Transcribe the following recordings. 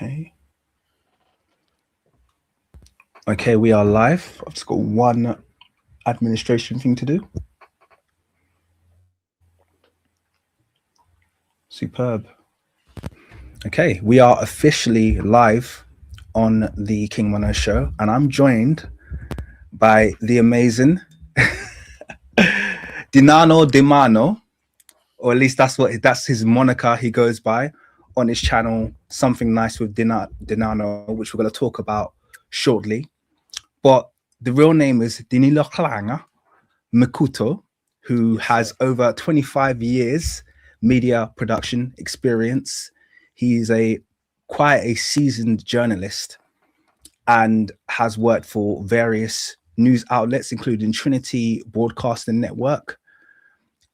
Okay. Okay, we are live. I've just got one administration thing to do. Superb. Okay, we are officially live on the King Mono show, and I'm joined by the amazing Dinano Dimano, or at least that's his moniker he goes by on his channel, Something Nice with Dinano, which we're going to talk about shortly. But the real name is Dinilo Klanga Mikuto, who has over 25 years media production experience. He's quite a seasoned journalist and has worked for various news outlets, including Trinity Broadcasting Network,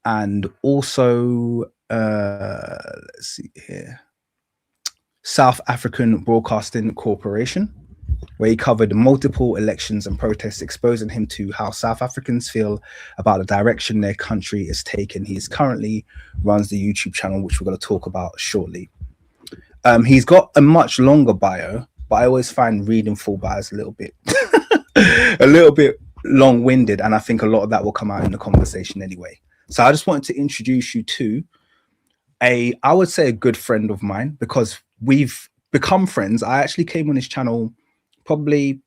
and also let's see here, South African Broadcasting Corporation, where he covered multiple elections and protests, exposing him to how South Africans feel about the direction their country is taking. He currently runs the YouTube channel, which we're going to talk about shortly. He's got a much longer bio, but I always find reading full bios a little bit long-winded, and I think a lot of that will come out in the conversation anyway. So I just wanted to introduce you to I would say a good friend of mine, because we've become friends. I actually came on his channel probably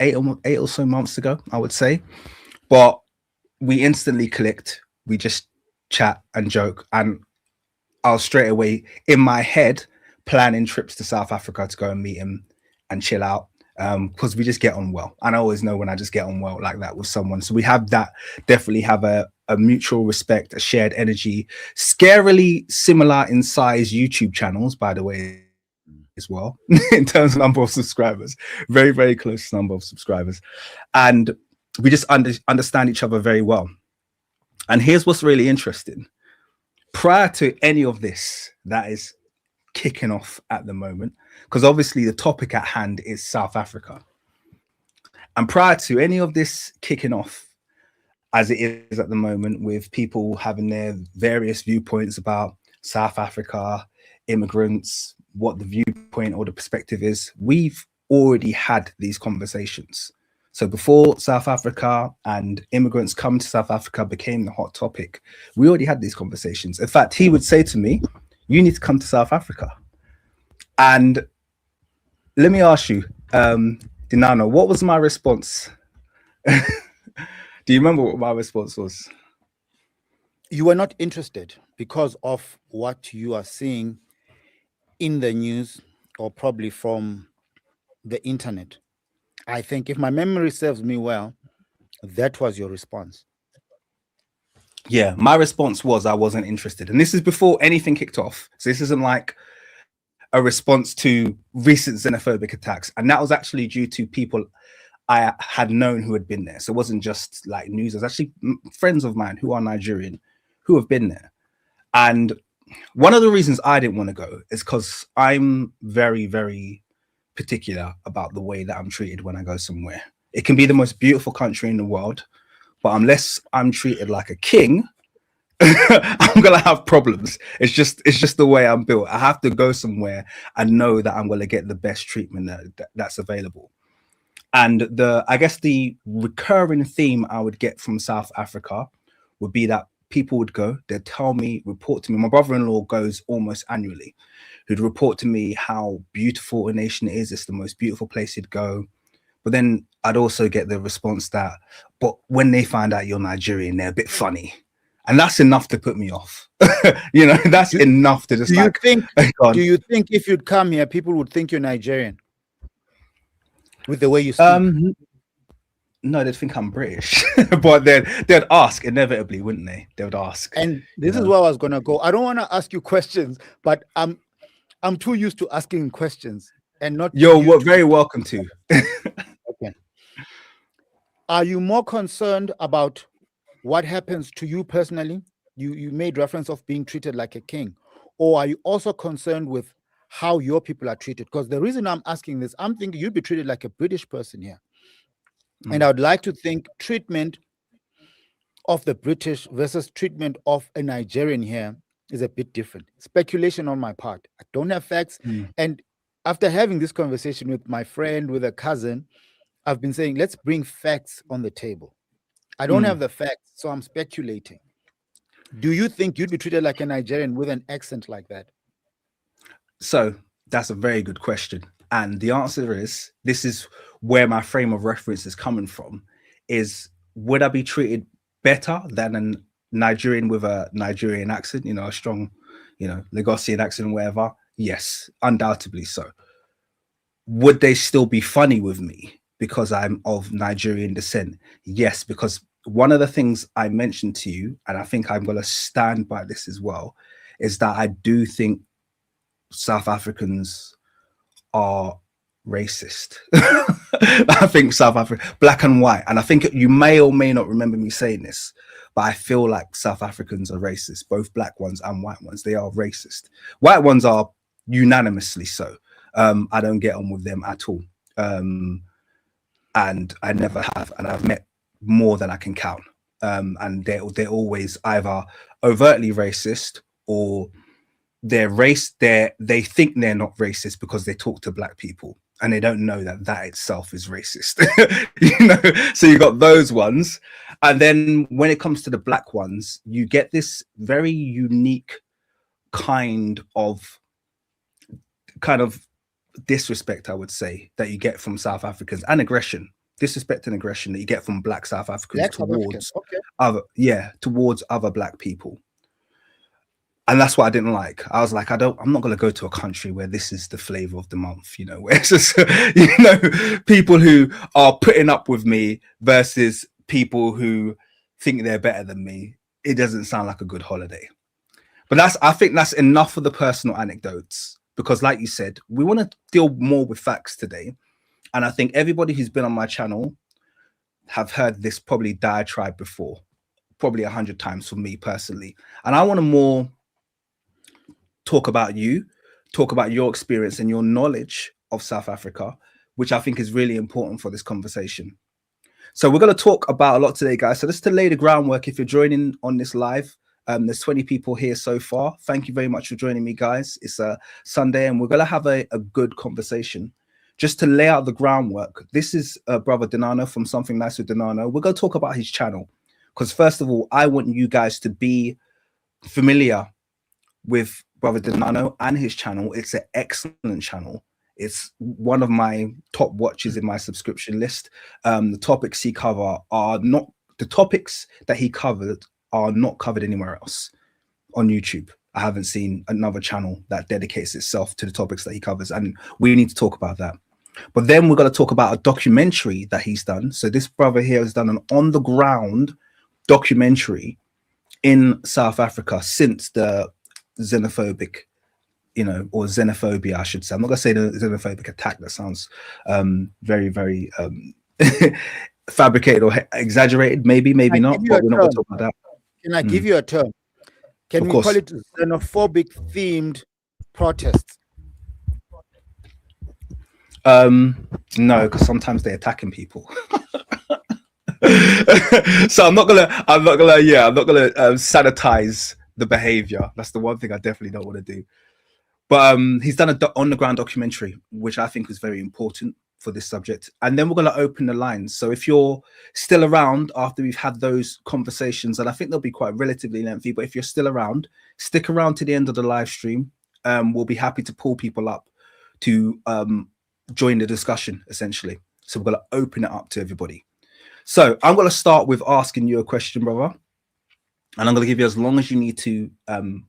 eight or so months ago, I would say, but we instantly clicked. We just chat and joke, and I was straight away in my head planning trips to South Africa to go and meet him and chill out, because we just get on well. And I always know when I just get on well like that with someone. So we have that, definitely have a mutual respect, a shared energy, scarily similar in size YouTube channels, by the way, as well, in terms of number of subscribers, very, very close number of subscribers. And we just understand each other very well. And here's what's really interesting. Prior to any of this that is kicking off at the moment, because obviously the topic at hand is South Africa. And prior to any of this kicking off, as it is at the moment, with people having their various viewpoints about South Africa, immigrants, what the viewpoint or the perspective is, we've already had these conversations. So before South Africa and immigrants come to South Africa became the hot topic, we already had these conversations. In fact, he would say to me, you need to come to South Africa. And let me ask you, Dinano, what was my response? Do you remember what my response was? You were not interested because of what you are seeing in the news, or probably from the internet. I think, if my memory serves me well, that was your response. Yeah, my response was I wasn't interested. And this is before anything kicked off. So this isn't like a response to recent xenophobic attacks. And that was actually due to people I had known who had been there. So it wasn't just like news. It was actually friends of mine who are Nigerian who have been there. And one of the reasons I didn't want to go is because I'm very, very particular about the way that I'm treated when I go somewhere. It can be the most beautiful country in the world, but unless I'm treated like a king, I'm gonna have problems. It's just the way I'm built. I have to go somewhere and know that I'm gonna get the best treatment that's available. And I guess the recurring theme I would get from South Africa would be that people would go, they'd tell me, report to me. My brother-in-law goes almost annually, who'd report to me how beautiful a nation it is. It's the most beautiful place he'd go. But then I'd also get the response that, but when they find out you're Nigerian, they're a bit funny. And that's enough to put me off. You know, that's enough to just do you think if you'd come here, people would think you're Nigerian? With the way you speak? No, they'd think I'm British. But they'd ask inevitably, wouldn't they? They would ask. And this is where I was gonna go. I don't want to ask you questions, but I'm too used to asking questions and not. You're very welcome to. Okay. Are you more concerned about what happens to you personally? You made reference of being treated like a king, or are you also concerned with how your people are treated? Because the reason I'm asking this, I'm thinking you'd be treated like a British person here. And I would like to think treatment of the British versus treatment of a Nigerian here is a bit different. Speculation on my part. I don't have facts. And After having this conversation with my friend, with a cousin, I've been saying, let's bring facts on the table. I don't have the facts, so I'm speculating. Do you think you'd be treated like a Nigerian with an accent like that? So that's a very good question. And the answer is this is where my frame of reference is coming from is would I be treated better than a Nigerian with a Nigerian accent, you know, a strong, you know, Lagosian accent, whatever? Yes, undoubtedly so. Would they still be funny with me because I'm of Nigerian descent? Yes, because one of the things I mentioned to you, and I think I'm going to stand by this as well, is that I do think South Africans are racist. I think South Africa, black and white, and I think you may or may not remember me saying this, but I feel like South Africans are racist, both black ones and white ones. They are racist. White ones are unanimously so. I don't get on with them at all, and I never have, and I've met more than I can count. And they're always either overtly racist or they think they're not racist because they talk to black people and they don't know that that itself is racist. You know, so you got those ones, and then when it comes to the black ones, you get this very unique kind of disrespect, I would say, that you get from South Africans, and aggression, disrespect and aggression that you get from black South Africans towards towards other black people. And that's what I didn't like. I was like, I'm not going to go to a country where this is the flavor of the month, you know, where it's just, you know, people who are putting up with me versus people who think they're better than me. It doesn't sound like a good holiday. But I think that's enough for the personal anecdotes, because like you said, we want to deal more with facts today. And I think everybody who's been on my channel have heard this probably diatribe before, probably 100 times for me personally. And I want to more talk about you, talk about your experience and your knowledge of South Africa, which I think is really important for this conversation. So we're going to talk about a lot today, guys. So just to lay the groundwork, if you're joining on this live, there's 20 people here so far. Thank you very much for joining me, guys. It's a Sunday and we're going to have a good conversation. Just to lay out the groundwork, this is brother Dinano from Something Nice with Dinano. We're going to talk about his channel because first of all, I want you guys to be familiar with brother Dinano and his channel. It's an excellent channel. It's one of my top watches in my subscription list. The topics he cover are not the topics that he covered are not covered anywhere else on YouTube. I haven't seen another channel that dedicates itself to the topics that he covers, and we need to talk about that. But then we're going to talk about a documentary that he's done. So this brother here has done an on-the-ground documentary in South Africa since the xenophobic, you know, or xenophobia, I should say. I'm not going to say the xenophobic attack. That sounds very, very fabricated or exaggerated. Maybe not, but we're not going to talk about that. Can I give you a term? Can we call it xenophobic themed protests? No, because sometimes they're attacking people. So I'm not gonna sanitize the behavior. That's the one thing I definitely don't want to do. But he's done a on-the-ground documentary, which I think is very important for this subject. And then we're going to open the lines. So if you're still around after we've had those conversations, and I think they'll be quite relatively lengthy, but if you're still around, stick around to the end of the live stream. We'll be happy to pull people up to join the discussion, essentially. So we're going to open it up to everybody. So I'm going to start with asking you a question, brother. And I'm going to give you as long as you need to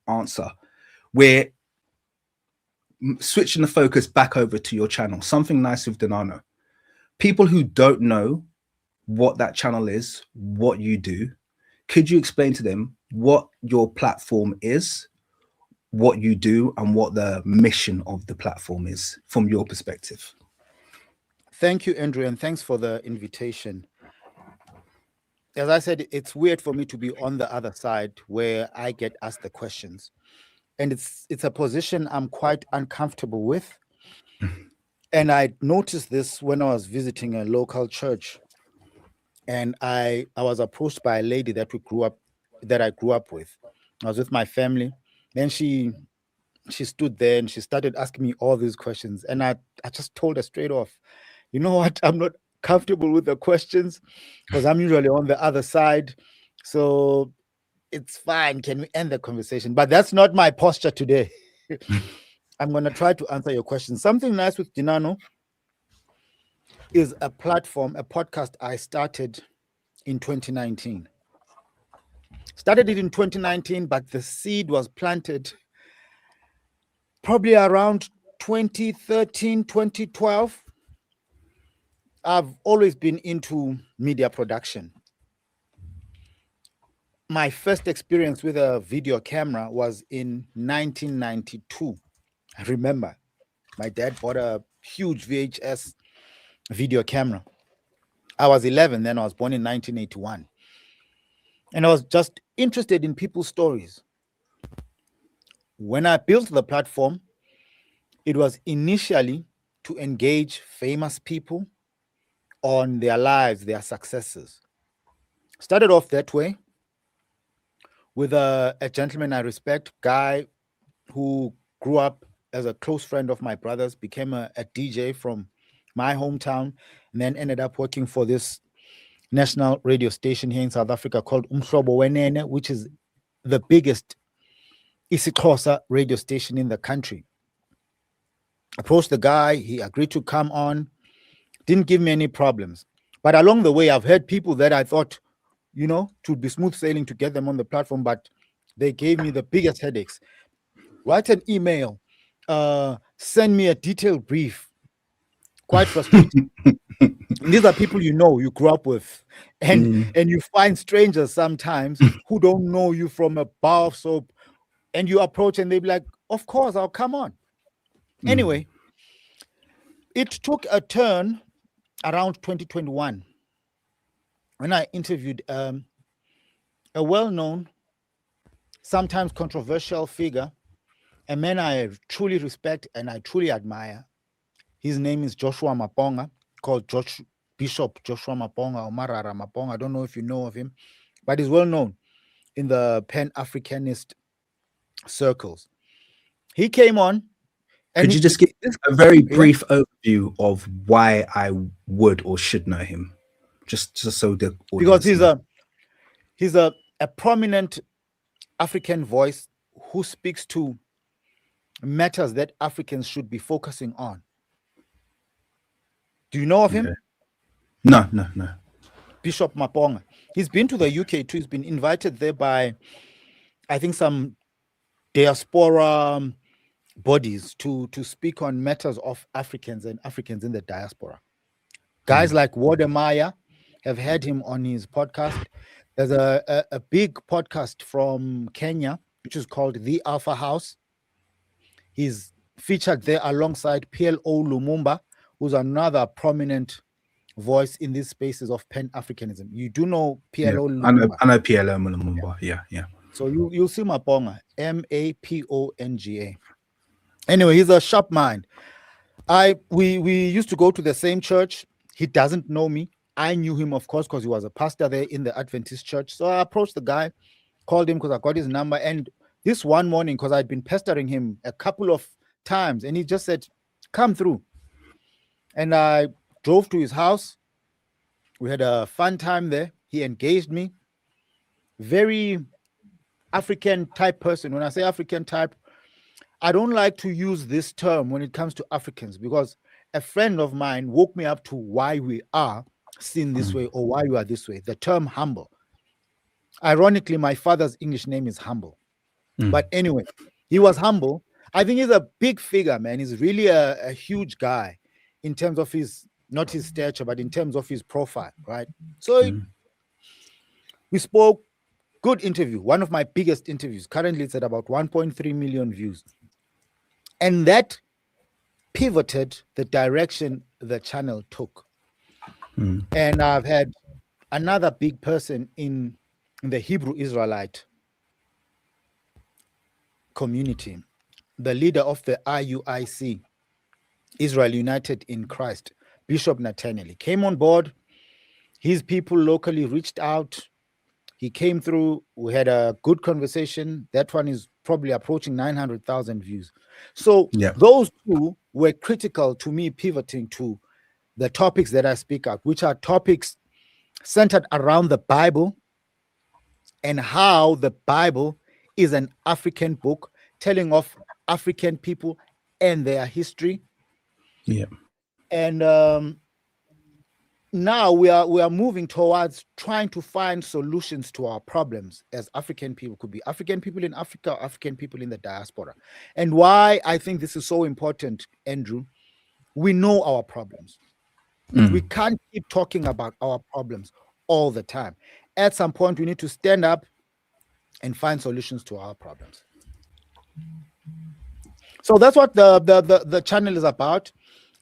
answer. We're switching the focus back over to your channel, Something Nice with Dinano. People who don't know what that channel is, what you do, could you explain to them what your platform is, what you do, and what the mission of the platform is from your perspective? Thank you, Andrew, and thanks for the invitation. As I said, it's weird for me to be on the other side where I get asked the questions. And it's a position I'm quite uncomfortable with. And I noticed this when I was visiting a local church. And I was approached by a lady that I grew up with. I was with my family. Then she she stood there and she started asking me all these questions. And I just told her straight off, you know what? I'm not comfortable with the questions because I'm usually on the other side. So it's fine. Can we end the conversation? But that's not my posture today. I'm going to try to answer your question. Something nice with Dinano is a platform, a podcast I started in 2019. Started it in 2019, but the seed was planted probably around 2013, 2012. I've always been into media production. My first experience with a video camera was in 1992. I remember my dad bought a huge VHS video camera. I was 11 then. I was born in 1981. And I was just interested in people's stories. When I built the platform, it was initially to engage famous people on their lives, their successes. Started off that way with a gentleman I respect, guy who grew up as a close friend of my brother's, became a DJ from my hometown, and then ended up working for this national radio station here in South Africa called Umhlobo Wenene, which is the biggest isiXhosa radio station in the country. Approached the guy, he agreed to come on, didn't give me any problems. But along the way, I've heard people that I thought, you know, it would be smooth sailing to get them on the platform, but they gave me the biggest headaches. Write an email, send me a detailed brief. Quite frustrating. These are people you know, you grew up with, and you find strangers sometimes who don't know you from a bar of soap, and you approach and they be like, of course, I'll come on. Anyway, it took a turn around 2021 when I interviewed a well-known, sometimes controversial figure, a man I truly respect and I truly admire. His name is Joshua Maponga, called Bishop Joshua Maponga or Marara Maponga. I don't know if you know of him, but he's well known in the Pan-Africanist circles. He came on. And could you just give a very brief overview of why I would or should know him? Just so the because he's a prominent African voice who speaks to matters that Africans should be focusing on. Do you know of him? No. Bishop Maponga. He's been to the UK too. He's been invited there by, I think, some diaspora bodies to speak on matters of Africans and Africans in the diaspora. Guys like Wodemaya have had him on his podcast. There's a big podcast from Kenya, which is called The Alpha House. He's featured there alongside PLO Lumumba, who's another prominent voice in these spaces of Pan-Africanism. You do know PLO Lumumba? I know PLO Lumumba, yeah. So you'll see Maponga, Maponga. Anyway, he's a sharp mind. We used to go to the same church. He doesn't know me. I knew him, of course, because he was a pastor there in the Adventist church. So I approached the guy, called him because I got his number. And this one morning, because I'd been pestering him a couple of times, and he just said, come through. And I drove to his house. We had a fun time there. He engaged me. Very African type person. When I say African type, I don't like to use this term when it comes to Africans, because a friend of mine woke me up to why we are seen this way or why we are this way. The term humble. Ironically, my father's English name is Humble. But anyway, he was humble. I think he's a big figure, man. He's really a huge guy in terms of his, not his stature, but in terms of his profile, right? So we spoke, good interview. One of my biggest interviews. Currently, it's at about 1.3 million views. And that pivoted the direction the channel took. And I've had another big person in the Hebrew Israelite community, the leader of the IUIC, Israel United in Christ, Bishop Nathaniel. He came on board. His people locally reached out. He came through. We had a good conversation. That one is probably approaching 900,000 views. So Yeah. those two were critical to me pivoting to the topics that I speak out, which are topics centered around the Bible and how the Bible is an African book telling of African people and their history. Yeah. And now we are moving towards trying to find solutions to our problems as African people. Could be African people in Africa or African people in the diaspora. And why I think this is so important, Andrew, we know our problems. We can't keep talking about our problems all the time. At some point, we need to stand up and find solutions to our problems. So that's what the channel is about.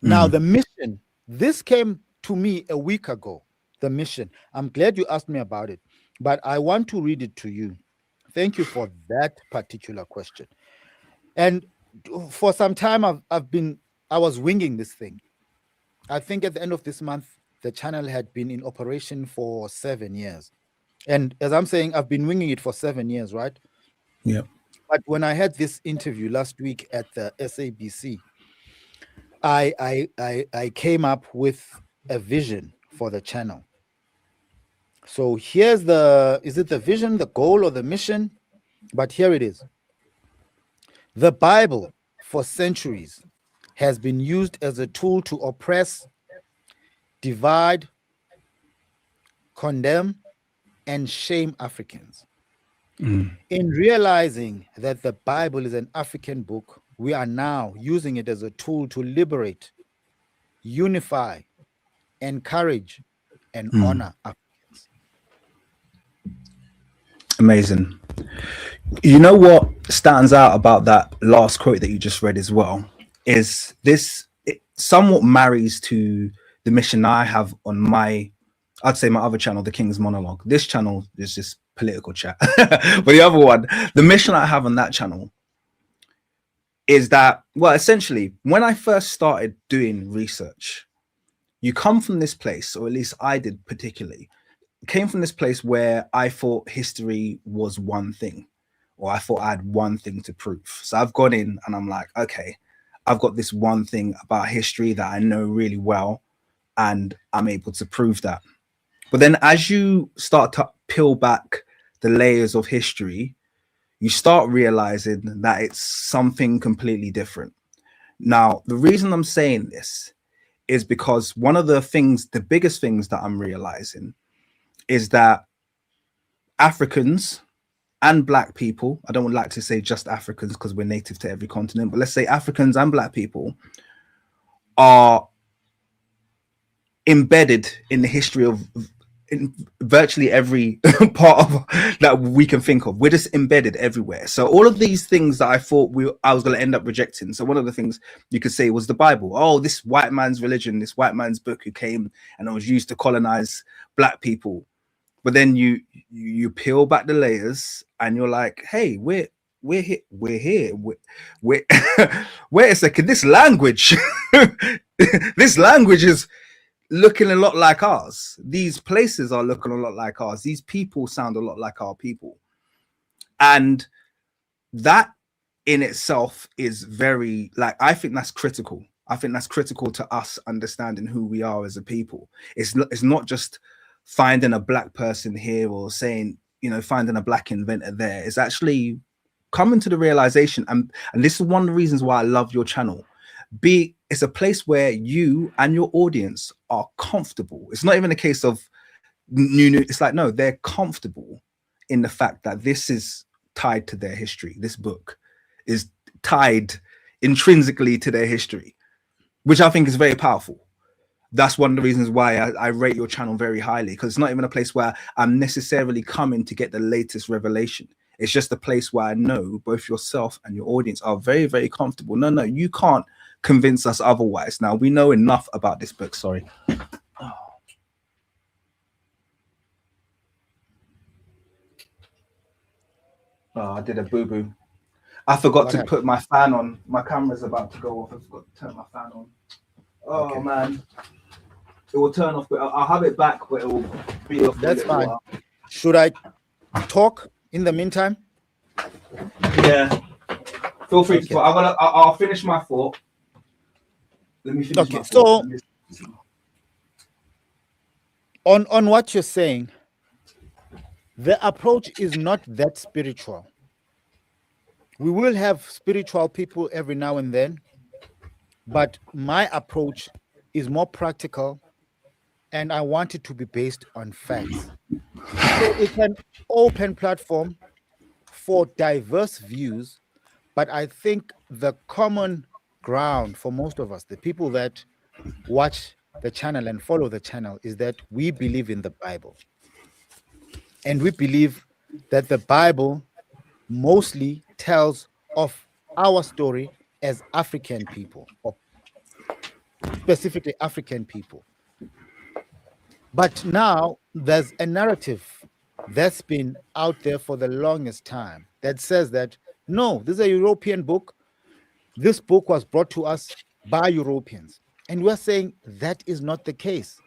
Now, the mission, this came to me a week ago, the mission. I'm glad you asked me about it, but I want to read it to you. Thank you for that particular question. And for some time, I was winging this thing. I think at the end of this month, the channel had been in operation for 7 years. And as I'm saying, I've been winging it for 7 years, right? Yeah. But when I had this interview last week at the SABC, I came up with a vision for the channel. So here's is it the vision, the goal, or the mission? But here it is. The Bible for centuries has been used as a tool to oppress, divide, condemn, and shame Africans. In realizing that the Bible is an African book, we are now using it as a tool to liberate, unify, encourage, and honor Africans. Amazing. You know what stands out about that last quote that you just read as well is this, it somewhat marries to the mission I have on I'd say my other channel, The King's Monologue. This channel is just political chat. But the other one, the mission I have on that channel is that, well, essentially, when I first started doing research, you come from this place, or at least I did particularly, came from this place where I thought history was one thing, or I thought I had one thing to prove. So I've gone in and I'm like, okay, I've got this one thing about history that I know really well, and I'm able to prove that. But then as you start to peel back the layers of history, you start realizing that it's something completely different. Now, the reason I'm saying this is because one of the things, the biggest things that I'm realizing is that Africans and Black people, I don't like to say just Africans because we're native to every continent, but let's say Africans and Black people are embedded in the history of in virtually every part of that we can think of. We're just embedded everywhere. So all of these things that I thought I was going to end up rejecting. So one of the things you could say was the Bible. Oh, this white man's religion, this white man's book who came and it was used to colonize Black people. But then you peel back the layers and you're like, hey, we're here. Wait a second. This language, this language is looking a lot like ours. These places are looking a lot like ours. These people sound a lot like our people. And that in itself is very, like, I think that's critical. I think that's critical to us understanding who we are as a people. It's not just finding a Black person here or saying, you know, finding a Black inventor there. It's actually coming to the realization, and this is one of the reasons why I love your channel. It's a place where you and your audience are comfortable. It's not even a case of new. It's like, no, they're comfortable in the fact that this is tied to their history. This book is tied intrinsically to their history, which I think is very powerful. That's one of the reasons why I rate your channel very highly, because it's not even a place where I'm necessarily coming to get the latest revelation. It's just a place where I know both yourself and your audience are very, very comfortable. No, you can't convince us otherwise. Now, we know enough about this book. Sorry. Oh, I did a boo-boo. I forgot to put my fan on. My camera's about to go off. I forgot to turn my fan on. Oh, okay. Man. It will turn off, but I'll have it back, but it will be off. That's fine. Should I talk in the meantime? Yeah. Feel free Okay. to. I'll finish my thought. Let me finish Okay, my thought. so on what you're saying, the approach is not that spiritual. We will have spiritual people every now and then, but my approach is more practical, and I want it to be based on facts. So it's an open platform for diverse views, but I think the common ground for most of us, the people that watch the channel and follow the channel, is that we believe in the Bible. And we believe that the Bible mostly tells of our story as African people, or specifically African people. But now there's a narrative that's been out there for the longest time that says that no, this is a European book. This book was brought to us by Europeans. And we're saying that is not the case.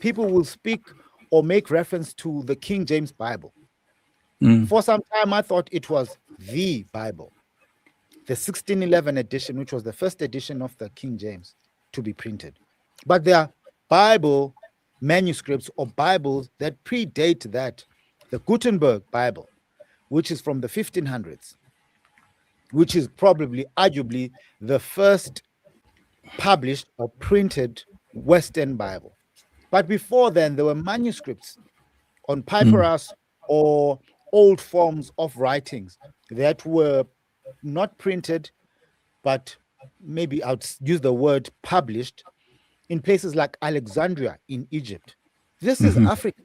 People will speak or make reference to the King James Bible. For some time, I thought it was the Bible, the 1611 edition, which was the first edition of the King James to be printed. But there are Bible manuscripts or Bibles that predate that. The Gutenberg Bible, which is from the 1500s, which is probably, arguably, the first published or printed Western Bible. But before then, there were manuscripts on papyrus or old forms of writings that were not printed, but maybe I'll use the word published in places like Alexandria in Egypt. This is Africa.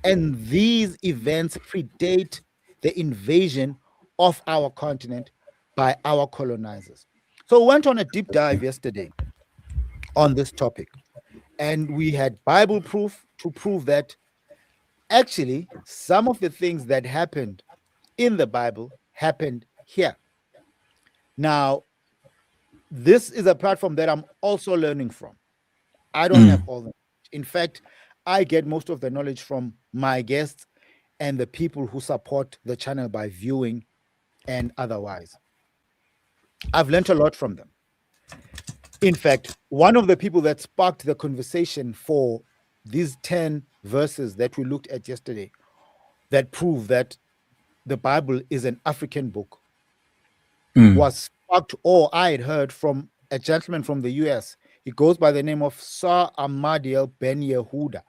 And these events predate the invasion of our continent by our colonizers. So we went on a deep dive yesterday on this topic, and we had Bible proof to prove that actually some of the things that happened in the Bible happened here. Now, this is a platform that I'm also learning from. I don't have all the knowledge. In fact, I get most of the knowledge from my guests and the people who support the channel by viewing and otherwise. I've learned a lot from them. In fact, one of the people that sparked the conversation for these 10 verses that we looked at yesterday that prove that the Bible is an African book was sparked, or I had heard from a gentleman from the US. He goes by the name of Sir Ahmadiel Ben Yehuda.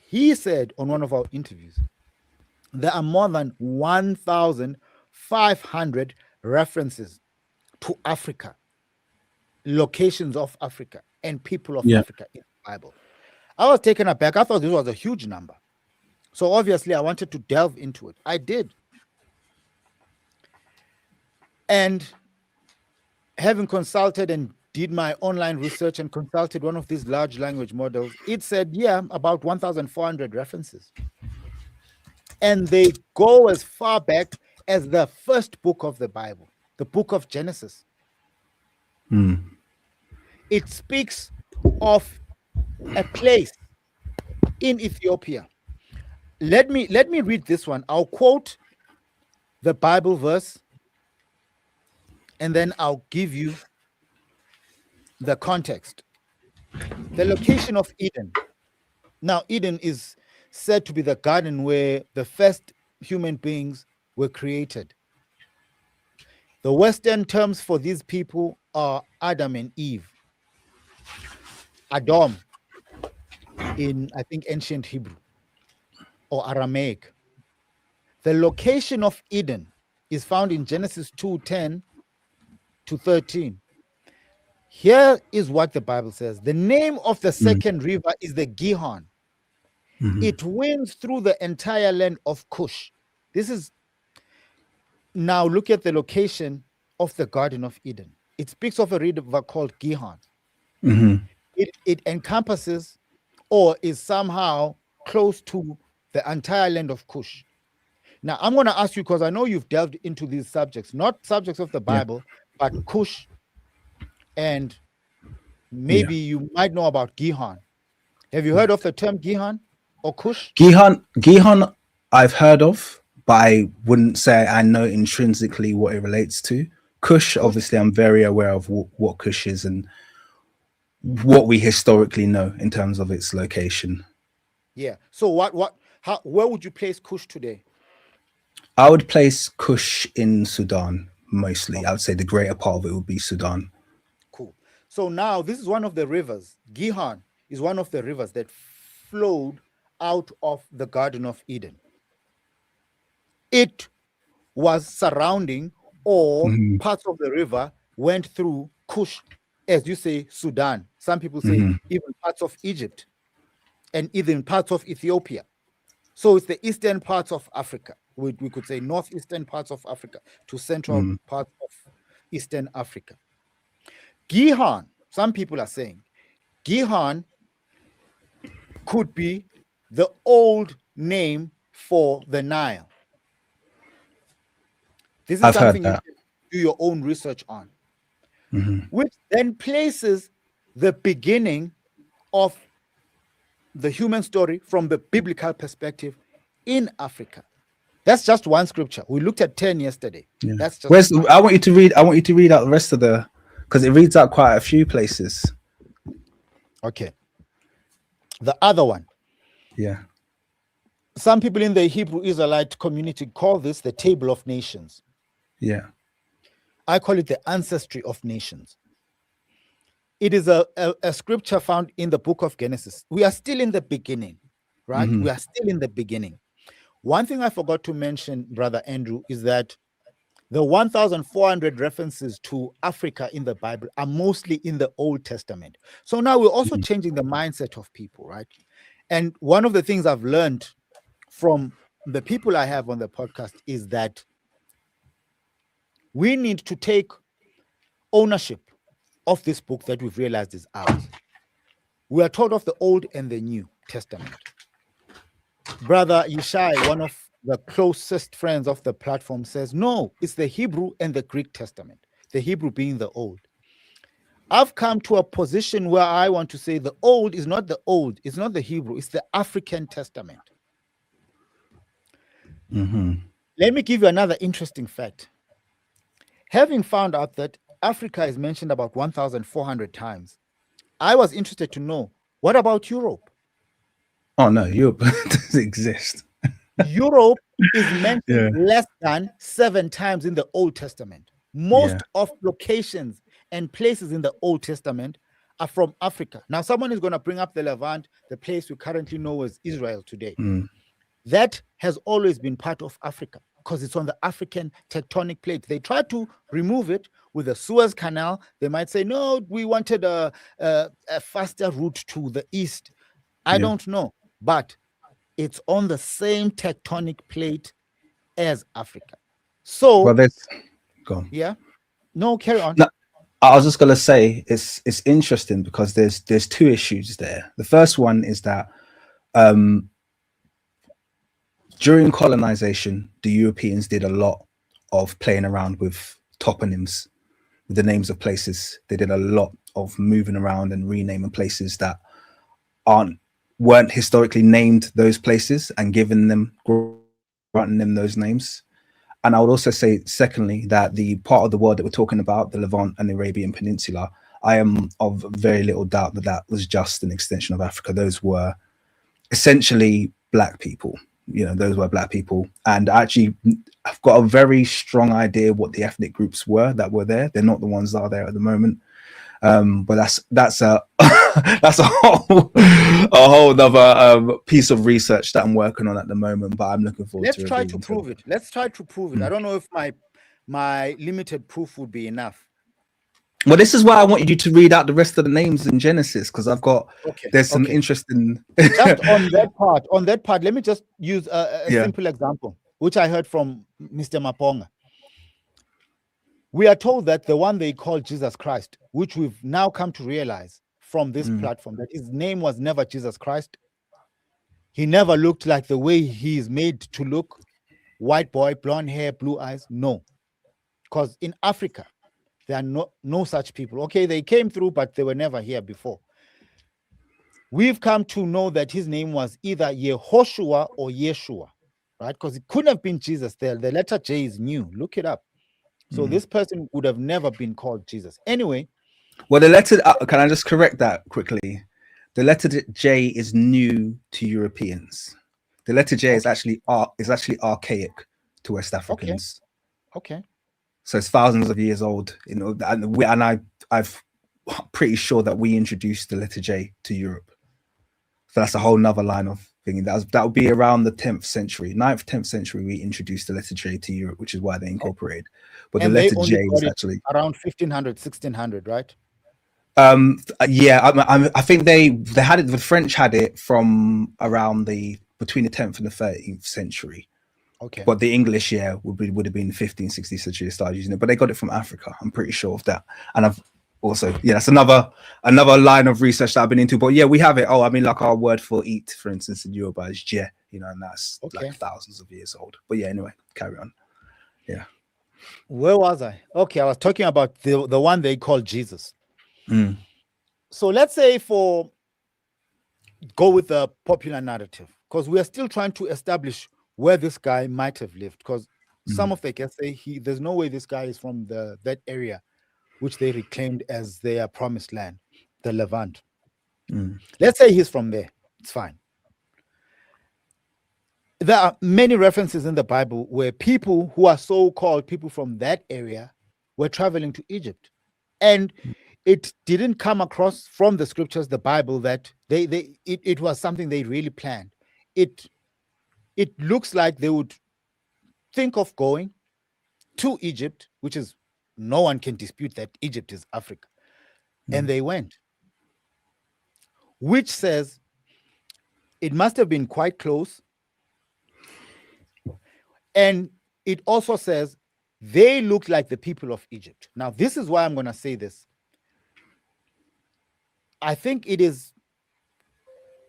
He said on one of our interviews, there are more than 1,500 references to Africa, locations of Africa, and people of Africa in the Bible. I was taken aback. I thought this was a huge number. So obviously I wanted to delve into it. I did. And having consulted and did my online research and consulted one of these large language models, it said, yeah, about 1,400 references. And they go as far back as the first book of the Bible, the book of Genesis. It speaks of a place in Ethiopia. Let me read this one. I'll quote the Bible verse, and then I'll give you the context. The location of Eden. Now, Eden is said to be the garden where the first human beings were created. The Western terms for these people are Adam and Eve. Adam in, I think, ancient Hebrew or Aramaic. The location of Eden is found in Genesis 2:10 to 13. Here is what the Bible says. The name of the second river is the Gihon. It winds through the entire land of Cush. This is, now look at the location of the Garden of Eden. It speaks of a river called Gihon. It encompasses or is somehow close to the entire land of Cush. Now, I'm going to ask you, because I know you've delved into these subjects, not subjects of the Bible, but Cush, and maybe you might know about Gihon. Have you heard of the term Gihon? or Kush? Gihon, I've heard of, but I wouldn't say I know intrinsically what it relates to. Kush, obviously, I'm very aware of what Kush is and what we historically know in terms of its location. Yeah. So where would you place Kush today? I would place Kush in Sudan mostly. I would say the greater part of it would be Sudan. Cool. So now this is one of the rivers. Gihon is one of the rivers that flowed out of the Garden of Eden. It was surrounding, or parts of the river went through Kush, as you say, Sudan. Some people say even parts of Egypt and even parts of Ethiopia. So it's the eastern parts of Africa. We could say northeastern parts of Africa to central parts of Eastern Africa. Gihon, some people are saying, Gihon could be the old name for the Nile. This is something you can do your own research on, which then places the beginning of the human story from the biblical perspective in Africa. That's just one scripture. We looked at 10 yesterday. Yeah. That's just I want you to read out the rest of the, because it reads out quite a few places. Okay. The other one. Yeah. Some people in the Hebrew Israelite community call this the Table of Nations. Yeah. I call it the Ancestry of Nations. It is a scripture found in the book of Genesis. We are still in the beginning, right? We are still in the beginning. One thing I forgot to mention, Brother Andrew, is that the 1,400 references to Africa in the Bible are mostly in the Old Testament. So now we're also changing the mindset of people, right? And one of the things I've learned from the people I have on the podcast is that we need to take ownership of this book that we've realized is ours. We are taught of the Old and the New Testament. Brother Yishai, one of the closest friends of the platform, says, no, it's the Hebrew and the Greek Testament, the Hebrew being the Old. I've come to a position where I want to say the Old is not the Old, it's not the Hebrew, it's the African Testament. Let me give you another interesting fact. Having found out that Africa is mentioned about 1,400 times, I was interested to know, what about Europe? Oh no, Europe doesn't exist. Europe is mentioned less than 7 times in the Old Testament. Most of locations and places in the Old Testament are from Africa. Now, someone is going to bring up the Levant, the place we currently know as Israel today. That has always been part of Africa because it's on the African tectonic plate. They tried to remove it with the Suez Canal. They might say, no, we wanted a faster route to the east. I don't know, but it's on the same tectonic plate as Africa. So, well, there's gone. Yeah, no, carry on. No, I was just gonna say it's interesting because there's 2 issues there. The first one is that during colonization, the Europeans did a lot of playing around with toponyms, with the names of places. They did a lot of moving around and renaming places that weren't historically named those places and granting them those names. And I would also say, secondly, that the part of the world that we're talking about, the Levant and the Arabian Peninsula, I am of very little doubt that that was just an extension of Africa. Those were essentially black people. Those were black people. And actually, I've got a very strong idea what the ethnic groups were that were there. They're not the ones that are there at the moment. But that's a that's a whole other piece of research that I'm working on at the moment. But I'm looking forward to. Let's try to prove it. Let's try to prove it. I don't know if my limited proof would be enough. Well, this is why I wanted you to read out the rest of the names in Genesis, because I've got there's some interesting. Just on that part, let me just use a simple example, which I heard from Mr. Maponga. We are told that the one they call Jesus Christ, which we've now come to realize from this platform, that his name was never Jesus Christ. He never looked like the way he is made to look. White boy, blonde hair, blue eyes. No. Because in Africa, there are no such people. Okay, they came through, but they were never here before. we've come to know that his name was either Yehoshua or Yeshua, right? Because it couldn't have been Jesus. The letter J is new. Look it up. So this person would have never been called Jesus. Anyway. Well, the letter, can I just correct that quickly? The letter J is new to Europeans. The letter J is actually archaic to West Africans. Okay. So it's thousands of years old, you know, and I've pretty sure that we introduced the letter J to Europe. So that's a whole nother line of thing. That would be around the 10th century, 9th, 10th century. We introduced the letter J to Europe, which is why they incorporated. But and the letter J is actually around 1500, 1600, right? Yeah, I think they had it. The French had it from around between the 10th and the 13th century. Okay. But the English, would have been 15th, 16th century they started using it. But they got it from Africa. I'm pretty sure of that. And I've also, that's another line of research that I've been into. But yeah, we have it. Oh, I mean, like our word for eat, for instance, in Yoruba is je, you know, and that's like thousands of years old. But yeah, anyway, carry on. Yeah. Where was I? Okay, I was talking about the one they call Jesus. So let's say go with the popular narrative, because we are still trying to establish where this guy might have lived, because some of them can say there's no way this guy is from that area which they reclaimed as their promised land, the Levant. Let's say he's from there. It's fine. There are many references in the Bible where people who are so-called people from that area were traveling to Egypt, and it didn't come across from the scriptures, the Bible, that it was something they really planned. It looks like they would think of going to Egypt, which is, no one can dispute that Egypt is Africa, and they went, which says it must have been quite close. And it also says they look like the people of Egypt. Now, this is why I'm going to say this. I think it is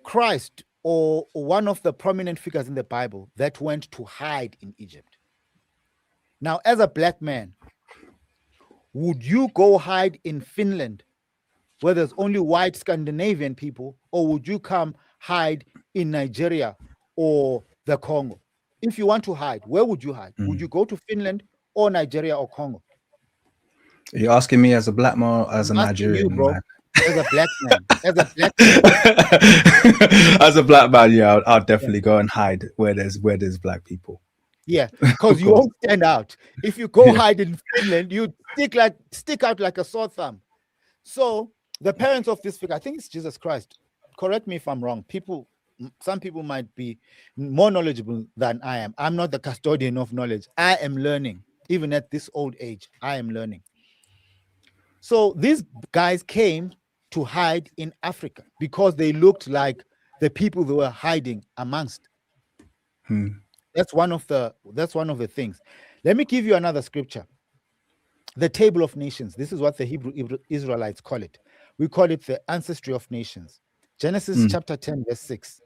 Christ or one of the prominent figures in the Bible that went to hide in Egypt. Now, as a black man, would you go hide in Finland where there's only white Scandinavian people, or would you come hide in Nigeria or the Congo? If you want to hide, where would you hide? Would you go to Finland or Nigeria or Congo? Are you asking me as a black man or as a Nigerian man? As a black man. As a black man. As a black man, yeah, I'll definitely go and hide where there's black people. Yeah, because you won't stand out. If you go hide in Finland, you stick out like a sore thumb. So the parents of this figure, I think it's Jesus Christ. Correct me if I'm wrong. Some people might be more knowledgeable than I am. I'm not the custodian of knowledge. I am learning. Even at this old age, I am learning. So these guys came to hide in Africa because they looked like the people they were hiding amongst. That's one of the things. Let me give you another scripture. The Table of Nations. This is what the Hebrew Israelites call it. We call it the Ancestry of Nations. Genesis chapter 10, verse 6.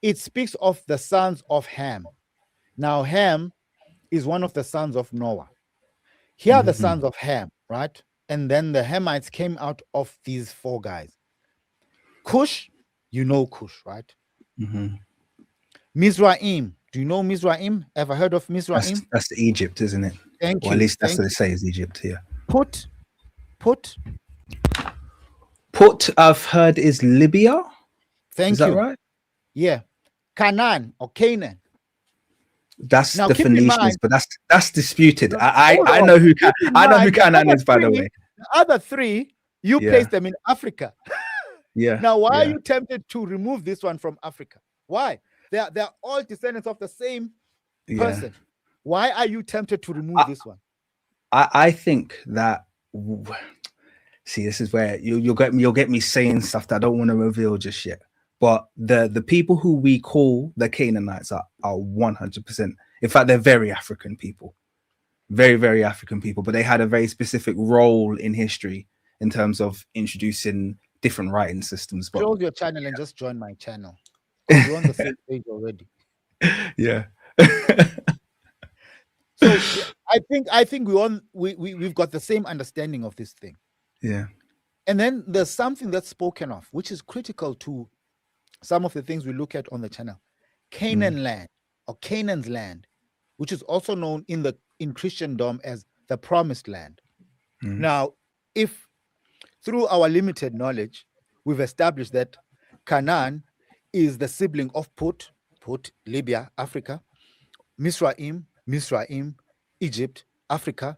It speaks of the sons of Ham. Now, Ham is one of the sons of Noah. Here are the sons of Ham, right? And then the Hamites came out of these four guys. Cush, you know Cush, right? Mizraim. Do you know Mizraim? Ever heard of Mizraim? That's Egypt, isn't it? Thank you. Or at least that's what they say is Egypt here. Put, I've heard is Libya. Thank you. Is that right? Yeah. Canaan or Canaan. That's now, the Phoenicians, but that's disputed. I know who Canaan is, by the way. The other three, you place them in Africa. Now, why are you tempted to remove this one from Africa? Why? They're all descendants of the same person. Why are you tempted to remove this one? I think that, see, this is where you'll get me saying stuff that I don't want to reveal just yet. But the people who we call the Canaanites are 100%. In fact, they're very African people, very, very African people. But they had a very specific role in history in terms of introducing different writing systems. But close your channel and just join my channel. You're on the same page already. Yeah. So I think we've got the same understanding of this thing. Yeah. And then there's something that's spoken of, which is critical to some of the things we look at on the channel. Canaan land, or Canaan's land, which is also known in Christendom as the promised land. Now, if through our limited knowledge, we've established that Canaan is the sibling of Put, Libya, Africa, Misraim, Egypt, Africa,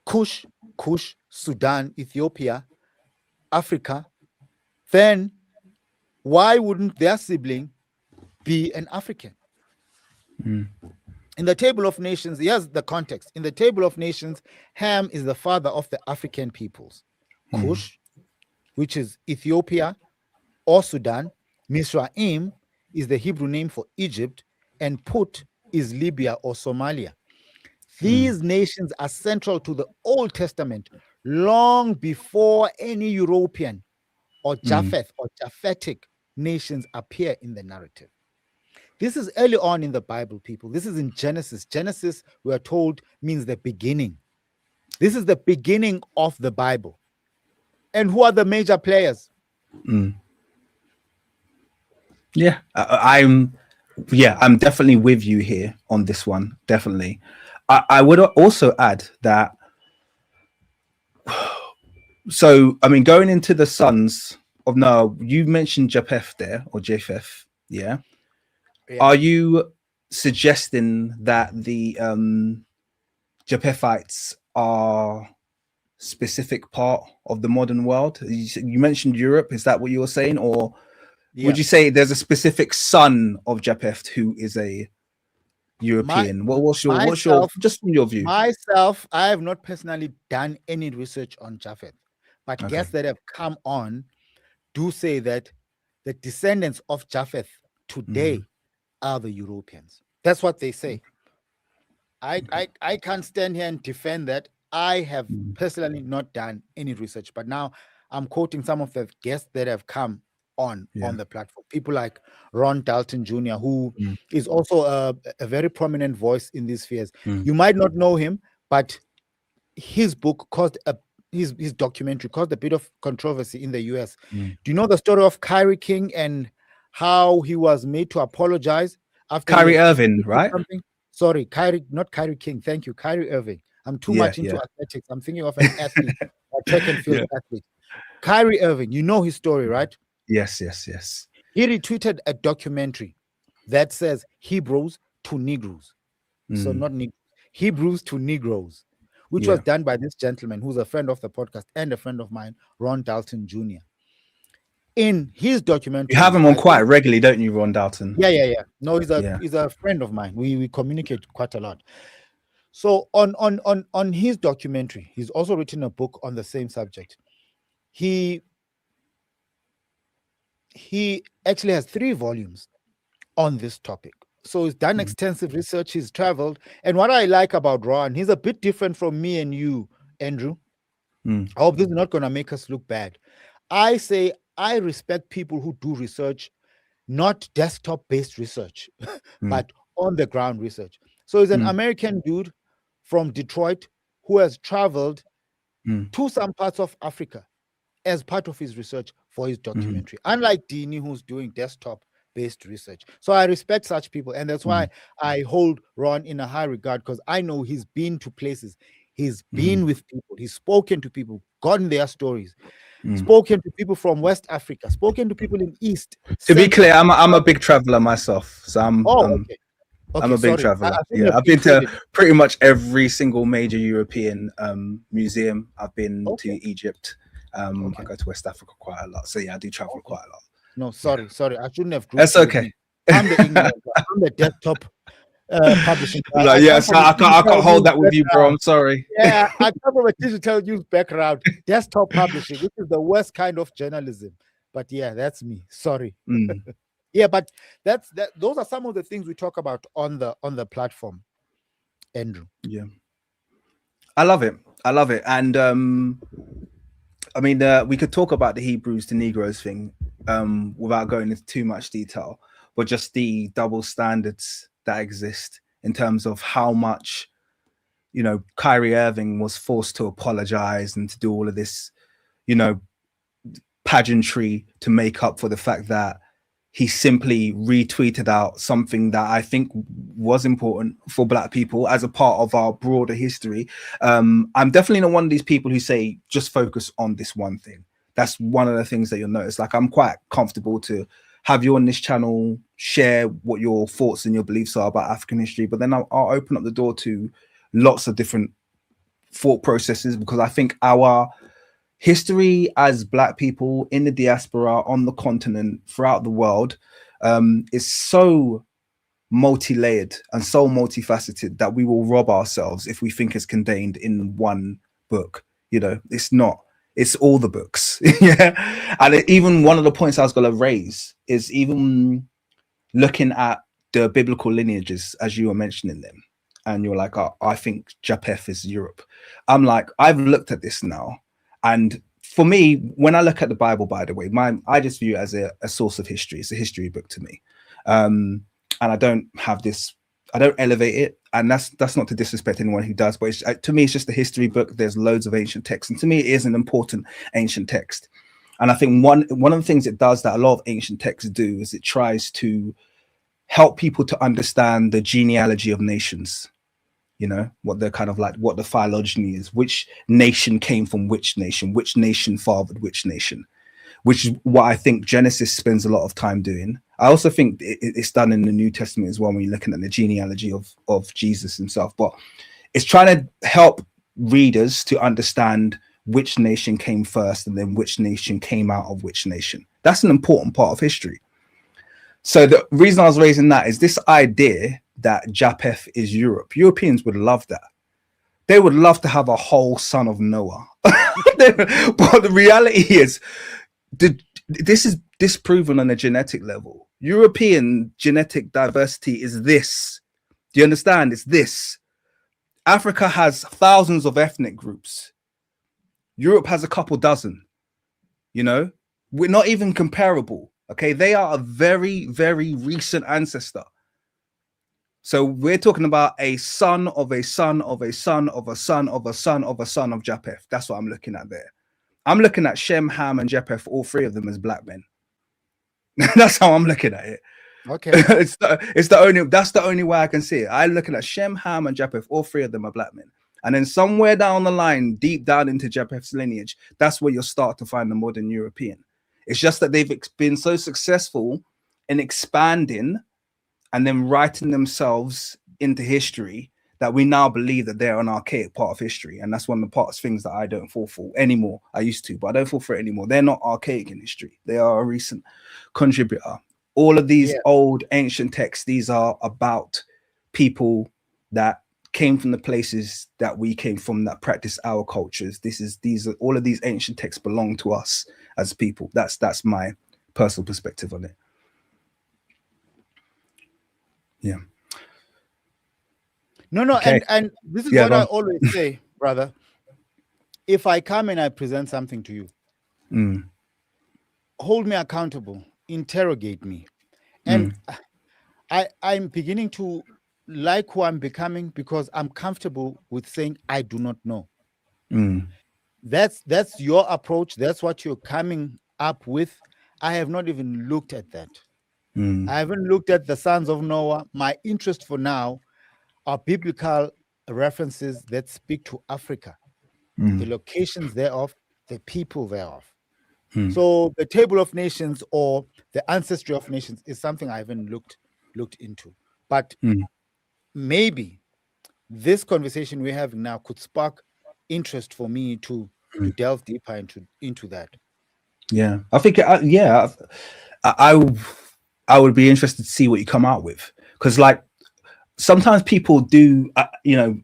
Kush, Sudan, Ethiopia, Africa, then why wouldn't their sibling be an African? In the Table of Nations, here's the context. In the Table of Nations, Ham is the father of the African peoples. Kush, which is Ethiopia or Sudan, Misraim is the Hebrew name for Egypt, and Put is Libya or Somalia. These nations are central to the Old Testament long before any European or Japheth or Japhetic nations appear in the narrative. This is early on in the Bible, people. This is in Genesis. Genesis, we are told, means the beginning. This is the beginning of the Bible. And who are the major players? Yeah, I'm definitely with you here on this one. Definitely. I would also add that, so, I mean, going into the sons of Noah, you mentioned Japheth there, or Japheth, yeah? Are you suggesting that the Japhethites are specific part of the modern world? You mentioned Europe. Is that what you were saying? Or would you say there's a specific son of Japheth who is a European? What's your just from your view? Myself, I have not personally done any research on Japheth, but guests that have come on do say that the descendants of Japheth today are the Europeans. That's what they say. I can't stand here and defend that. I have personally not done any research, but now I'm quoting some of the guests that have come on the platform. People like Ron Dalton Jr., who is also a very prominent voice in these spheres. You might not know him, but his book caused his documentary caused a bit of controversy in the US. Do you know the story of Kyrie King and how he was made to apologize after Kyrie Irving, right? Sorry, not Kyrie King. Thank you, Kyrie Irving. I'm too much into athletics. I'm thinking of an athlete, a track and field athlete. Kyrie Irving, you know his story, right? Yes. He retweeted a documentary that says Hebrews to Negroes. So not Negroes, Hebrews to Negroes, which was done by this gentleman who's a friend of the podcast and a friend of mine, Ron Dalton Jr. In his documentary, you have him on quite regularly, don't you, Ron Dalton? Yeah. No, he's a friend of mine. We communicate quite a lot. So on his documentary, he's also written a book on the same subject. He actually has 3 volumes on this topic. So he's done extensive research, he's traveled. And what I like about Ron, he's a bit different from me and you, Andrew. I hope this is not going to make us look bad. I say I respect people who do research, not desktop-based research, but on-the-ground research. So he's an American dude from Detroit who has traveled to some parts of Africa as part of his research for his documentary. Unlike Dini, who's doing desktop-based research. So I respect such people, and that's why I hold Ron in a high regard, because I know he's been to places, he's been with people, he's spoken to people, gotten their stories, spoken to people from West Africa, spoken to people in East. To be clear, I'm a big traveler myself, so I'm a big traveler. I've been to pretty much every single major European museum. I've been to Egypt. I go to West Africa quite a lot. So I do travel quite a lot. No, sorry. I shouldn't have. That's okay. I'm the ignorant guy. I'm the desktop publishing guy. I can't hold that with you, bro. I'm sorry. Yeah, I come from a digital news background. Desktop publishing, which is the worst kind of journalism. But that's me. Sorry. But those are some of the things we talk about on the platform, Andrew. Yeah, I love it. And I mean, we could talk about the Hebrews to Negroes thing without going into too much detail, but just the double standards that exist in terms of how much, Kyrie Irving was forced to apologize and to do all of this, you know, pageantry to make up for the fact that he simply retweeted out something that I think was important for Black people as a part of our broader history. I'm definitely not one of these people who say just focus on this one thing. That's one of the things that you'll notice. Like, I'm quite comfortable to have you on this channel, share what your thoughts and your beliefs are about African history, but then I'll open up the door to lots of different thought processes, because I think our history as Black people in the diaspora, on the continent, throughout the world, is so multi-layered and so multifaceted that we will rob ourselves if we think it's contained in one book. You know, it's not. It's all the books. Yeah. And even one of the points I was going to raise is even looking at the biblical lineages as you were mentioning them. And you're like, oh, I think Japheth is Europe. I'm like, I've looked at this now. And for me, when I look at the Bible, by the way, I just view it as a source of history. It's a history book to me. And I don't elevate it. And that's not to disrespect anyone who does, but to me, it's just a history book. There's loads of ancient texts. And to me, it is an important ancient text. And I think one of the things it does that a lot of ancient texts do is it tries to help people to understand the genealogy of nations. You know, what they're kind of like, what the phylogeny is, which nation came from which nation fathered which nation, which is what I think Genesis spends a lot of time doing. I also think it's done in the New Testament as well when you're looking at the genealogy of Jesus himself. But it's trying to help readers to understand which nation came first and then which nation came out of which nation. That's an important part of history. So the reason I was raising that is this idea that Japheth is Europe. Europeans would love that. They would love to have a whole son of Noah. But the reality is, this is disproven on a genetic level. European genetic diversity is this. Do you understand? It's this. Africa has thousands of ethnic groups. Europe has a couple dozen. You know, we're not even comparable. Okay, they are a very, very recent ancestor. So we're talking about a son of a son of a son of a son of a son of a son of Japheth. That's what I'm looking at there. I'm looking at Shem, Ham, and Japheth, all three of them as Black men. That's how I'm looking at it. Okay. That's the only way I can see it. I'm looking at Shem, Ham, and Japheth, all three of them are Black men. And then somewhere down the line, deep down into Japheth's lineage, that's where you'll start to find the modern European. It's just that they've been so successful in expanding and then writing themselves into history that we now believe that they're an archaic part of history. And that's one of the things that I don't fall for anymore. I used to, but I don't fall for it anymore. They're not archaic in history. They are a recent contributor. All of these old ancient texts, these are about people that came from the places that we came from, that practice our cultures. All of these ancient texts belong to us as people. That's my personal perspective on it. Yeah. No, okay. and this is what I always say, brother. If I come and I present something to you, hold me accountable, interrogate me. And I'm beginning to like who I'm becoming because I'm comfortable with saying I do not know. That's your approach. That's what you're coming up with. I have not even looked at that. I haven't looked at the sons of Noah. My interest for now are biblical references that speak to Africa, the locations thereof, the people thereof. So the Table of Nations or the Ancestry of Nations is something I haven't looked into. But maybe this conversation we're having now could spark interest for me to delve deeper into that. Yeah, I think I would be interested to see what you come out with, because like sometimes people do, because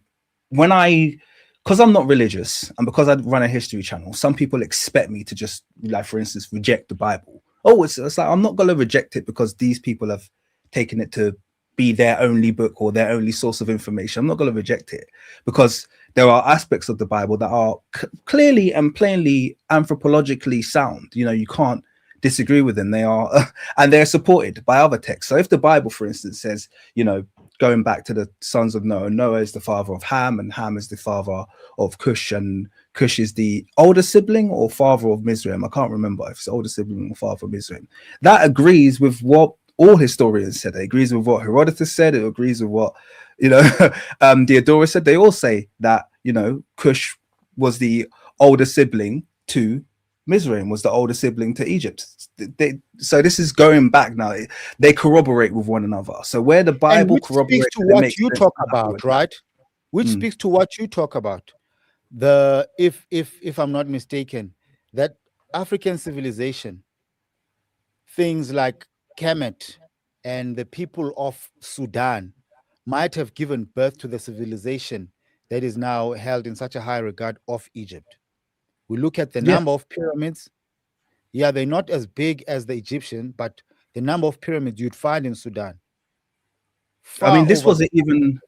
I'm not religious and because I run a history channel, some people expect me to just, like, for instance, reject the Bible. It's like, I'm not going to reject it because these people have taken it to be their only book or their only source of information. I'm not going to reject it because there are aspects of the Bible that are clearly and plainly anthropologically sound. You can't disagree with them. They are, and they're supported by other texts. So if the Bible, for instance, says, going back to the sons of Noah. Noah is the father of Ham, and Ham is the father of Cush, and Cush is the older sibling or father of Mizraim. I can't remember if it's older sibling or father of Mizraim. That agrees with what all historians said. It agrees with what Herodotus said. It agrees with what, you know, Diodorus said. They all say that, you know, Cush was the older sibling to Mizraim, was the older sibling to Egypt. So this is going back now. They corroborate with one another. So where the Bible corroborates to what you talk about, right? Which speaks to what you talk about. The if I'm not mistaken, that African civilization, things like Kemet and the people of Sudan might have given birth to the civilization that is now held in such a high regard of Egypt. We look at the number of pyramids. Yeah, they're not as big as the Egyptian, but the number of pyramids you'd find in Sudan. I mean, this wasn't even.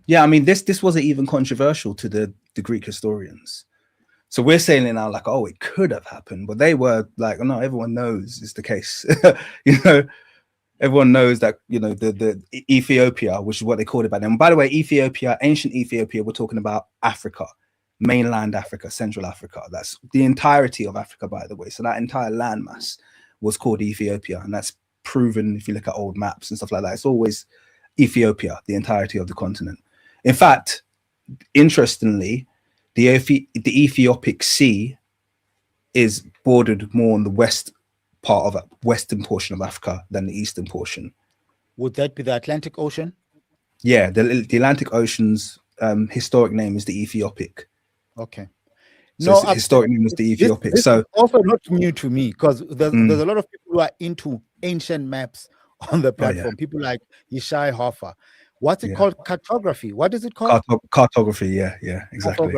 Yeah, I mean, this wasn't even controversial to the Greek historians. So we're saying it now like, oh, it could have happened, but they were like, no, everyone knows it's the case. You know, everyone knows that, you know, the Ethiopia, which is what they called it back then. And by the way, Ethiopia, ancient Ethiopia, we're talking about Africa, mainland Africa, Central Africa. That's the entirety of Africa, by the way. So that entire landmass was called Ethiopia, and that's proven if you look at old maps and stuff like that. It's always Ethiopia, the entirety of the continent. In fact, interestingly, the Ethiopic Sea is bordered more on the western portion of Africa than the eastern portion. Would that be the Atlantic Ocean? Yeah, the Atlantic Ocean's historic name is the Ethiopic. Okay. So no, historic name was the Ethiopic. This so is also not new to me, because there's a lot of people who are into ancient maps on the platform. Oh, yeah. People like Yishai Hoffer. What's it called? Cartography. What is it called? Cartography. Yeah, exactly.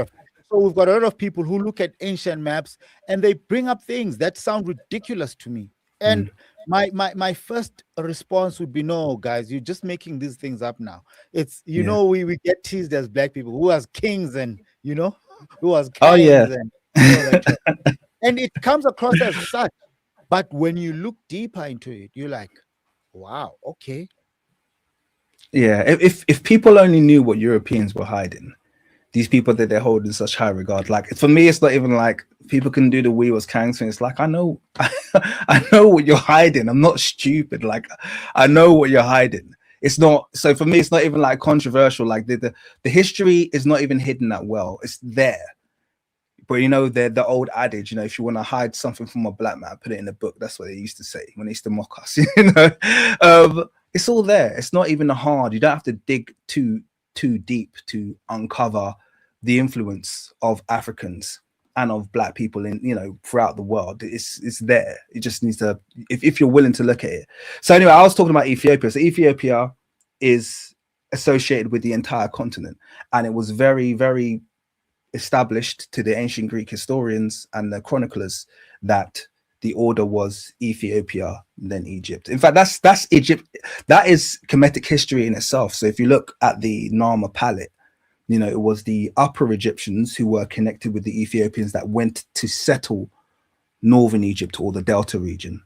So we've got a lot of people who look at ancient maps and they bring up things that sound ridiculous to me. And my first response would be, no, guys, you're just making these things up now. It's, you know, we get teased as black people who as kings and, you know, who as kings. Oh, yeah. And, you know, and it comes across as such. But when you look deeper into it, you're like, wow, okay. Yeah, if people only knew what Europeans were hiding, these people that they hold in such high regard, like for me, it's not even like people can do the we was Kang thing. It's like, I know what you're hiding. I'm not stupid. Like, I know what you're hiding. It's not, so for me, it's not even like controversial. Like the history is not even hidden that well. It's there. But you know, the old adage, you know, if you want to hide something from a black man, put it in a book. That's what they used to say when they used to mock us, you know. It's all there. It's not even hard. You don't have to dig too deep to uncover the influence of Africans and of black people in, you know, throughout the world. It's there. It just needs to, if you're willing to look at it. So anyway, I was talking about Ethiopia. So Ethiopia is associated with the entire continent, and it was very, very established to the ancient Greek historians and the chroniclers that the order was Ethiopia, then Egypt. In fact, that's Egypt. That is Kemetic history in itself. So if you look at the Narmer palette, you know, it was the Upper Egyptians who were connected with the Ethiopians that went to settle northern Egypt or the Delta region.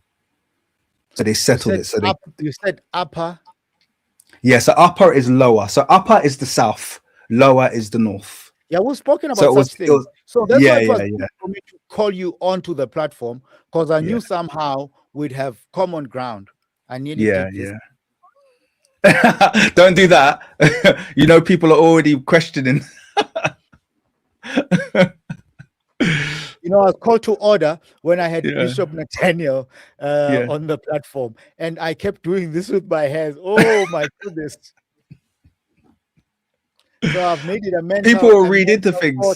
So they settled it. So you said upper. Yeah, so upper is lower. So upper is the south, lower is the north. Yeah, we've spoken about such things. So that's why it was good for me to call you onto the platform, because I knew somehow we'd have common ground. I nearly did this. Don't do that. You know, people are already questioning. You know, I was called to order when I had Bishop Nathaniel on the platform, and I kept doing this with my hands. Oh my goodness. So I've made it a mental. People will read into things.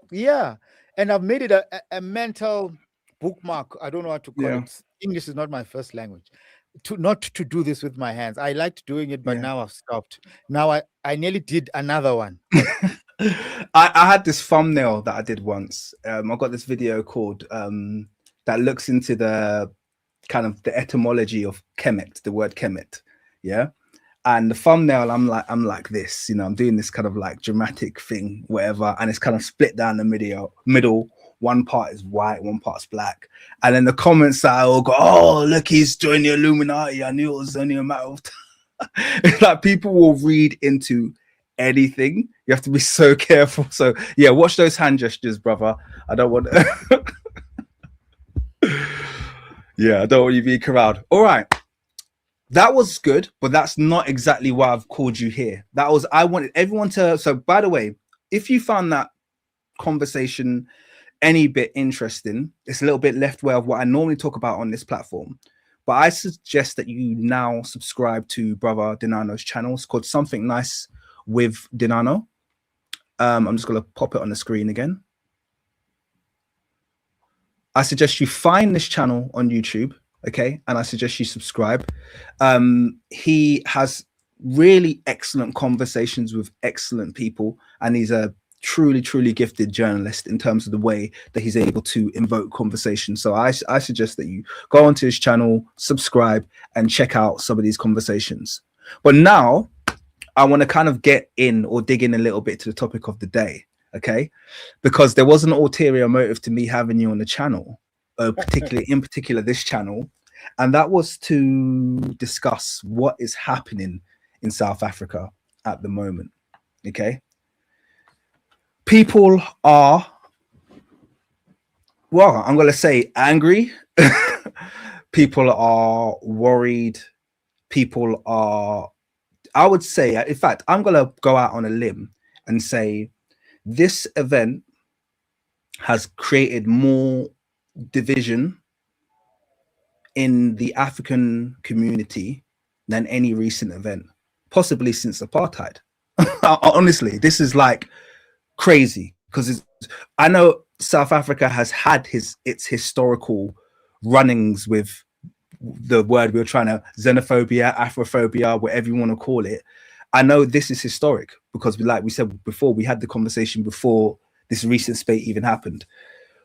Yeah, and I've made it a mental bookmark. I don't know how to call it. English is not my first language. Not to do this with my hands. I liked doing it, but now I've stopped. Now I nearly did another one. I had this thumbnail that I did once. I got this video called that looks into the kind of the etymology of Kemet, the word Kemet. Yeah. And the thumbnail, I'm like this, you know, I'm doing this kind of like dramatic thing, whatever, and it's kind of split down the middle. One part is white, one part's black, and then the comments I all go, "Oh, look, he's joined the Illuminati. I knew it was only a matter of time." Like people will read into anything. You have to be so careful. So yeah, watch those hand gestures, brother. I don't want yeah, I don't want you being corralled. All right. That was good, but that's not exactly why I've called you here. That was I wanted everyone to. So by the way, if you found that conversation any bit interesting, it's a little bit left way of what I normally talk about on this platform. But I suggest that you now subscribe to Brother Dinano's channel. It's called Something Nice with Dinano. I'm just going to pop it on the screen again. I suggest you find this channel on YouTube, okay? And I suggest you subscribe. He has really excellent conversations with excellent people, and he's a truly gifted journalist in terms of the way that he's able to invoke conversation. So I suggest that you go onto his channel, subscribe, and check out some of these conversations. But now I want to kind of get in or dig in a little bit to the topic of the day, okay? Because there was an ulterior motive to me having you on the channel, in particular this channel, and that was to discuss what is happening in South Africa at the moment, okay? People are, well, I'm going to say angry. People are worried. People are, I would say, in fact, I'm going to go out on a limb and say this event has created more division in the African community than any recent event, possibly since apartheid. Honestly, this is like crazy because I know South Africa has had its historical runnings with the word we were trying to xenophobia, Afrophobia, whatever you want to call it. I know this is historic because, like we said before, we had the conversation before this recent spate even happened.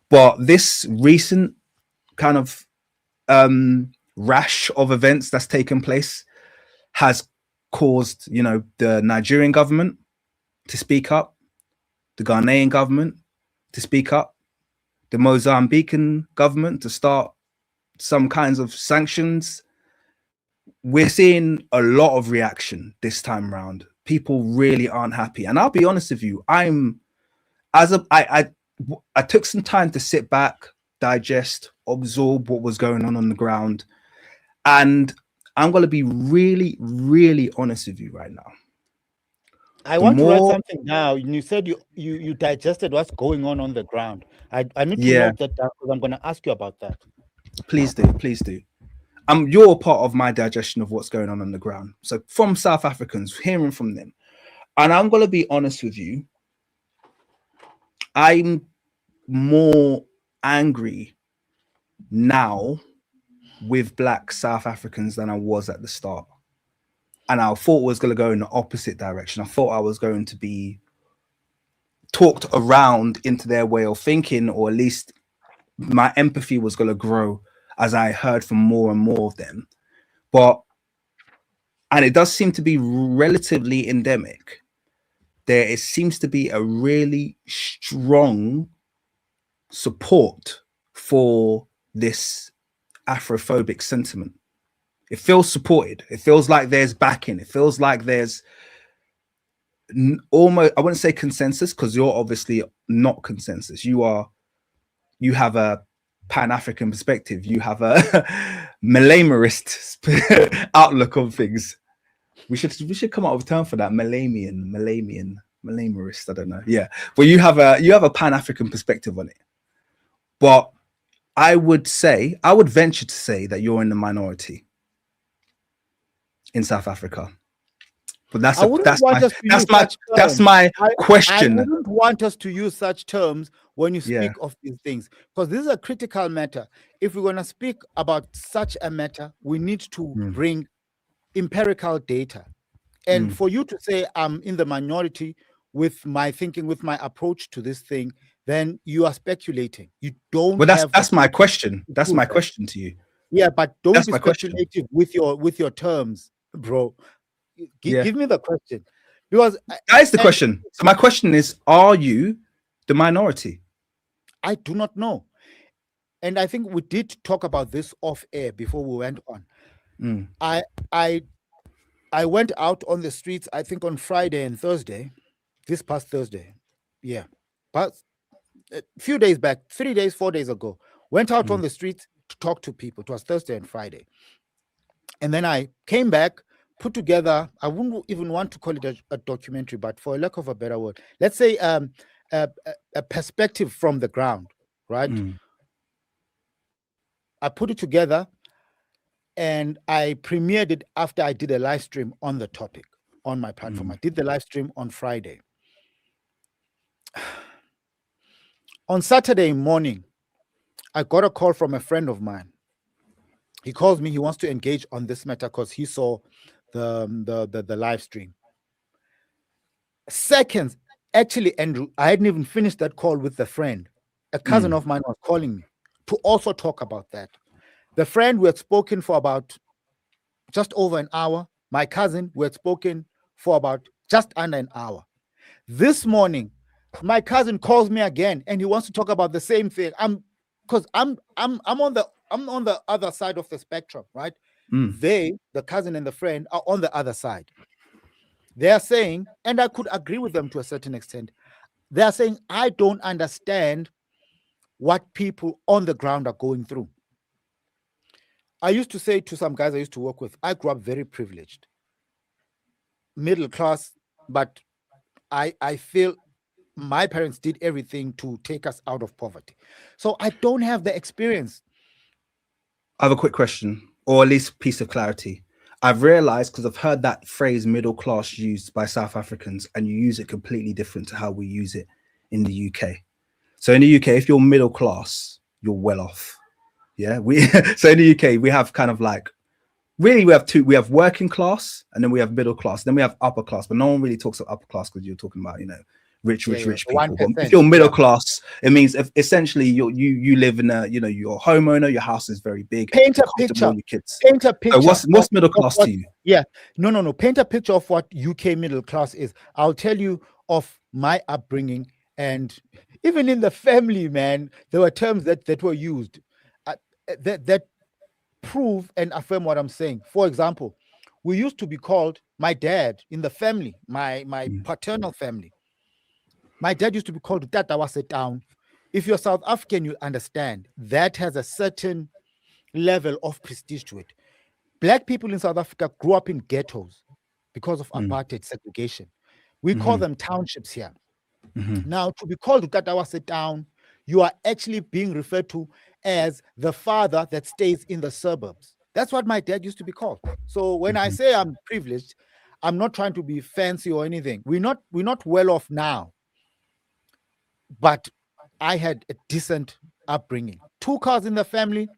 But this recent kind of rash of events that's taken place has caused, you know, the Nigerian government to speak up, the Ghanaian government to speak up, the Mozambican government to start some kinds of sanctions. We're seeing a lot of reaction this time around. People really aren't happy. And I'll be honest with you, I took some time to sit back, digest, absorb what was going on the ground. And I'm going to be really honest with you right now. I want to write something down. You said you digested what's going on the ground. I need to note that down because I'm going to ask you about that. Please do. You're part of my digestion of what's going on the ground. So from South Africans, hearing from them. And I'm going to be honest with you. I'm more angry now with Black South Africans than I was at the start. And I thought I was going to go in the opposite direction. I thought I was going to be talked around into their way of thinking, or at least my empathy was going to grow as I heard from more and more of them. And it does seem to be relatively endemic. It seems to be a really strong support for this Afrophobic sentiment. It feels supported. It feels like there's backing. It feels like there's almost, I wouldn't say consensus, because you're obviously not consensus. You have a Pan-African perspective. You have a Malamarist outlook on things. We should come up with a term for that. Malamarist. I don't know. Yeah, but you have a Pan-African perspective on it. But I would venture to say that you're in the minority in South Africa. But that's my question. I wouldn't want us to use such terms when you speak of these things, because this is a critical matter. If we're going to speak about such a matter, we need to bring empirical data. And for you to say I'm in the minority with my thinking, with my approach to this thing, then you are speculating. You don't. But that's my question. That's my question to you. Yeah, but don't be speculative with your terms, bro. Give me the question, because that is the question. So my question is: are you the minority? I do not know, and I think we did talk about this off air before we went on. I went out on the streets, I think on Friday and Thursday, this past Thursday. Yeah. But a few days back, 3 days, 4 days ago, went out on the streets to talk to people. It was Thursday and Friday. And then I came back, put together, I wouldn't even want to call it a documentary, but for a lack of a better word, let's say a perspective from the ground, right? I put it together and I premiered it after I did a live stream on the topic on my platform. I did the live stream on Friday. On Saturday morning, I got a call from a friend of mine. He calls me, he wants to engage on this matter because he saw the live stream. Seconds, actually, Andrew, I hadn't even finished that call with the friend. A cousin of mine was calling me to also talk about that. The friend, we had spoken for about just over an hour. My cousin, we had spoken for about just under an hour. This morning, my cousin calls me again and he wants to talk about the same thing. I'm on the other side of the spectrum, right? They, the cousin and the friend, are on the other side. They are saying, and I could agree with them to a certain extent, they are saying, I don't understand what people on the ground are going through. I used to say to some guys I used to work with, I grew up very privileged, middle class, but I feel my parents did everything to take us out of poverty. So I don't have the experience. I have a quick question, or at least a piece of clarity. I've realized, because I've heard that phrase middle class used by South Africans, and you use it completely different to how we use it in the UK. So in the UK, if you're middle class, you're well off. Yeah. So in the UK, we have kind of like, really, we have working class, and then we have middle class, then we have upper class, but no one really talks about upper class because you're talking about, rich people. 1%, But if you're middle class, it means essentially you live in a, you're a homeowner, your house is very big. Paint a picture. Your kids. Paint a picture. So what's middle class to you? Yeah. No. Paint a picture of what UK middle class is. I'll tell you of my upbringing, and even in the family, man, there were terms that were used that prove and affirm what I'm saying. For example, we used to be called, my dad in the family, my paternal family, my dad used to be called Tata was it down. If you're South African, you understand that has a certain level of prestige to it. Black people in South Africa grew up in ghettos because of apartheid segregation. We call them townships here. Now, to be called Tata was it down, you are actually being referred to as the father that stays in the suburbs. That's what my dad used to be called. So when I say I'm privileged, I'm not trying to be fancy or anything. We're not well off now, but I had a decent upbringing. 2 cars in the family,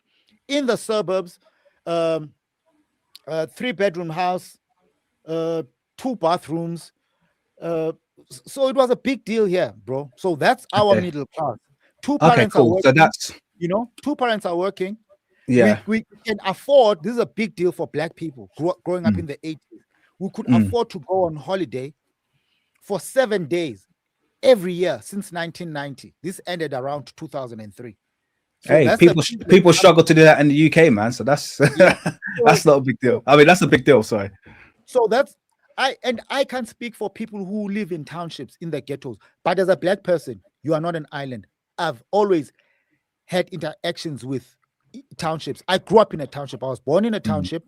in the suburbs, 3-bedroom house, 2 bathrooms. So it was a big deal here, bro. So that's our middle class. 2 parents are working. So that's 2 parents are working. Yeah, we can afford. This is a big deal for Black people growing up in the 80s. We could afford to go on holiday for 7 days every year since 1990. This ended around 2003. So hey, people struggle to do that in the UK, man. So that's that's not a big deal. I mean, that's a big deal. Sorry. So I can't speak for people who live in townships in the ghettos. But as a Black person, you are not an island. I've always had interactions with townships. I grew up in a township. I was born in a township.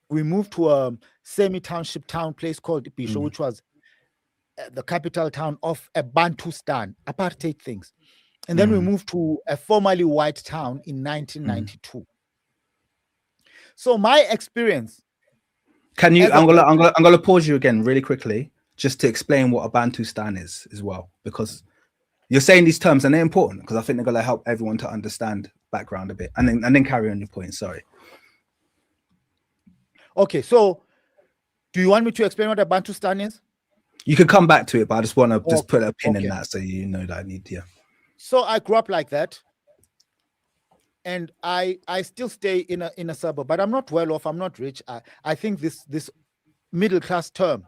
We moved to a semi-township town place called Bisho, which was the capital town of a Bantustan, apartheid things. And then we moved to a formerly white town in 1992. So my experience. Can you? I'm gonna pause you again really quickly just to explain what a Bantustan is as well, because you're saying these terms and they're important because I think they're gonna help everyone to understand background a bit, and then carry on your point. Sorry. Okay, so do you want me to explain what a Bantustan is? You could come back to it, but I just want to just put a pin in that so you know that I need to. So I grew up like that, and I still stay in a suburb, but I'm not well off. I'm not rich. I think this middle class term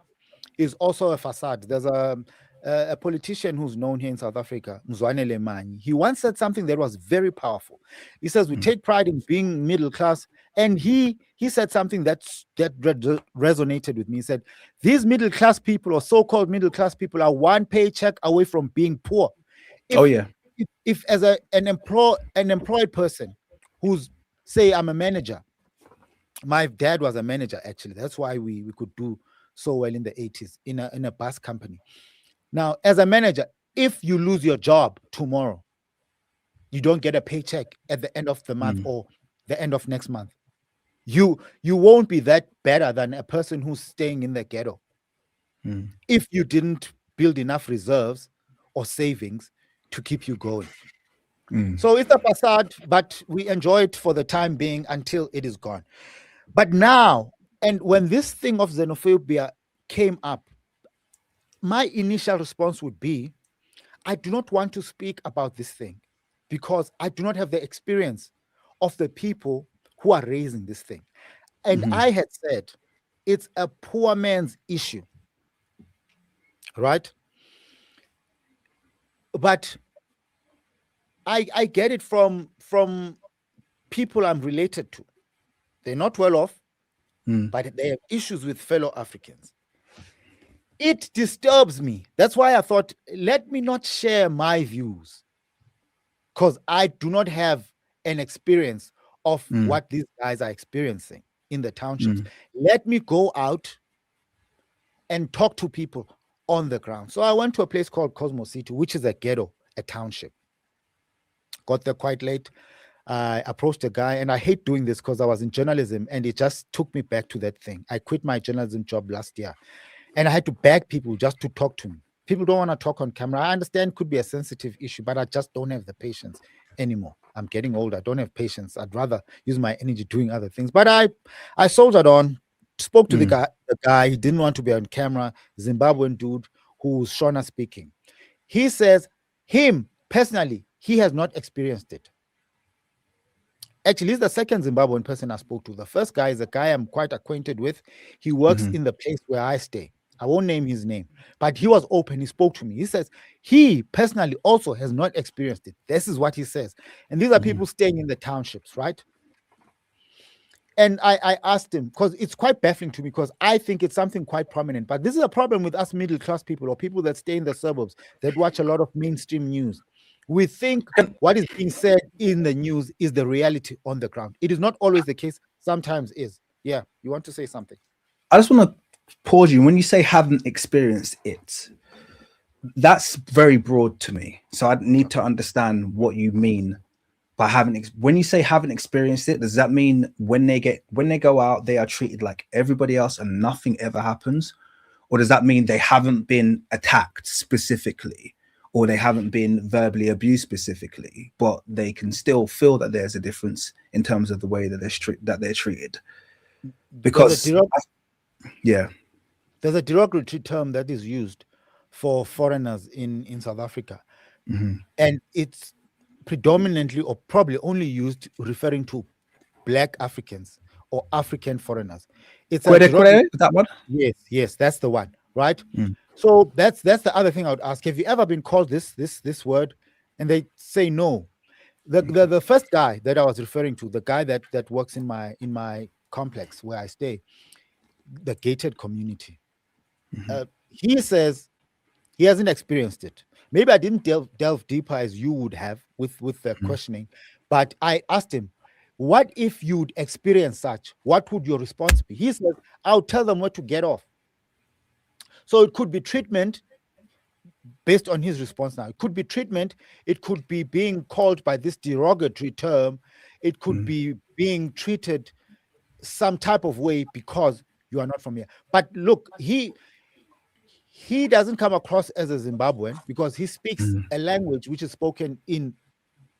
is also a facade. There's a a politician who's known here in South Africa, Mzwane Lemanyi. He once said something that was very powerful. He says, we take pride in being middle class. And he said something that resonated with me. He said, these middle class people, or so-called middle class people, are one paycheck away from being poor. If as an employed person who's, say, I'm a manager. My dad was a manager, actually. That's why we could do so well in the 80s in a bus company. Now, as a manager, if you lose your job tomorrow, you don't get a paycheck at the end of the month or the end of next month. You won't be that better than a person who's staying in the ghetto if you didn't build enough reserves or savings to keep you going. So it's a facade, but we enjoy it for the time being until it is gone. But now, and when this thing of xenophobia came up, my initial response would be, I do not want to speak about this thing because I do not have the experience of the people who are raising this thing. And I had said, it's a poor man's issue, right? But I get it from people I'm related to. They're not well off, but they have issues with fellow Africans. It disturbs me. That's why I thought, let me not share my views, because I do not have an experience of what these guys are experiencing in the townships. Let me go out and talk to people on the ground. So I went to a place called Cosmo City, which is a ghetto, a township. Got there quite late. I approached a guy, and I hate doing this because I was in journalism, and it just took me back to that thing. I quit my journalism job last year, and I had to beg people just to talk to me. People don't want to talk on camera. I understand it could be a sensitive issue, but I just don't have the patience anymore. I'm getting older. I don't have patience. I'd rather use my energy doing other things. But I soldiered on, spoke to the guy. He didn't want to be on camera, Zimbabwean dude who's Shona speaking. He says, him personally, he has not experienced it. Actually, he's the second Zimbabwean person I spoke to. The first guy is a guy I'm quite acquainted with. He works in the place where I stay. I won't name his name, but he was open. He spoke to me. He says he personally also has not experienced it. This is what he says. And these are people staying in the townships, right? And I asked him, because it's quite baffling to me, because I think it's something quite prominent. But this is a problem with us middle-class people or people that stay in the suburbs that watch a lot of mainstream news. We think what is being said in the news is the reality on the ground. It is not always the case. Sometimes is. Yeah, you want to say something? I just want to pause you. When you say haven't experienced it, that's very broad to me. So I need to understand what you mean by when you say haven't experienced it, does that mean when they go out, they are treated like everybody else and nothing ever happens? Or does that mean they haven't been attacked specifically, or they haven't been verbally abused specifically, but they can still feel that there's a difference in terms of the way that they're treated? Because there's a derogatory term that is used for foreigners in South Africa, and it's predominantly or probably only used referring to Black Africans or African foreigners. It's that one? Yes, that's the one, right? So that's the other thing I would ask. Have you ever been called this word? And they say no. The first guy that I was referring to, the guy that works in my complex where I stay, the gated community, he says he hasn't experienced it. Maybe I didn't delve deeper as you would have with the questioning, but I asked him, what if you'd experience such? What would your response be? He says, I'll tell them what to get off. So it could be treatment based on his response now. It could be treatment. It could be being called by this derogatory term. It could be being treated some type of way because you are not from here. But look, he doesn't come across as a Zimbabwean because he speaks a language which is spoken in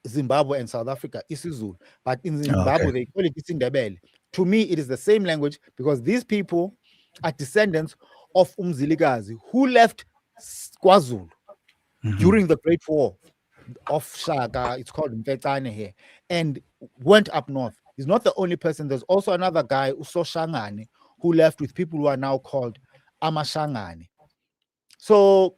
Zimbabwe and South Africa, isiZulu. But in Zimbabwe, they call it isiNdebele. To me, it is the same language because these people are descendants of Umzilikazi who left KwaZulu during the Great War of Shaka. It's called Mfecane here, and went up north. He's not the only person. There's also another guy, Usoshangane, who left with people who are now called Amashangane. So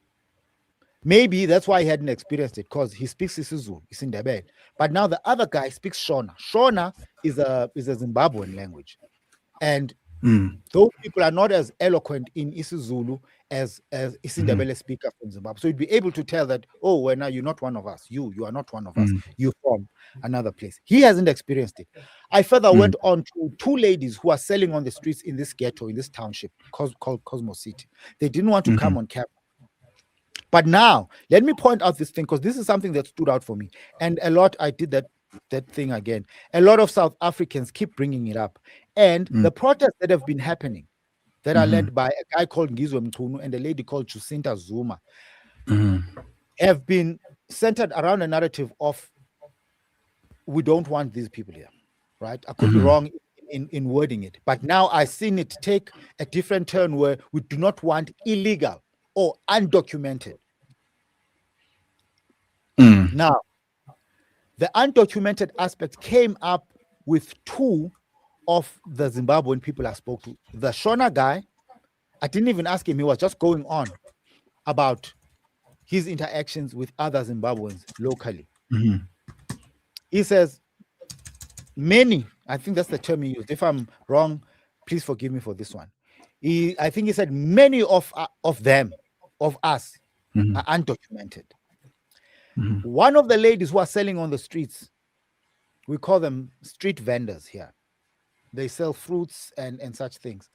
Maybe that's why he hadn't experienced it, because he speaks isiZulu, isiNdebele. But now the other guy speaks Shona. Shona is a Zimbabwean language, and those people are not as eloquent in isiZulu as isiNdebele speaker from Zimbabwe. So you'd be able to tell that, oh, well, now you're not one of us. You are not one of us. You're from another place. He hasn't experienced it. I further went on to two ladies who are selling on the streets in this ghetto, in this township called Cosmo City. They didn't want to come on camera. But now, let me point out this thing, because this is something that stood out for me. And a lot, I did that thing again. A lot of South Africans keep bringing it up. And the protests that have been happening, that are led by a guy called Ngizwe Mchunu and a lady called Jacinta Zuma, have been centered around a narrative of, we don't want these people here, right? I could be wrong in wording it. But now I've seen it take a different turn where we do not want illegal or undocumented. Now, the undocumented aspect came up with two of the Zimbabwean people I spoke to. The Shona guy, I didn't even ask him, he was just going on about his interactions with other Zimbabweans locally. He says, many, I think that's the term he used. If I'm wrong, please forgive me for this one. I think he said many of them, of us, are undocumented. One of the ladies who are selling on the streets, we call them street vendors here. They sell fruits and such things.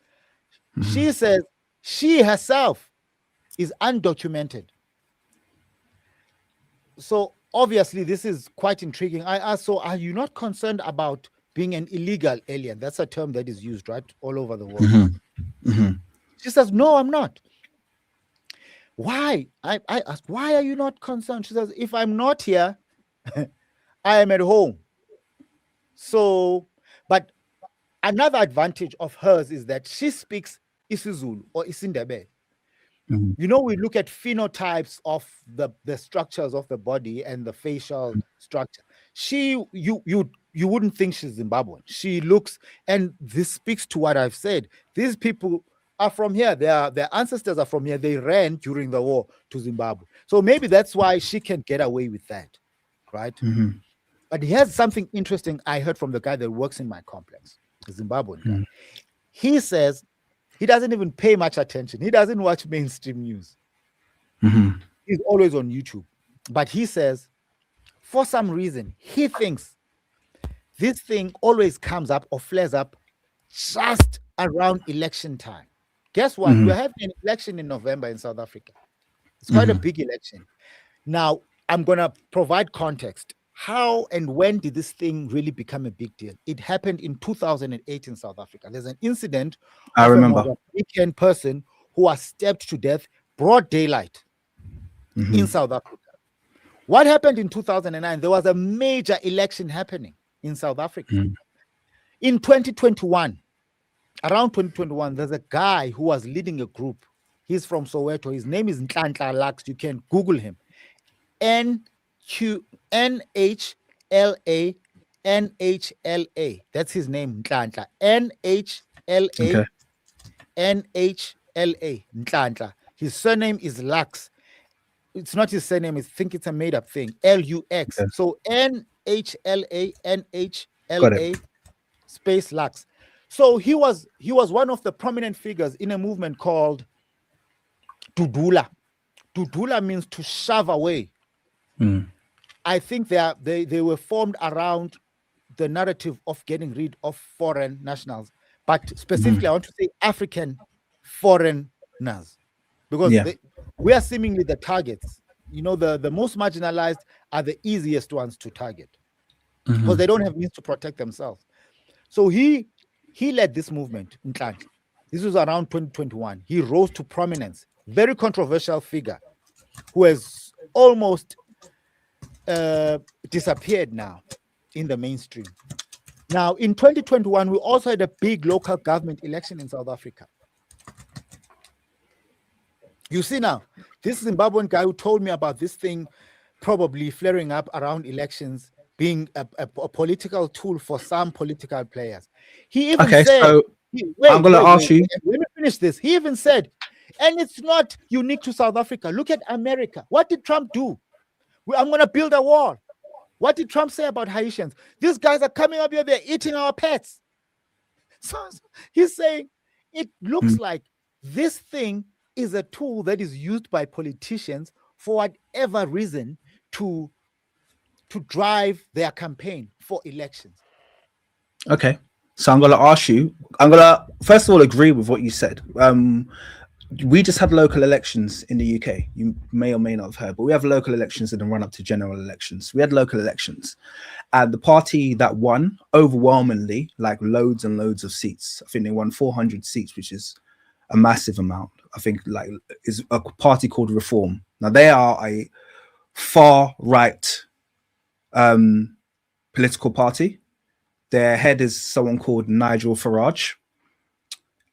She says she herself is undocumented. So obviously this is quite intriguing. I asked, so are you not concerned about being an illegal alien? That's a term that is used, right, all over the world. She says, no, I'm not. Why? I asked, why are you not concerned? She says, if I'm not here, I am at home. So, but another advantage of hers is that she speaks isiZulu or isiNdebele. You know, we look at phenotypes of the structures of the body and the facial structure. You wouldn't think she's Zimbabwean. She looks, and this speaks to what I've said. These people are from here. Their ancestors are from here. They ran during the war to Zimbabwe. So maybe that's why she can get away with that, right? But here's something interesting I heard from the guy that works in my complex, the Zimbabwean guy. He says he doesn't even pay much attention. He doesn't watch mainstream news. He's always on YouTube. But he says, for some reason, he thinks this thing always comes up or flares up just around election time. Guess what? We're having an election in November in South Africa. It's quite a big election. Now, I'm going to provide context. How and when did this thing really become a big deal? It happened in 2008 in South Africa. There's an incident. I remember. A weekend person who was stabbed to death, broad daylight in South Africa. What happened in 2009? There was a major election happening in South Africa. In 2021, around 2021, there's a guy who was leading a group. He's from Soweto. His name is Nhlanhla Lux. You can Google him. NHLA. That's his name, Nhlanhla. NHLA. NHLA. Nhlanhla. His surname is Lux. It's not his surname. I think it's a made-up thing. LUX. Okay. So NHLA space Lux. So he was one of the prominent figures in a movement called Dudula. Dudula means to shove away. I think they were formed around the narrative of getting rid of foreign nationals, but specifically I want to say African foreigners, because we are seemingly the targets. You know, the most marginalized are the easiest ones to target because they don't have means to protect themselves. So he led this movement in Nhlanhla. This was around 2021. He rose to prominence, very controversial figure who has almost disappeared now in the mainstream. Now, in 2021, we also had a big local government election in South Africa. You see now, this Zimbabwean guy who told me about this thing probably flaring up around elections being a political tool for some political players. He even said, so I'm going to ask you. Let me finish this. He even said, And it's not unique to South Africa. Look at America. What did Trump do? I'm going to build a wall. What did Trump say about Haitians? These guys are coming up here, they're eating our pets. So he's saying it looks like this thing is a tool that is used by politicians for whatever reason to drive their campaign for elections. Okay. So I'm going to ask you, I'm going to first of all agree with what you said. We just had local elections in the UK. You may or may not have heard, but we have local elections in the run up to general elections. We had local elections, and the party that won overwhelmingly, like loads and loads of seats. I think they won 400 seats, which is a massive amount. I think like is a party called Reform. Now they are a far right political party. Their head is someone called Nigel Farage.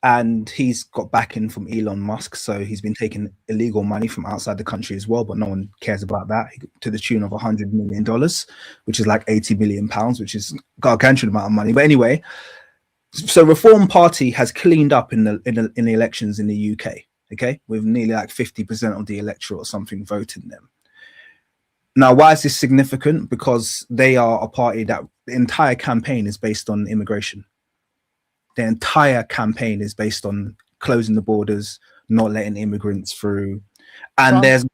And he's got backing from Elon Musk. So he's been taking illegal money from outside the country as well, but no one cares about that, to the tune of $100 million, which is like 80 million pounds, which is gargantuan amount of money. But anyway, so Reform Party has cleaned up in the elections in the UK, okay, with nearly like 50% of the electorate or something voting them. Now, why is this significant? Because they are a party that the entire campaign is based on immigration. The entire campaign is based on closing the borders, not letting immigrants through, and Trump,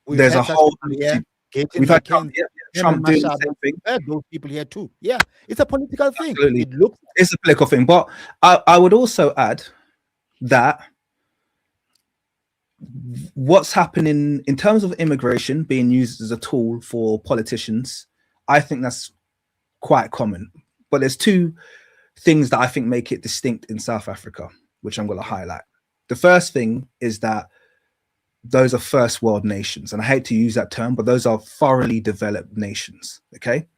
there's a whole. We've had Trump doing the same thing. Those people here too. Yeah, it's a political thing. Absolutely. It's a political thing. But I would also add that what's happening in terms of immigration being used as a tool for politicians, I think that's quite common. But there's two things that I think make it distinct in South Africa, which I'm going to highlight. The first thing is that those are first world nations. And I hate to use that term, but those are thoroughly developed nations. Okay.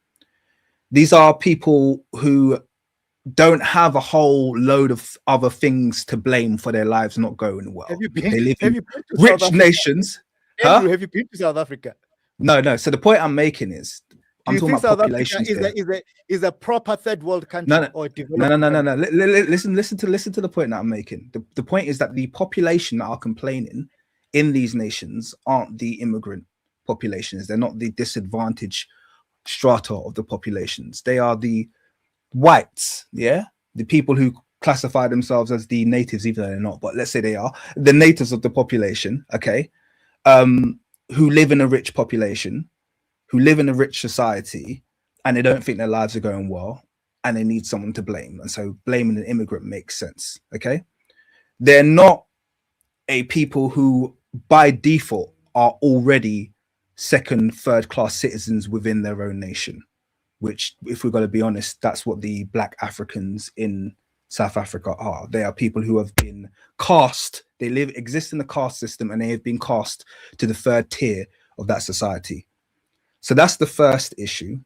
These are people who don't have a whole load of other things to blame for their lives not going well. They live in rich nations. Andrew, have you been to South Africa? No. So the point I'm making is, I'm talking about population. Is a proper third world country or no. Listen to the point that I'm making. The point is that the population that are complaining in these nations aren't the immigrant populations. They're not the disadvantaged strata of the populations. They are the whites, the people who classify themselves as the natives, even though they're not, but let's say they are the natives of the population, okay, who live in a rich population, who live in a rich society, and they don't think their lives are going well, and they need someone to blame. And so blaming an immigrant makes sense, okay? They're not a people who, by default, are already second, third class citizens within their own nation, which, if we're going to be honest, that's what the Black Africans in South Africa are. They are people who have been cast, they exist in the caste system, and they have been cast to the third tier of that society. So that's the first issue.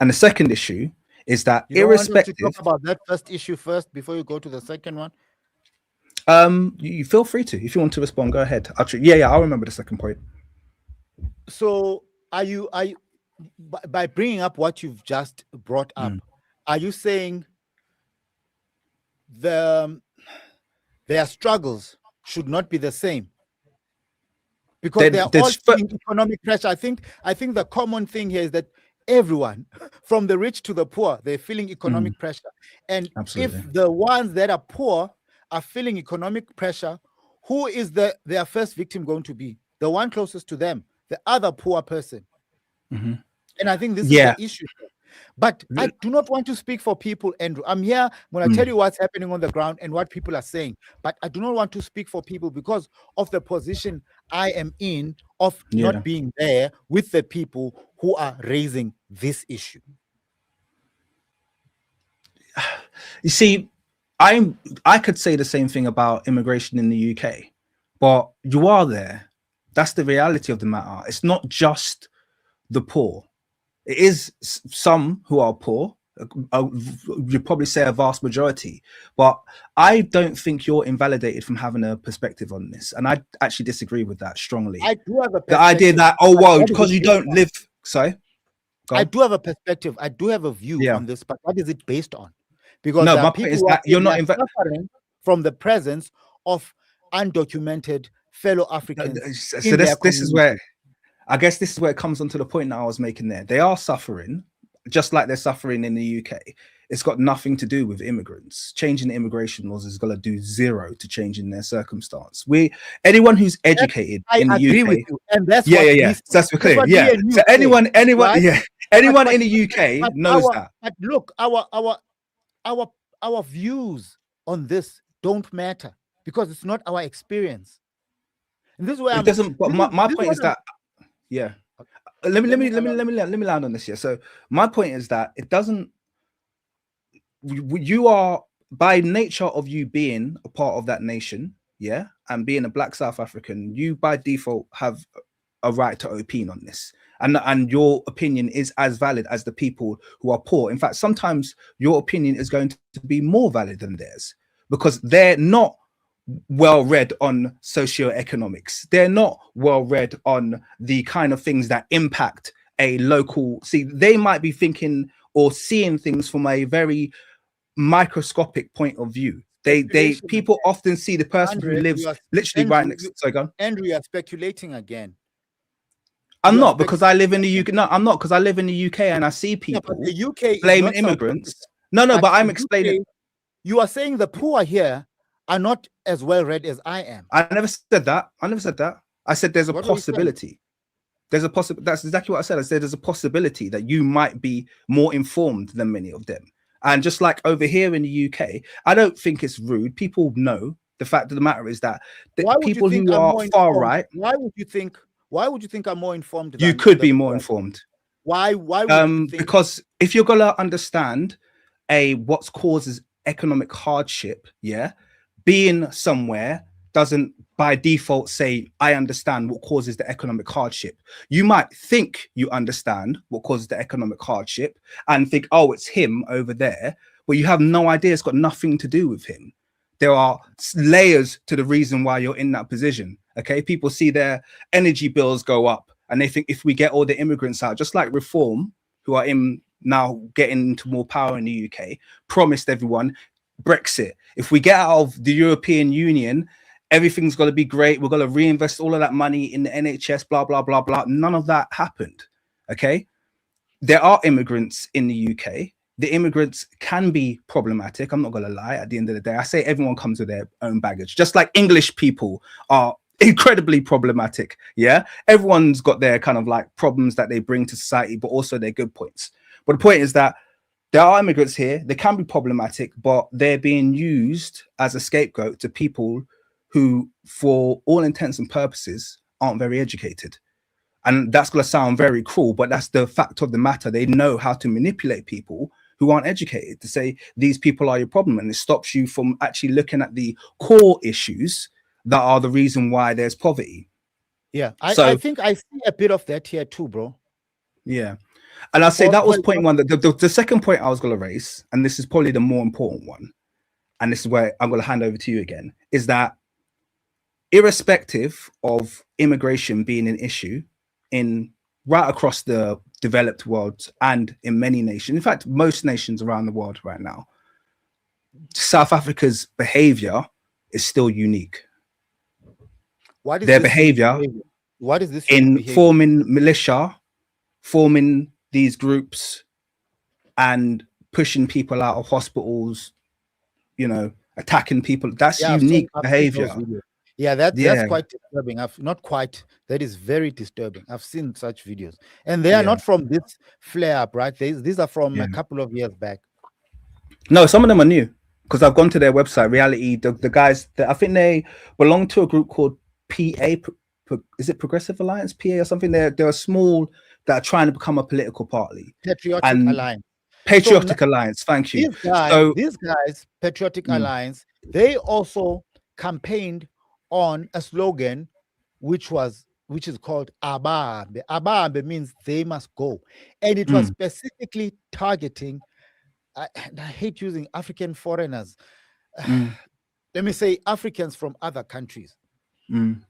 And the second issue is that irrespective... You talk about that first issue first before you go to the second one? You feel free to. If you want to respond, go ahead. I'll remember the second point. So are you by bringing up what you've just brought up, are you saying their struggles should not be the same? Because they are all feeling economic pressure. I think the common thing here is that everyone, from the rich to the poor, they're feeling economic pressure. And absolutely, if the ones that are poor are feeling economic pressure, who is their first victim going to be? The one closest to them, the other poor person. And I think this is the issue. But I do not want to speak for people, Andrew. I'm here. I'm going to tell you what's happening on the ground and what people are saying. But I do not want to speak for people because of the position I am in of not being there with the people who are raising this issue. You see, I could say the same thing about immigration in the UK, but you are there. That's the reality of the matter. It's not just the poor. It is some who are poor. You'd probably say a vast majority, but I don't think you're invalidated from having a perspective on this. And I actually disagree with that strongly. I do have a the idea that, because you don't live. Sorry? I do have a perspective. I do have a view on this, but what is it based on? Because no, my point is that you're not suffering from the presence of undocumented fellow Africans So in their this is community. where, I guess this is where it comes onto the point that I was making there. They are suffering, just like they're suffering in the UK. It's got nothing to do with immigrants. Changing the immigration laws is going to do zero to changing their circumstance. Anyone who's educated I in the agree UK, with you, and that's yeah, what yeah, we yeah. say. So that's clear. what Yeah. me and you So say, anyone, right? yeah, anyone in the UK knows that. But look, our views on this don't matter because it's not our experience. And this is where It doesn't. But my point is that, yeah. Let me land on this here. So my point is that it doesn't. You are, by nature of you being a part of that nation, yeah, and being a Black South African, you by default have a right to opine on this, and your opinion is as valid as the people who are poor. In fact, sometimes your opinion is going to be more valid than theirs because they're not well read on socioeconomics. They're not well read on the kind of things that impact a local. See, they might be thinking or seeing things from a very microscopic point of view. People often see the person who lives literally right next. Sorry, go on. Andrew, you are speculating again. I'm not, because I live in the UK. No, I'm not, because I live in the UK and I see people the UK blaming immigrants. No, but I'm explaining. You are saying the poor here are not as well read as I am. I never said that. I said there's a possibility. There's a possibility. That's exactly what I said. I said there's a possibility that you might be more informed than many of them. And just like over here in the UK, I don't think it's rude. People know. The fact of the matter is that people who are far right. Why would you think I'm more informed? You could be more informed. Why would you think? Because if you're gonna understand what causes economic hardship, yeah, being somewhere doesn't by default say I understand what causes the economic hardship. You might think you understand what causes the economic hardship and think, oh, it's him over there, but you have no idea. It's got nothing to do with him. There are layers to the reason why you're in that position. Okay, people see their energy bills go up and they think if we get all the immigrants out, just like Reform, who are in now getting into more power in the UK, promised everyone Brexit. If we get out of the European Union, everything's going to be great. We're going to reinvest all of that money in the NHS, blah, blah, blah, blah. None of that happened. Okay. There are immigrants in the UK. The immigrants can be problematic. I'm not going to lie. At the end of the day, I say everyone comes with their own baggage, just like English people are incredibly problematic. Yeah. Everyone's got their kind of like problems that they bring to society, but also their good points. But the point is that there are immigrants here. They can be problematic, but they're being used as a scapegoat to people who, for all intents and purposes, aren't very educated. And that's going to sound very cruel, but that's the fact of the matter. They know how to manipulate people who aren't educated to say these people are your problem. And it stops you from actually looking at the core issues that are the reason why there's poverty. Yeah, I think I see a bit of that here too, bro. Yeah. And I'll say that was point one. The second point I was going to raise, and this is probably the more important one, and this is where I'm going to hand over to you again, is that irrespective of immigration being an issue in right across the developed world and in many nations, in fact, most nations around the world right now, South Africa's behavior is still unique. What is their behavior? What is this in behavior? Forming militia, forming these groups and pushing people out of hospitals, you know, attacking people? That's unique behavior. Yeah, that's quite disturbing. That is very disturbing. I've seen such videos, and they are not from this flare up, right? These are from a couple of years back. No, some of them are new because I've gone to their website. Reality, the guys, I think they belong to a group called PA. Is it Progressive Alliance, PA or something? They're a small that are trying to become a political party. Patriotic Alliance. Patriotic Alliance. Thank you. These guys, Patriotic Alliance, they also campaigned on a slogan which is called Abahambe. Abahambe means they must go, and it was specifically targeting, and I hate using African foreigners, let me say Africans from other countries, and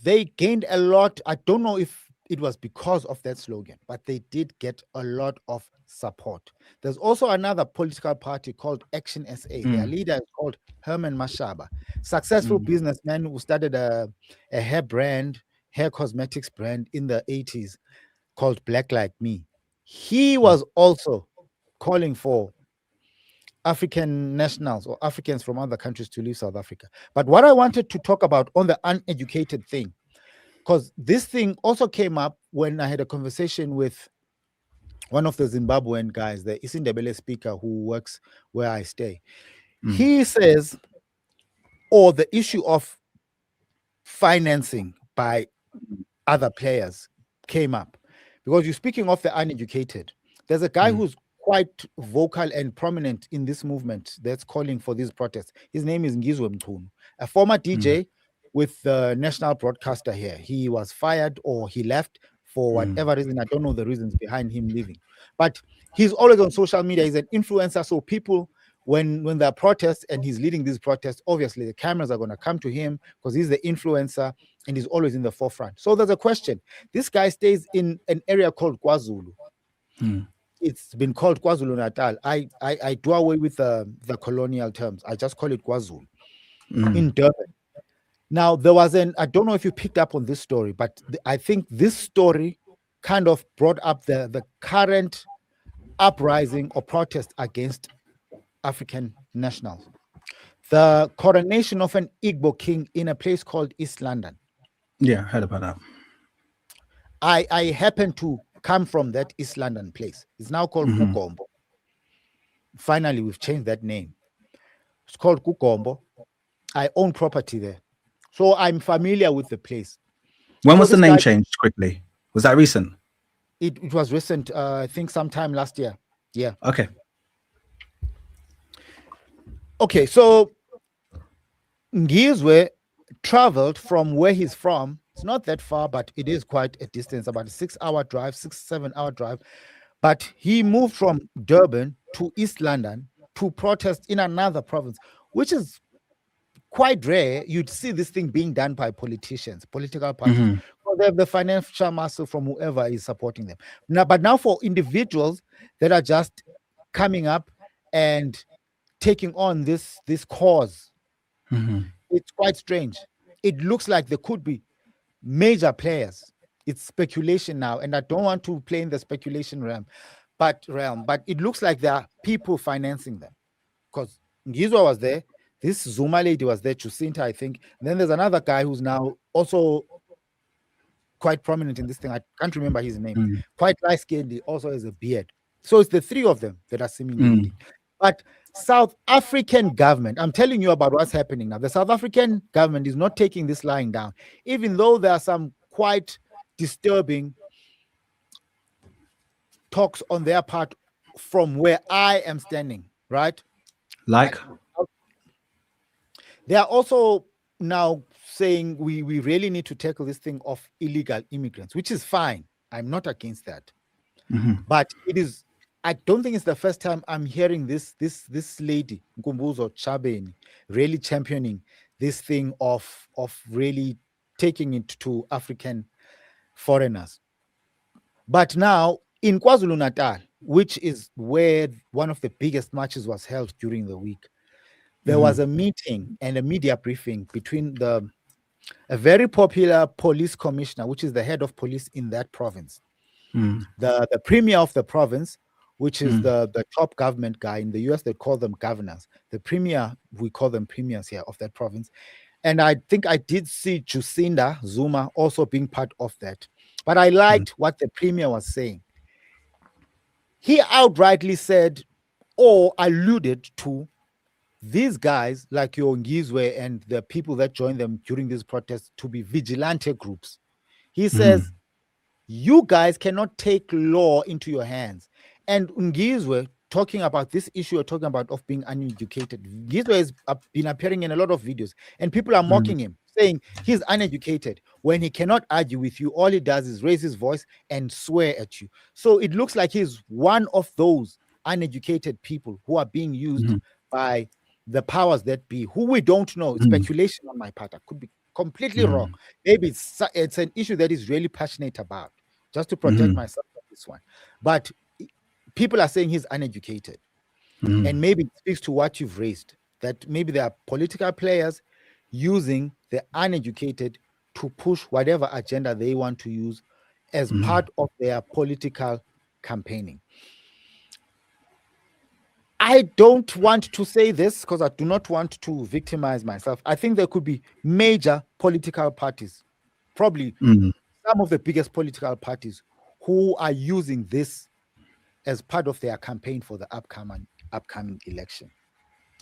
they gained a lot. I don't know if it was because of that slogan, but they did get a lot of support. There's also another political party called Action SA. Their leader is called Herman Mashaba, successful businessman who started a hair brand, hair cosmetics brand in the 80s called Black Like Me. He was also calling for African nationals or Africans from other countries to leave South Africa. But what I wanted to talk about on the uneducated thing, because this thing also came up when I had a conversation with one of the Zimbabwean guys, the Isindebele speaker who works where I stay. He says, or the issue of financing by other players came up. Because you're speaking of the uneducated. There's a guy who's quite vocal and prominent in this movement that's calling for these protests. His name is Ngizwe Mchunu, a former DJ with the national broadcaster here. He was fired or he left for whatever reason. I don't know the reasons behind him leaving. But he's always on social media. He's an influencer. So people, when there are protests and he's leading these protests, obviously the cameras are going to come to him because he's the influencer and he's always in the forefront. So there's a question. This guy stays in an area called KwaZulu. It's been called KwaZulu Natal. I do away with the colonial terms. I just call it KwaZulu in Durban. Now, there was I don't know if you picked up on this story, but I think this story kind of brought up the current uprising or protest against African nationals. The coronation of an Igbo king in a place called East London. Yeah, I heard about that. I happen to come from that East London place. It's now called Kugombo. Finally, we've changed that name. It's called Kugombo. I own property there. So I'm familiar with the place. When was the name changed quickly? Was that recent? It was recent, I think sometime last year. Yeah. Okay. Okay, so Ngizwe traveled from where he's from. It's not that far, but it is quite a distance, about a 6-hour drive, 7-hour drive. But he moved from Durban to East London to protest in another province, which is quite rare. You'd see this thing being done by politicians, political parties. Well, they have the financial muscle from whoever is supporting them. But now for individuals that are just coming up and taking on this cause, it's quite strange. It looks like there could be major players. It's speculation now, and I don't want to play in the speculation realm, but it looks like there are people financing them. Because Ngizwa was there, this Zuma lady was there, Chusinta, I think. And then there's another guy who's now also quite prominent in this thing. I can't remember his name. Quite light-skinned, he also has a beard. So it's the three of them that are seemingly leading. But South African government, I'm telling you about what's happening now. The South African government is not taking this lying down, even though there are some quite disturbing talks on their part from where I am standing, right? Like? They are also now saying we really need to tackle this thing of illegal immigrants, which is fine. I'm not against that. But it is, I don't think it's the first time I'm hearing this lady, Nkumbuzo Chabeni, really championing this thing of really taking it to African foreigners. But now in KwaZulu-Natal, which is where one of the biggest marches was held during the week, there was a meeting and a media briefing between a very popular police commissioner, which is the head of police in that province, the premier of the province, which is the top government guy. In the US, they call them governors. The premier, we call them premiers here of that province. And I think I did see Jacinda Zuma also being part of that. But I liked what the premier was saying. He outrightly said or alluded to these guys like your Ngizwe and the people that joined them during these protests to be vigilante groups. He says, you guys cannot take law into your hands. And Ngizwe, talking about this issue you're talking about of being uneducated, Ngizwe has been appearing in a lot of videos and people are mocking him, saying he's uneducated. When he cannot argue with you, all he does is raise his voice and swear at you. So it looks like he's one of those uneducated people who are being used by the powers that be, who we don't know. It's speculation on my part. I could be completely wrong. Maybe it's an issue that is really passionate about, just to protect myself from this one. But people are saying he's uneducated. And maybe it speaks to what you've raised, that maybe there are political players using the uneducated to push whatever agenda they want to use as part of their political campaigning. I don't want to say this because I do not want to victimize myself. I think there could be major political parties, probably some of the biggest political parties, who are using this as part of their campaign for the upcoming election.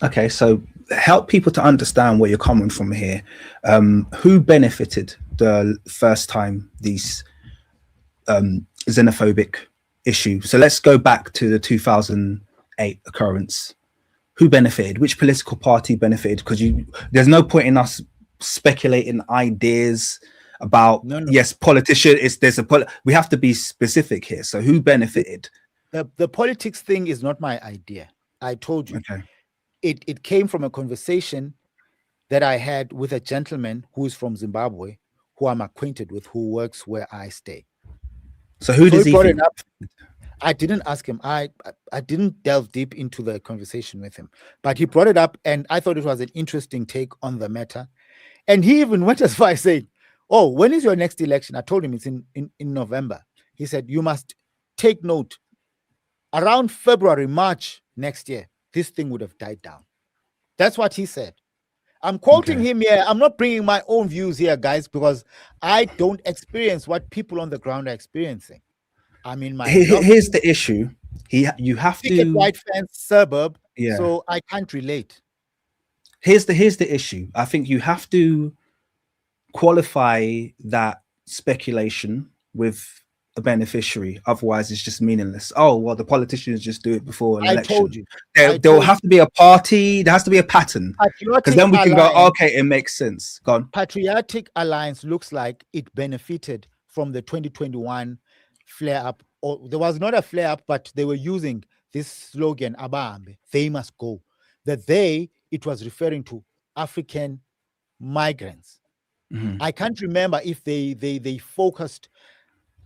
Okay, so help people to understand where you're coming from here. Who benefited the first time these xenophobic issue? So let's go back to the 2008 occurrence. Who benefited? Which political party benefited? Because there's no point in us speculating ideas about yes, politician. We have to be specific here. So who benefited? The politics thing is not my idea. I told you. Okay. It came from a conversation that I had with a gentleman who is from Zimbabwe, who I'm acquainted with, who works where I stay. So who does he think? I didn't ask him. I didn't delve deep into the conversation with him, but he brought it up, and I thought it was an interesting take on the matter. And he even went as far as saying, "Oh, when is your next election?" I told him it's in November. He said, "You must take note. Around February, March next year, this thing would have died down." That's what he said. I'm quoting him here. I'm not bringing my own views here, guys, because I don't experience what people on the ground are experiencing. I mean, here's the issue. You have to white fence suburb, so I can't relate. Here's the issue. I think you have to qualify that speculation with a beneficiary, otherwise it's just meaningless. Oh well, the politicians just do it before an election. I told you there will have to be a party. There has to be a pattern, because then we can go, okay, it makes sense. Go on. Patriotic Alliance looks like it benefited from the 2021 flare up, or there was not a flare up, but they were using this slogan, "Abambe, they must go." It was referring to African migrants. I can't remember if they focused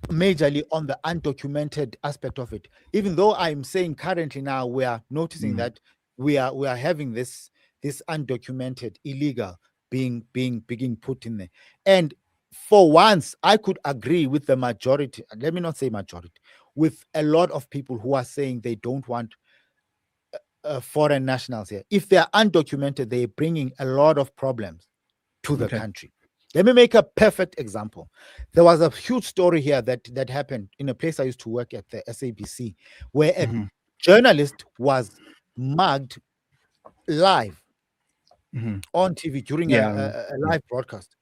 majorly on the undocumented aspect of it, even though I'm saying currently now we are noticing that we are having this undocumented illegal being put in there. And for once I could agree with the majority, let me not say majority, with a lot of people who are saying they don't want foreign nationals here. If they are undocumented, they're bringing a lot of problems to the country. Let me make a perfect example. There was a huge story here that happened in a place I used to work at, the SABC, where a journalist was mugged live on TV during a live broadcast.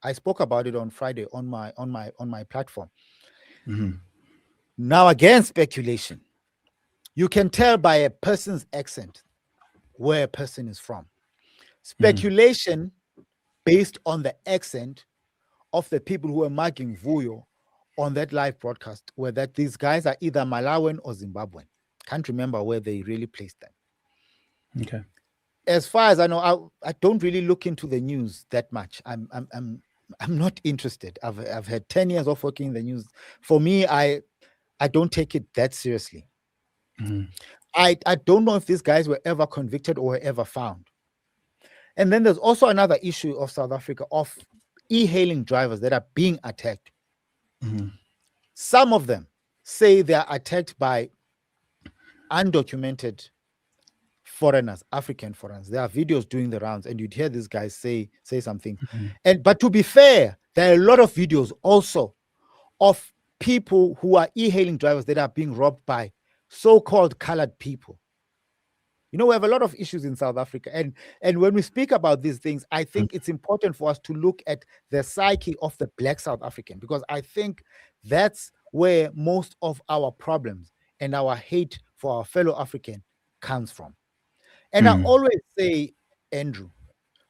I spoke about it on Friday on my platform. Now, again, speculation. You can tell by a person's accent where a person is from. Speculation based on the accent of the people who were mugging Vuyo on that live broadcast, were that these guys are either Malawian or Zimbabwean. Can't remember where they really placed them. Okay. As far as I know, I don't really look into the news that much. I'm not interested. I've had 10 years of working in the news. For me, I don't take it that seriously. I don't know if these guys were ever convicted or were ever found. And then there's also another issue of South Africa of e-hailing drivers that are being attacked. Some of them say they are attacked by undocumented foreigners, African foreigners. There are videos doing the rounds, and you'd hear these guys say something. But to be fair, there are a lot of videos also of people who are e-hailing drivers that are being robbed by so-called colored people. You know, we have a lot of issues in South Africa. And when we speak about these things, I think it's important for us to look at the psyche of the Black South African, because I think that's where most of our problems and our hate for our fellow African comes from. And I always say, Andrew,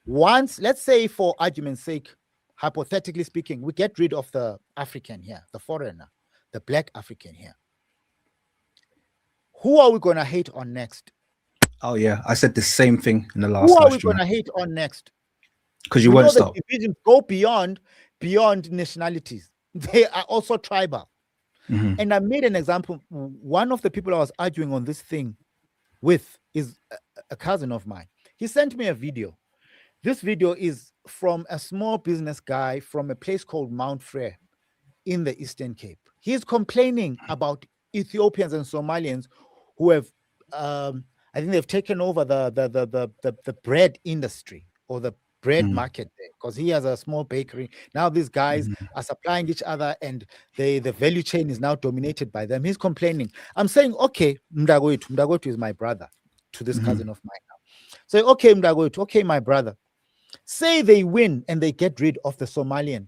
once, let's say for argument's sake, hypothetically speaking, we get rid of the African here, the foreigner, the Black African here. Who are we going to hate on next? Oh yeah, I said the same thing in the last. Who are we going to hate on next? Because you We won't know that stop. divisions go beyond nationalities. They are also tribal. Mhm. And I made an example. One of the people I was arguing on this thing with is a cousin of mine. He sent me a video. This video is from a small business guy from a place called Mount Frere in the Eastern Cape. He's complaining about Ethiopians and Somalians who have, I think they've taken over the bread industry or the bread Mm. market there, because he has a small bakery. Now these guys are supplying each other, and the value chain is now dominated by them. He's complaining. I'm saying, okay, Mdagoitu is my brother to this cousin of mine now. So, okay, Mdagoitu, okay, my brother. Say they win and they get rid of the Somalian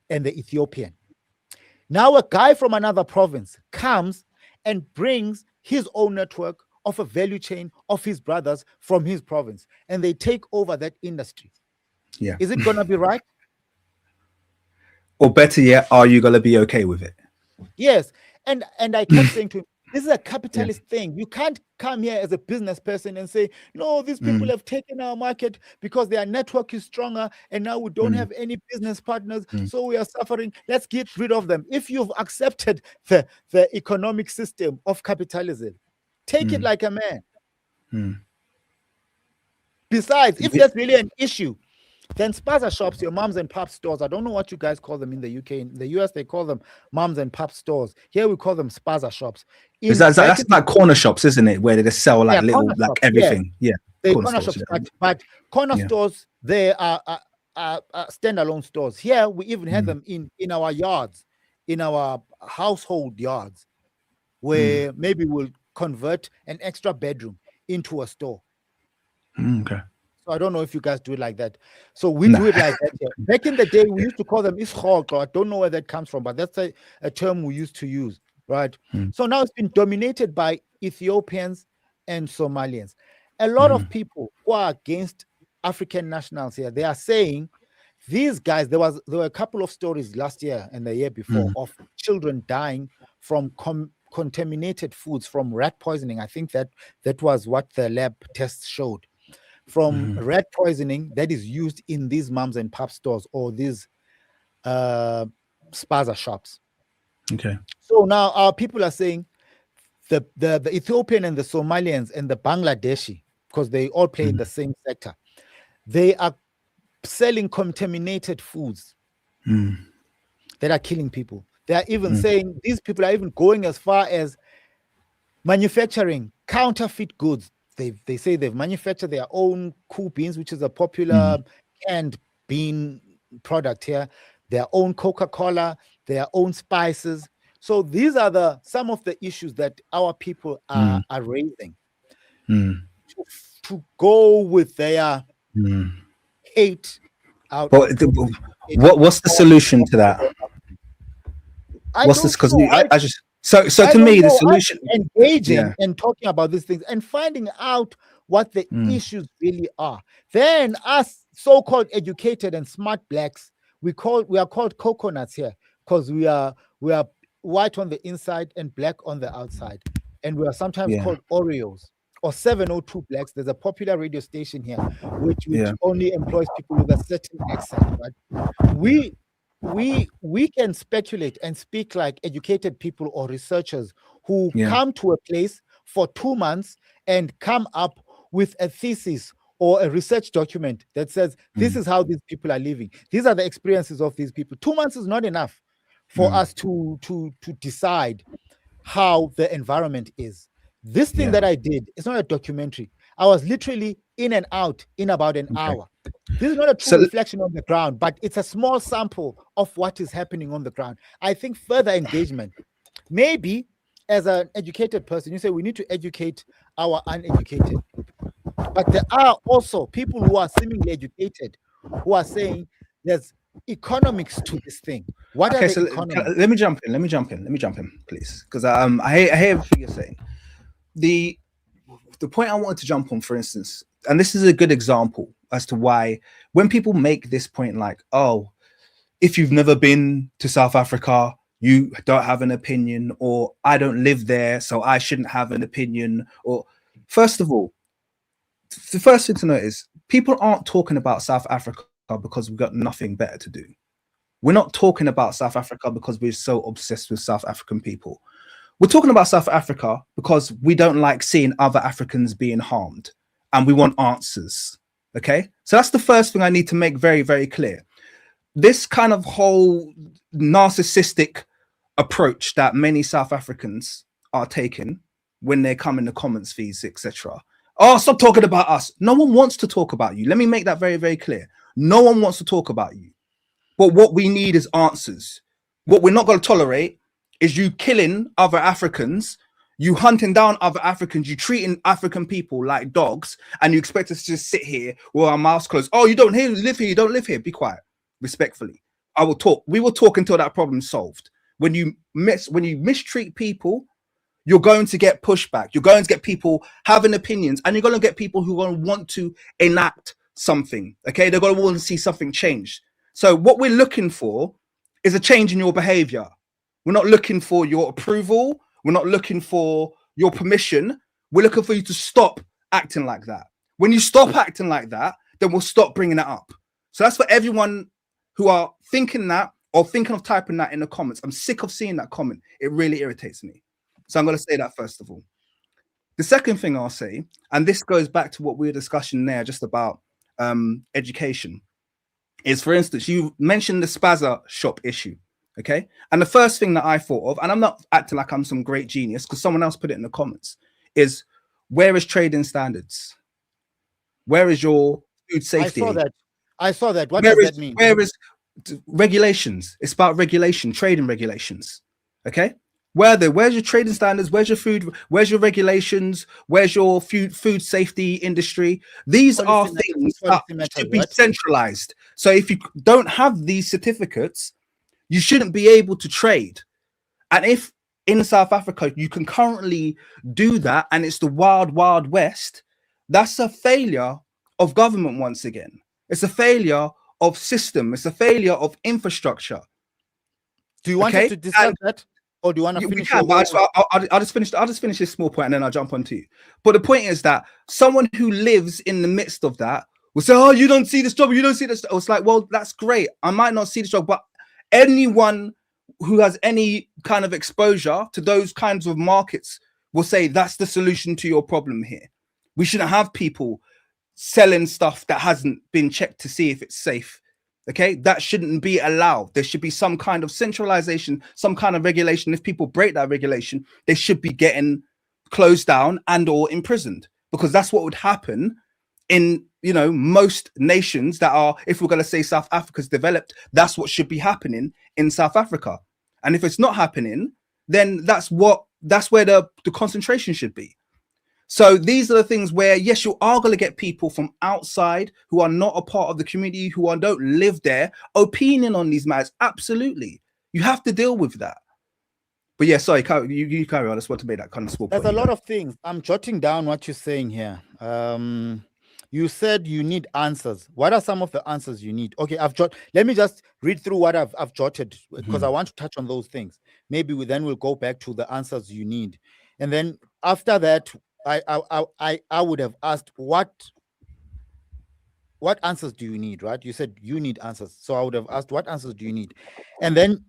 and the Ethiopian. Now a guy from another province comes and brings his own network of a value chain of his brothers from his province, and they take over that industry. Yeah. Is it gonna be right? Or better yet, are you gonna be okay with it? Yes. And I kept saying to him, this is a capitalist thing. You can't come here as a business person and say, no, these people have taken our market because their network is stronger, and now we don't have any business partners, so we are suffering. Let's get rid of them. If you've accepted the economic system of capitalism, take it like a man. Besides, if there's really an issue, then spaza shops, your moms and pop stores, I don't know what you guys call them in the UK. In the US, they call them moms and pop stores. Here we call them spaza shops. That's like corner shops, isn't it? Where they just sell like little, like shops, everything. Yeah. They're corner shops, but corner stores, they are standalone stores. Here we even had them in our yards, in our household yards, where maybe we'll convert an extra bedroom into a store. Okay. So I don't know if you guys do it like that. So we do it like that. Here. Back in the day, we used to call them ischok. I don't know where that comes from, but that's a term we used to use, right? So now it's been dominated by Ethiopians and Somalians. A lot of people who are against African nationals here, they are saying these guys, there were a couple of stories last year and the year before of children dying from contaminated foods, from rat poisoning. I think that was what the lab tests showed. From rat poisoning that is used in these mums and pop stores or these spaza shops. Okay. So now our people are saying the Ethiopian and the Somalians and the Bangladeshi, because they all play in the same sector, they are selling contaminated foods that are killing people. They are even saying these people are even going as far as manufacturing counterfeit goods. They say they've manufactured their own cool beans, which is a popular canned bean product here, their own Coca-Cola, their own spices. So these are some of the issues that our people are raising to go with their hate out. But what's the solution to that? What's this? Because I just so to me the solution engaging and talking about these things and finding out what the issues really are. Then us so-called educated and smart blacks, we are called coconuts here because we are white on the inside and black on the outside, and we are sometimes called Oreos or 702 blacks. There's a popular radio station here which only employs people with a certain accent. But we can speculate and speak like educated people or researchers who come to a place for 2 months and come up with a thesis or a research document that says this is how these people are living. These are the experiences of these people. 2 months is not enough for us to decide how the environment is. This thing that I did, it's not a documentary. I was literally in and out in about an hour. This is not a true reflection on the ground, but it's a small sample of what is happening on the ground. I think further engagement, maybe as an educated person, you say we need to educate our uneducated. But there are also people who are seemingly educated who are saying there's economics to this thing. What are the economics? Let me jump in, please, because I hear everything you're saying. The point I wanted to jump on, for instance, and this is a good example as to why when people make this point, like, oh, if you've never been to South Africa, you don't have an opinion, or I don't live there, so I shouldn't have an opinion. Or first of all, the first thing to note is people aren't talking about South Africa because we've got nothing better to do. We're not talking about South Africa because we're so obsessed with South African people. We're talking about South Africa because we don't like seeing other Africans being harmed and we want answers. Okay. So that's the first thing I need to make very, very clear. This kind of whole narcissistic approach that many South Africans are taking when they come in the comments feeds, etc. Oh, stop talking about us. No one wants to talk about you. Let me make that very, very clear. No one wants to talk about you. But what we need is answers. What we're not going to tolerate is you killing other Africans, you hunting down other Africans, you treating African people like dogs, and you expect us to just sit here with our mouths closed. Oh, you don't live here, you don't live here. Be quiet, respectfully. I will talk. We will talk until that problem's solved. When you mistreat people, you're going to get pushback. You're going to get people having opinions, and you're going to get people who are going to want to enact something. Okay, they're going to want to see something change. So what we're looking for is a change in your behavior. We're not looking for your approval. We're not looking for your permission. We're looking for you to stop acting like that. When you stop acting like that, then we'll stop bringing it up. So that's for everyone who are thinking that or thinking of typing that in the comments. I'm sick of seeing that comment. It really irritates me. So I'm going to say that first of all. The second thing I'll say, and this goes back to what we were discussing there just about education, is, for instance, you mentioned the Spaza shop issue, okay? And the first thing that I thought of, and I'm not acting like I'm some great genius because someone else put it in the comments, is where is trading standards? Where is your food safety? I saw that. What does that mean? Where is regulations? It's about regulation, trading regulations, okay? Where are they? Where's your trading standards? Where's your food? Where's your regulations? Where's your food safety industry? These are things that should be centralized. So if you don't have these certificates, you shouldn't be able to trade. And if in South Africa you can currently do that and it's the wild, wild west, that's a failure of government once again. It's a failure of system. It's a failure of infrastructure. Do you want to discuss that? Or do you want to finish? I'll just finish this small point and then I'll jump onto you. But the point is that someone who lives in the midst of that will say, "Oh, you don't see this job, you don't see this." It's like, well, that's great. I might not see this job, but anyone who has any kind of exposure to those kinds of markets will say that's the solution to your problem here. We shouldn't have people selling stuff that hasn't been checked to see if it's safe. Okay, that shouldn't be allowed. There should be some kind of centralization, some kind of regulation. If people break that regulation, they should be getting closed down and or imprisoned, because that's what would happen in, you know, most nations that are, if we're going to say South Africa's developed, that's what should be happening in South Africa. And if it's not happening, then that's where the concentration should be. So these are the things where, yes, you are going to get people from outside who are not a part of the community, who don't live there, opinion on these matters. Absolutely. You have to deal with that. But yeah, sorry, you carry on. I just want to make that kind of small point. There's a lot of things. I'm jotting down what you're saying here. You said you need answers. What are some of the answers you need? Okay, let me just read through what I've jotted, because I want to touch on those things. Maybe we'll go back to the answers you need. And then after that, I would have asked what answers do you need, right? You said you need answers. So I would have asked, what answers do you need? And then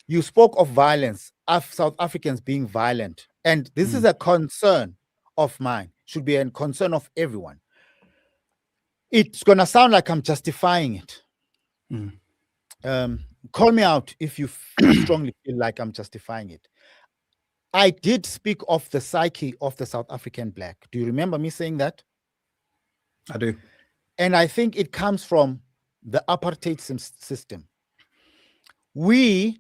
you spoke of violence, of South Africans being violent. And this is a concern of mine, should be a concern of everyone. It's going to sound like I'm justifying it. Call me out if you strongly feel like I'm justifying it. I did speak of the psyche of the South African black. Do you remember me saying that? I do. And I think it comes from the apartheid system. We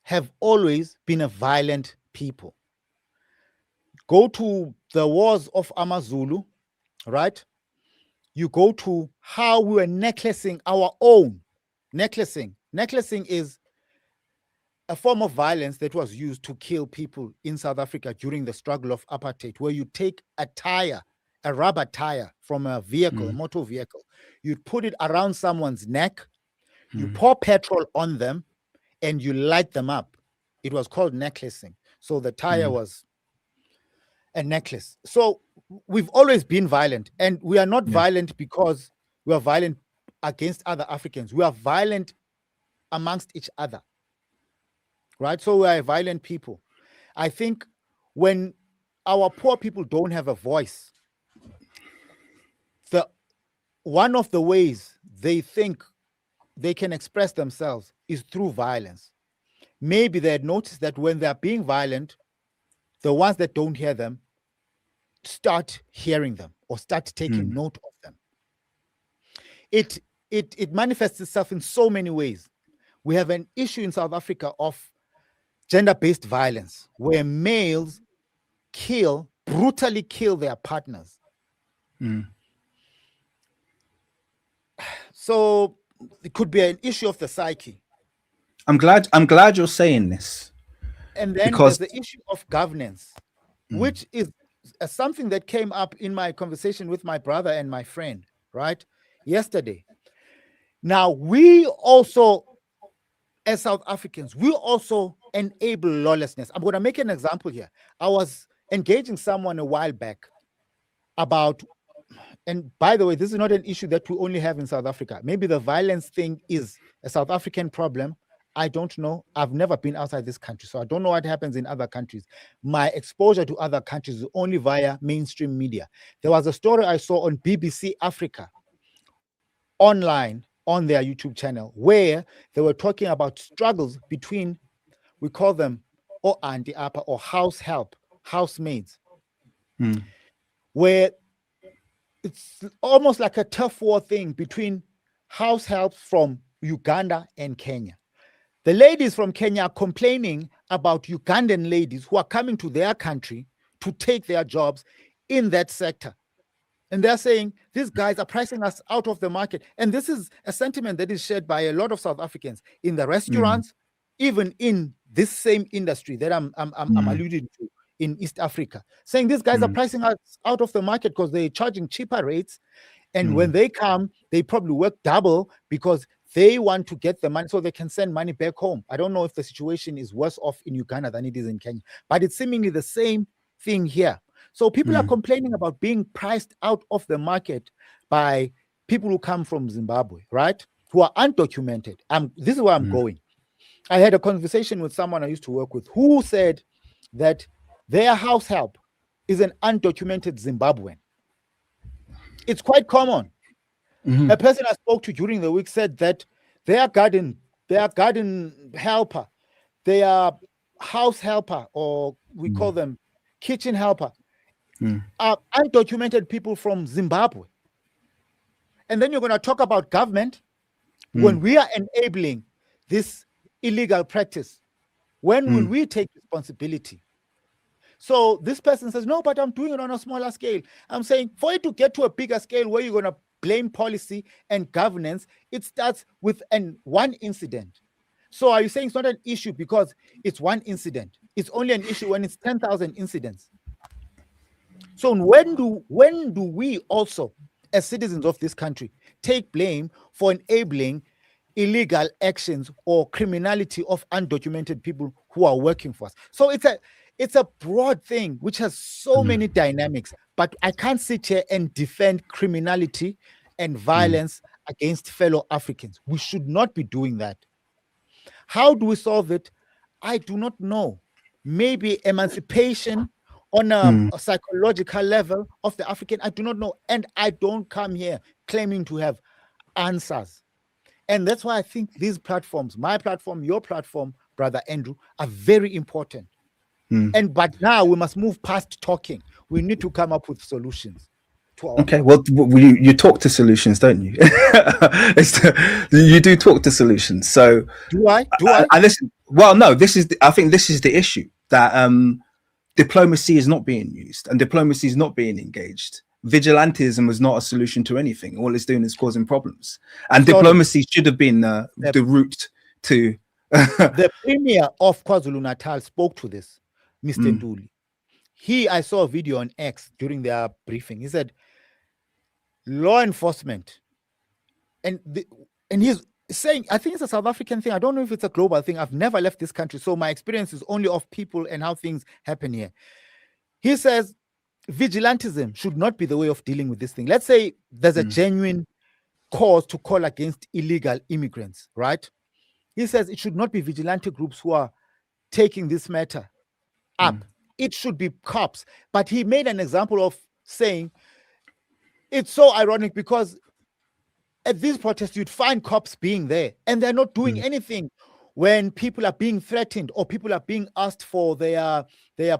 have always been a violent people. Go to the wars of Amazulu, right? You go to how we were necklacing our own. Necklacing is a form of violence that was used to kill people in South Africa during the struggle of apartheid, where you take a rubber tire from a vehicle, a motor vehicle, you put it around someone's neck, you pour petrol on them, and you light them up. It was called necklacing. So the tire was a necklace. So we've always been violent, and we are not violent because we are violent against other Africans. We are violent amongst each other, right? So we are violent people. I think when our poor people don't have a voice, one of the ways they think they can express themselves is through violence. Maybe they had noticed that when they're being violent, the ones that don't hear them start hearing them or start taking note of them. It manifests itself in so many ways. We have an issue in South Africa of gender-based violence where males brutally kill their partners. So it could be an issue of the psyche. I'm glad you're saying this. And then there's the issue of governance, which is something that came up in my conversation with my brother and my friend, right, yesterday. Now, we also, as South Africans, we also enable lawlessness. I'm going to make an example here. I was engaging someone a while back about, and by the way, this is not an issue that we only have in South Africa. Maybe the violence thing is a South African problem. I don't know. I've never been outside this country, so I don't know what happens in other countries. My exposure to other countries is only via mainstream media. There was a story I saw on BBC Africa online on their YouTube channel where they were talking about struggles between, we call them or auntie apa or house help, housemaids, where it's almost like a tough war thing between house helps from Uganda and Kenya. The ladies from Kenya are complaining about Ugandan ladies who are coming to their country to take their jobs in that sector. And they're saying, these guys are pricing us out of the market. And this is a sentiment that is shared by a lot of South Africans in the restaurants, even in this same industry that I'm alluding to in East Africa, saying these guys are pricing us out of the market because they're charging cheaper rates. And when they come, they probably work double because they want to get the money so they can send money back home. I don't know if the situation is worse off in Uganda than it is in Kenya, but it's seemingly the same thing here. So people are complaining about being priced out of the market by people who come from Zimbabwe, right? Who are undocumented. This is where I'm going. I had a conversation with someone I used to work with who said that their house help is an undocumented Zimbabwean. It's quite common. A person I spoke to during the week said that their garden helper, their house helper, or we call them kitchen helper, are undocumented people from Zimbabwe. And then you're going to talk about government when we are enabling this illegal practice. When will we take responsibility? So this person says, no, but I'm doing it on a smaller scale. I'm saying for it to get to a bigger scale where you're going to blame policy and governance, it starts with one incident. So are you saying it's not an issue because it's one incident? It's only an issue when it's 10,000 incidents. So when do we also, as citizens of this country, take blame for enabling illegal actions or criminality of undocumented people who are working for us? So it's a broad thing which has so many dynamics, but I can't sit here and defend criminality and violence against fellow Africans. We should not be doing that. How do we solve it? I do not know. Maybe emancipation on a psychological level of the African, I do not know. And I don't come here claiming to have answers. And that's why I think these platforms, my platform, your platform, Brother Andrew, are very important. But now we must move past talking. We need to come up with solutions. Okay, well, you talk to solutions, don't you? You do talk to solutions. So do I? Listen. Well, no. I think this is the issue, that diplomacy is not being used and diplomacy is not being engaged. Vigilantism was not a solution to anything. All it's doing is causing problems. And diplomacy should have been the route to. The Premier of KwaZulu-Natal spoke to this, Mr. Nduli. I saw a video on X during their briefing. He said, law enforcement, and he's saying, I think it's a South African thing. I don't know if it's a global thing. I've never left this country, so my experience is only of people and how things happen here. He says vigilantism should not be the way of dealing with this thing. Let's say there's a genuine cause to call against illegal immigrants, right? He says it should not be vigilante groups who are taking this matter up. It should be cops. But he made an example of saying it's so ironic because at these protests, you'd find cops being there and they're not doing anything when people are being threatened or people are being asked for their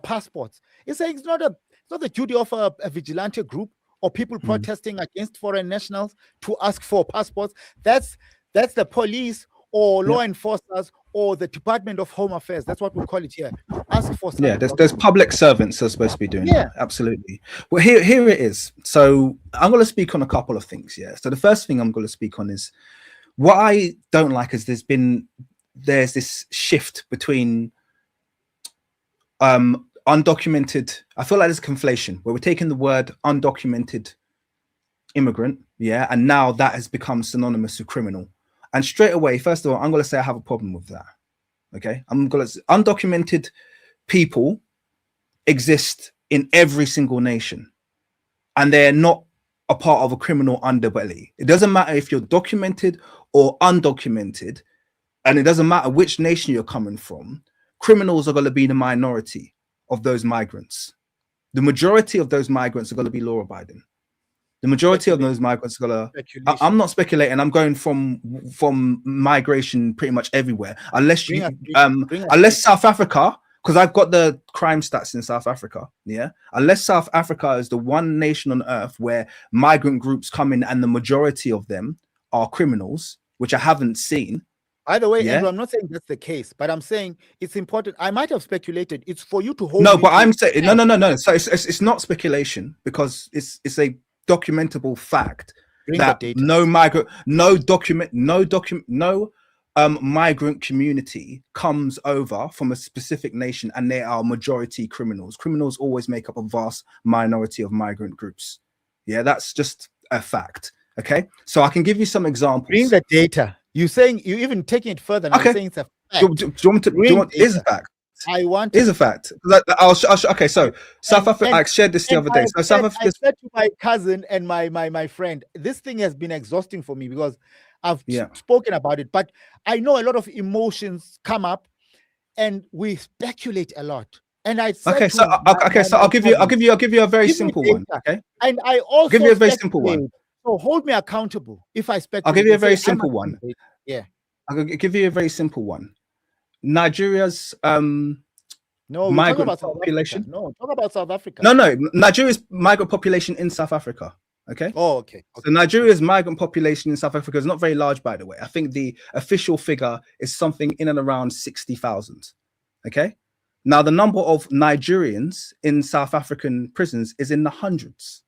passports. It's like it's not the duty of a vigilante group or people protesting against foreign nationals to ask for passports. That's the police or law enforcers or the Department of Home Affairs. That's what we call it here. Ask for there's public servants that are supposed to be doing that. Absolutely. Well, here it is. So I'm going to speak on a couple of things. So the first thing I'm going to speak on is what I don't like is there's this shift between undocumented. I feel like there's a conflation where we're taking the word undocumented immigrant, and now that has become synonymous with criminal. And straight away, first of all, I'm going to say I have a problem with that. Okay, undocumented people exist in every single nation, and they're not a part of a criminal underbelly. It doesn't matter if you're documented or undocumented, and it doesn't matter which nation you're coming from. Criminals are going to be the minority of those migrants. The majority of those migrants are going to be law-abiding. The majority of those migrants are gonna. I'm not speculating. I'm going from migration pretty much everywhere, unless unless South Africa, because I've got the crime stats in South Africa. Unless South Africa is the one nation on earth where migrant groups come in and the majority of them are criminals, which I haven't seen. Either way, Andrew, I'm not saying that's the case, but I'm saying it's important. I might have speculated. It's for you to hold. No, but I'm saying no. So it's not speculation because it's a documentable fact that no migrant community comes over from a specific nation and they are majority criminals. Criminals always make up a vast minority of migrant groups. That's just a fact. Okay, so I can give you some examples. Bring the data. You're saying you're even taking it further now. Okay. Saying it's a fact. Do you want is a fact? I want is a fact. I'll okay, so South Africa. I shared this the other day. So South Africa. I said to my cousin and my friend, this thing has been exhausting for me because I've spoken about it, but I know a lot of emotions come up, and we speculate a lot. And I said so I'll give you a very simple one. Okay, and I also give you a very simple one. So hold me accountable if I speculate. I'll give you a very simple one. I'll give you a very simple one. Nigeria's migrant population. No, talk about South Africa. No, Nigeria's migrant population in South Africa. Okay. Oh, okay. So Nigeria's migrant population in South Africa is not very large, by the way. I think the official figure is something in and around 60,000. Okay. Now the number of Nigerians in South African prisons is in the hundreds.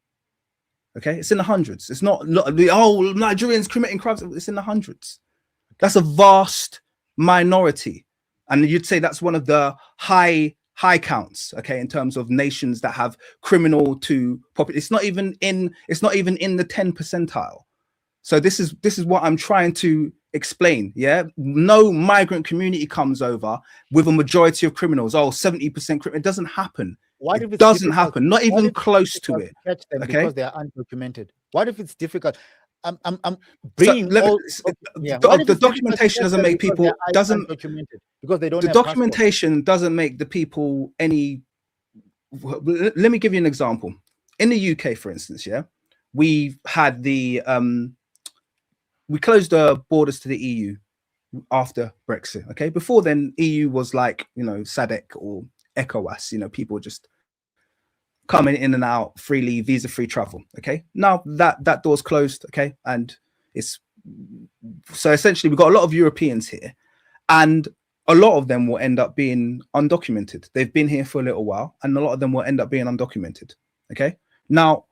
Okay, it's in the hundreds. It's not Nigerians committing crimes. It's in the hundreds. That's a vast minority. And you'd say that's one of the high counts, okay, in terms of nations that have criminal to population. It's not even in the 10 percentile. So this is what I'm trying to explain. No migrant community comes over with a majority of criminals. 70% criminal. It doesn't happen. What if it doesn't happen? Not even close to it. Catch them because they are undocumented. What if it's difficult? I'm bringing the documentation doesn't make people because they don't. The documentation doesn't make the people any. Let me give you an example. In the UK, for instance, we had we closed the borders to the EU after Brexit. Okay, before then, EU was like SADC or ECOWAS. People just coming in and out freely, visa-free travel. Okay, now that door's closed. Okay, and it's so essentially we've got a lot of Europeans here, and a lot of them will end up being undocumented. They've been here for a little while, and a lot of them will end up being undocumented. Okay, now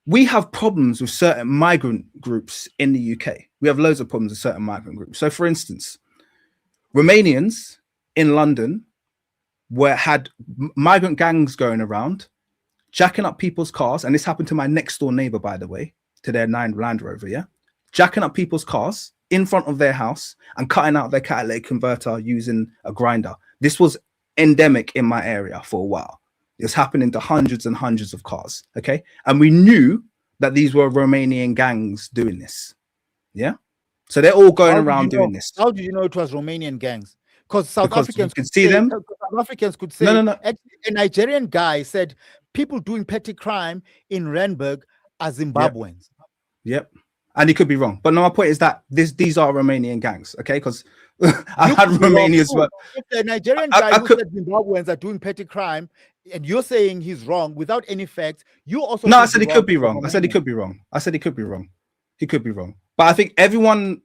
we have problems with certain migrant groups in the UK. We have loads of problems with certain migrant groups. So, for instance, Romanians in London had migrant gangs going around, jacking up people's cars, and this happened to my next door neighbor, by the way, to their Land Rover, jacking up people's cars in front of their house and cutting out their catalytic converter using a grinder. This was endemic in my area for a while. It was happening to hundreds and hundreds of cars, okay? And we knew that these were Romanian gangs doing this, Yeah. So they're all going How did you around doing know? this. How did you know it was Romanian gangs? Because South Because you Africans can could see say, them. South Africans could No, say, no, no. actually, a Nigerian guy said people doing petty crime in Randburg are Zimbabweans. Yep. And he could be wrong. But no, my point is that these are Romanian gangs, okay? Because I had Romania's work. If the Nigerian guy who said Zimbabweans are doing petty crime, and you're saying he's wrong without any facts, you also No, I said he could be wrong. I said he could be wrong. I said he could be wrong. He could be wrong. But I think everyone,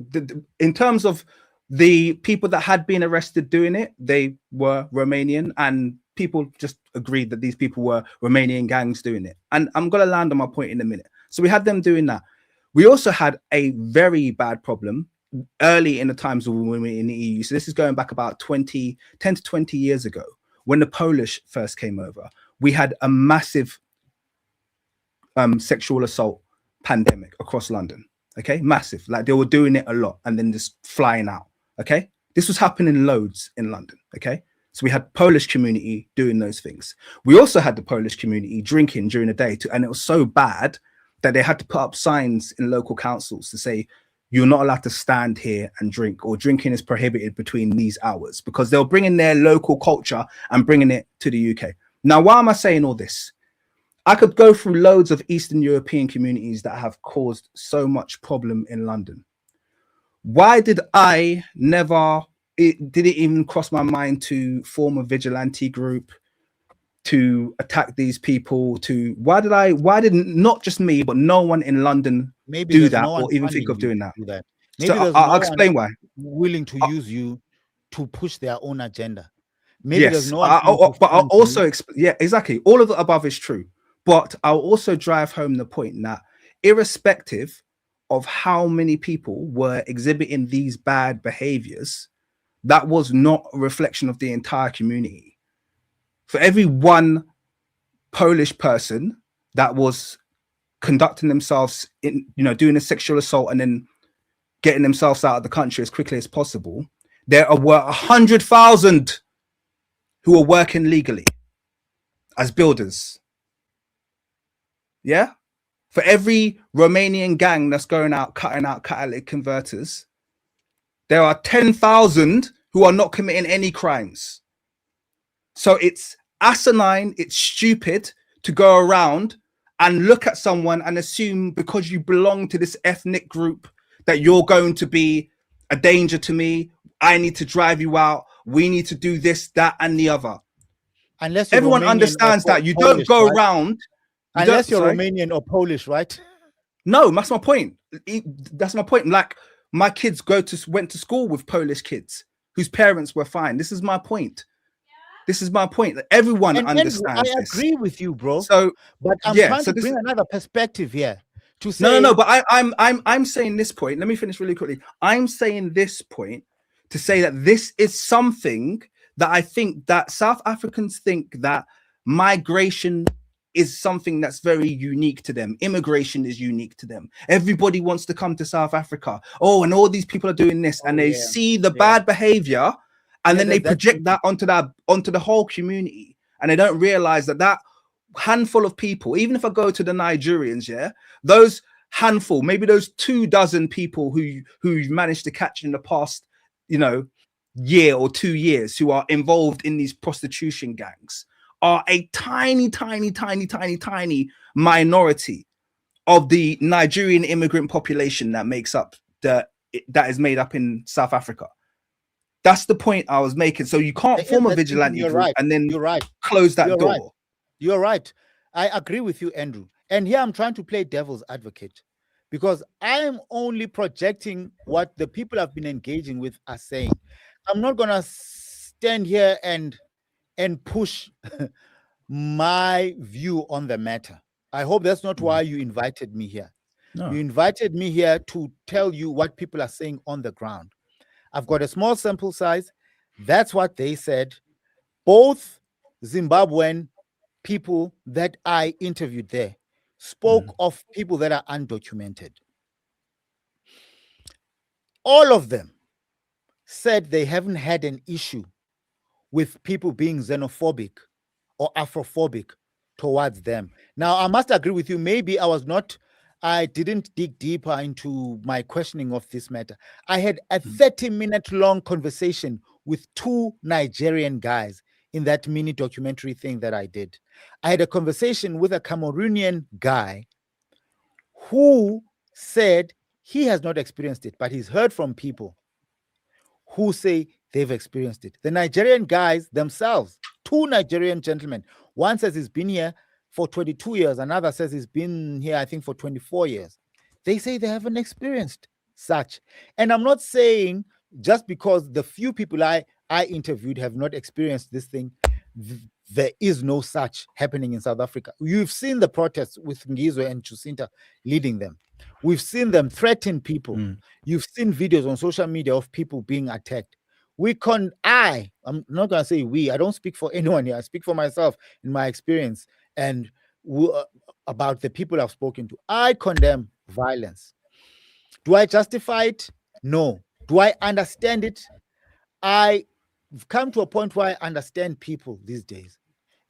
in terms of the people that had been arrested doing it, they were Romanian, and people just agreed that these people were Romanian gangs doing it. And I'm going to land on my point in a minute. So we had them doing that. We also had a very bad problem early in the times when we were in the EU. So this is going back about 10 to 20 years ago, when the Polish first came over. We had a massive sexual assault pandemic across London. Okay, massive. Like they were doing it a lot and then just flying out. Okay, this was happening loads in London. Okay, so we had Polish community doing those things. We also had the Polish community drinking during the day, and it was so bad that they had to put up signs in local councils to say, you're not allowed to stand here and drink, or drinking is prohibited between these hours, because they'll bring in their local culture and bringing it to the UK. Now, why am I saying all this? I could go through loads of Eastern European communities that have caused so much problem in London. Why did I never, did it even cross my mind to form a vigilante group to attack these people? Why did not just me, but no one in London do that, or even think of doing that? Maybe so there's I'll explain why. Willing to use you to push their own agenda. Maybe Yes, there's no one but I'll also yeah, exactly. All of the above is true, but I'll also drive home the point that irrespective of how many people were exhibiting these bad behaviors, that was not a reflection of the entire community. For every one Polish person that was conducting themselves in, doing a sexual assault and then getting themselves out of the country as quickly as possible, there were 100,000 who were working legally as builders. Yeah. For every Romanian gang that's going out, cutting out catalytic converters, there are 10,000 who are not committing any crimes. So it's asinine, it's stupid to go around and look at someone and assume because you belong to this ethnic group that you're going to be a danger to me. I need to drive you out. We need to do this, that, and the other. Unless everyone understands that you don't go around. Unless you're Romanian or Polish, right? No, that's my point. That's my point. Like my kids went to school with Polish kids whose parents were fine. This is my point. This is my point. Everyone understands. I agree with you, bro. So, but I'm trying to bring another perspective here. To say no. But I'm saying this point. Let me finish really quickly. I'm saying this point to say that this is something that I think that South Africans think that migration is something that's very unique to them. Immigration is unique to them. Everybody wants to come to South Africa. Oh, and all these people are doing this, and they see the bad behavior. And then they project that onto the whole community, and they don't realize that handful of people, even if I go to the Nigerians, those handful, maybe those 24 people who you've managed to catch in the past, year or 2 years who are involved in these prostitution gangs are a tiny minority of the Nigerian immigrant population that makes up that is made up in South Africa. That's the point I was making. So you can't form a vigilante group and then close that door. You're right. I agree with you, Andrew. And here I'm trying to play devil's advocate because I'm only projecting what the people I've been engaging with are saying. I'm not going to stand here and push my view on the matter. I hope that's not why you invited me here. No. You invited me here to tell you what people are saying on the ground. I've got a small sample size. That's what they said. Both Zimbabwean people that I interviewed there spoke of people that are undocumented. All of them said they haven't had an issue with people being xenophobic or Afrophobic towards them. Now, I must agree with you. Maybe I was not I didn't dig deeper into my questioning of this matter. I had a 30-minute long conversation with two Nigerian guys in that mini documentary thing that I did. I had a conversation with a Cameroonian guy who said he has not experienced it, but he's heard from people who say they've experienced it. The Nigerian guys themselves, two Nigerian gentlemen, one says he's been here for 22 years, another says he's been here, I think, for 24 years. They say they haven't experienced such. And I'm not saying just because the few people I interviewed have not experienced this thing, there is no such happening in South Africa. You've seen the protests with Ngizwe and Jacinta leading them. We've seen them threaten people. You've seen videos on social media of people being attacked. I'm not going to say we, I don't speak for anyone here. I speak for myself in my experience and about the people I've spoken to. I condemn violence. Do I justify it? No. Do I understand it? I've come to a point where I understand people these days.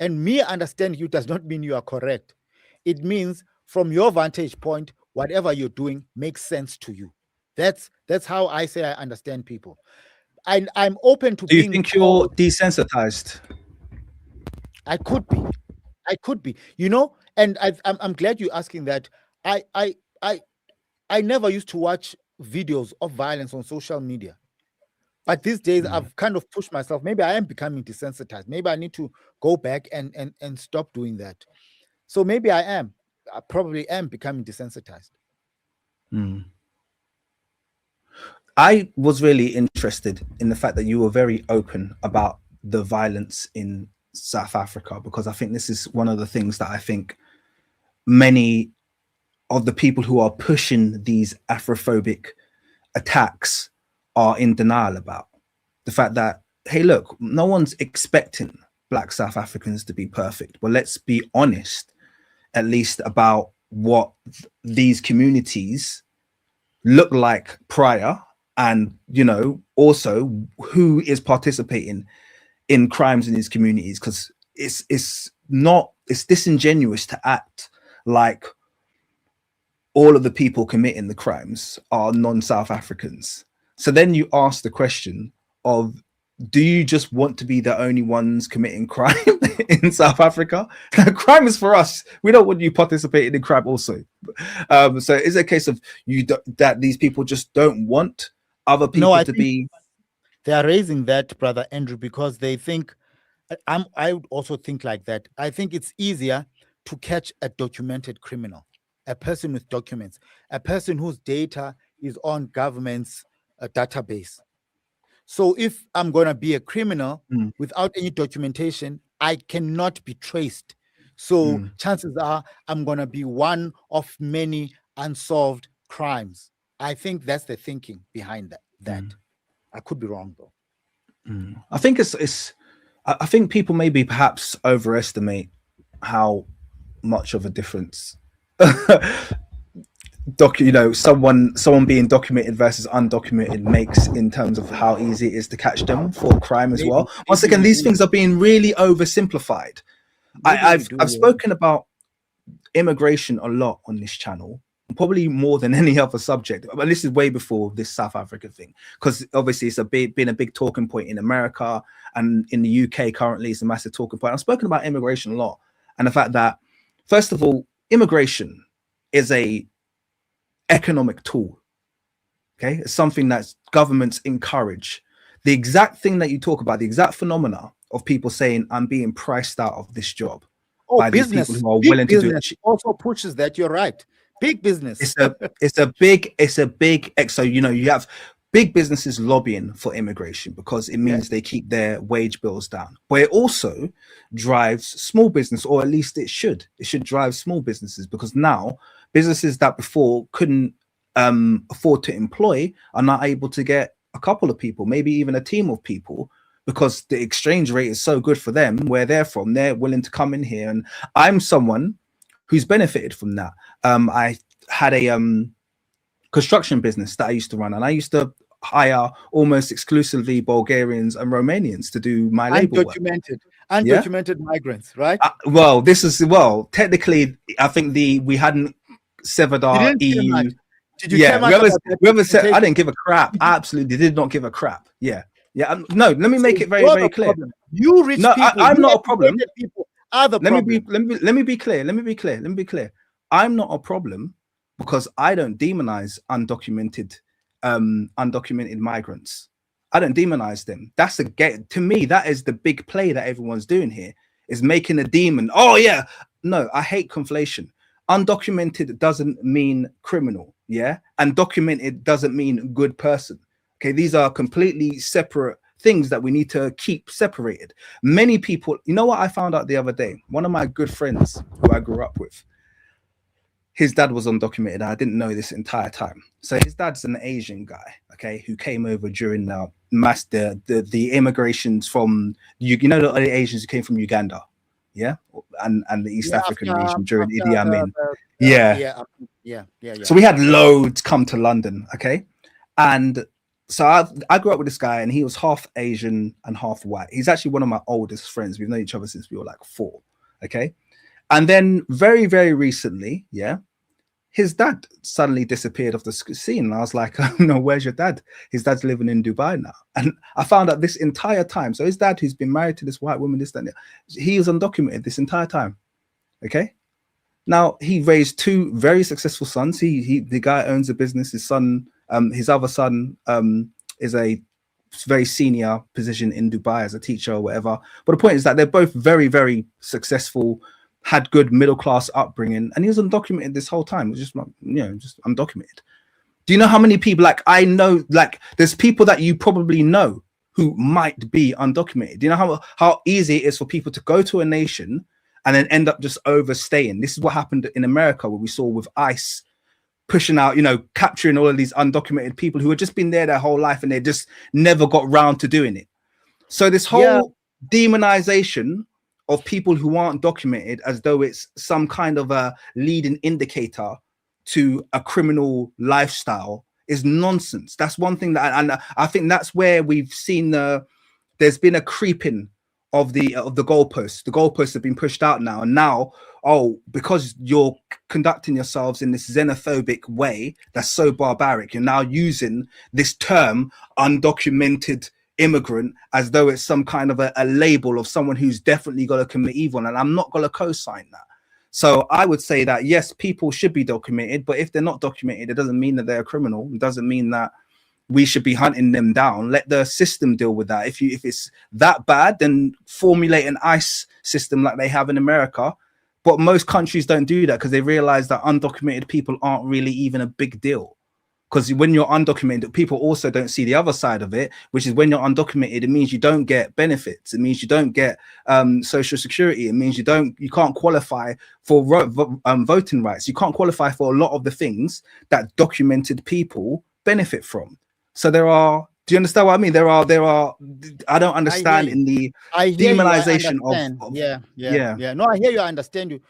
And me understand you does not mean you are correct. It means from your vantage point, whatever you're doing makes sense to you. That's how I say I understand people. I'm open to. Do you think you're desensitized? I could be. And I'm glad you're asking that. I never used to watch videos of violence on social media, but these days I've kind of pushed myself. Maybe I am becoming desensitized. Maybe I need to go back and stop doing that. So maybe I probably am becoming desensitized. I was really interested in the fact that you were very open about the violence in South Africa, because I think this is one of the things that I think many of the people who are pushing these Afrophobic attacks are in denial about. The fact that, hey, look, no one's expecting Black South Africans to be perfect, but let's be honest, at least about what these communities look like prior, and also who is participating in crimes in these communities, because it's disingenuous to act like all of the people committing the crimes are non-South Africans. So then you ask the question of, do you just want to be the only ones committing crime in South Africa? Crime is for us. We don't want you participating in crime also. So is it a case of that these people just don't want other people to be? They are raising that, Brother Andrew, because they think, I would also think like that. I think it's easier to catch a documented criminal, a person with documents, a person whose data is on government's database. So if I'm going to be a criminal without any documentation, I cannot be traced. So chances are I'm going to be one of many unsolved crimes. I think that's the thinking behind that. I could be wrong, though. I think I think people maybe perhaps overestimate how much of a difference someone being documented versus undocumented makes in terms of how easy it is to catch them for crime as well. Once again, these things are being really oversimplified. I've spoken about immigration a lot on this channel, probably more than any other subject, but this is way before this South Africa thing, because obviously it's been a big talking point in America, and in the UK currently it's a massive talking point. I've spoken about immigration a lot, and the fact that, first of all, immigration is a economic tool. Okay, it's something that governments encourage. The exact thing that you talk about, the exact phenomena of people saying, I'm being priced out of this job by business, these people who are willing to do it, also pushes that. You're right. Big business. It's a big so you have big businesses lobbying for immigration because it means they keep their wage bills down. But it also drives small business, or at least it should drive small businesses, because now businesses that before couldn't afford to employ are now able to get a couple of people, maybe even a team of people, because the exchange rate is so good for them where they're from. They're willing to come in here, and I'm someone who's benefited from that. I had a construction business that I used to run, and I used to hire almost exclusively Bulgarians and Romanians to do my labor work. Undocumented migrants, right? Technically, I think we hadn't severed You our didn't care EU. much. Did you care much about that Whoever said I documentation? didn't give a crap. I absolutely did not give a crap. Yeah. No, let me So make it very, you're very the clear. problem. You rich No, people, I'm you not a problem. educated people are the problem. Let me be clear. Let me be clear. I'm not a problem because I don't demonize undocumented migrants. I don't demonize them. That's to me, that is the big play that everyone's doing here, is making a demon. Oh yeah. No, I hate conflation. Undocumented doesn't mean criminal, yeah? And documented doesn't mean good person. Okay, these are completely separate things that we need to keep separated. Many people, you know what I found out the other day? One of my good friends who I grew up with, his dad was undocumented. I didn't know this entire time. So his dad's an Asian guy, okay, who came over during the immigrations from you know the Asians who came from Uganda, yeah, and the East African region during Idi Amin, yeah. So we had loads come to London, okay, and so I grew up with this guy, and he was half Asian and half white. He's actually one of my oldest friends. We've known each other since we were like 4, okay. And then very, very recently, yeah, his dad suddenly disappeared off the scene. And I was like, oh, no, where's your dad? His dad's living in Dubai now. And I found out this entire time. So his dad, who's been married to this white woman, he was undocumented this entire time. Okay. Now he raised 2 very successful sons. The guy owns a business. His son, his other son, is a very senior position in Dubai as a teacher or whatever. But the point is that they're both very, very successful, had good middle class upbringing, and he was undocumented this whole time. It was just just undocumented. Do you know how many people, like I know, like there's people that you probably know who might be undocumented? Do you know how easy it is for people to go to a nation and then end up just overstaying? This is what happened in America, where we saw with ICE pushing out, capturing all of these undocumented people who had just been there their whole life and they just never got round to doing it. So this whole demonization of people who aren't documented as though it's some kind of a leading indicator to a criminal lifestyle is nonsense. That's one thing that, and I think that's where we've seen there's been a creeping of the goalposts. The goalposts have been pushed out now, and now, because you're conducting yourselves in this xenophobic way that's so barbaric, you're now using this term undocumented immigrant as though it's some kind of a label of someone who's definitely got to commit evil, and I'm not going to co-sign that. So I would say that yes, people should be documented, but if they're not documented, it doesn't mean that they're a criminal. It doesn't mean that we should be hunting them down. Let the system deal with that. If it's that bad, then formulate an ICE system like they have in America. But most countries don't do that because they realize that undocumented people aren't really even a big deal. Because when you're undocumented, people also don't see the other side of it, which is when you're undocumented, it means you don't get benefits. It means you don't get social security. It means you can't qualify for voting rights. You can't qualify for a lot of the things that documented people benefit from. So do you understand what I mean? I don't understand in the demonization of yeah. No, I hear you, I understand you.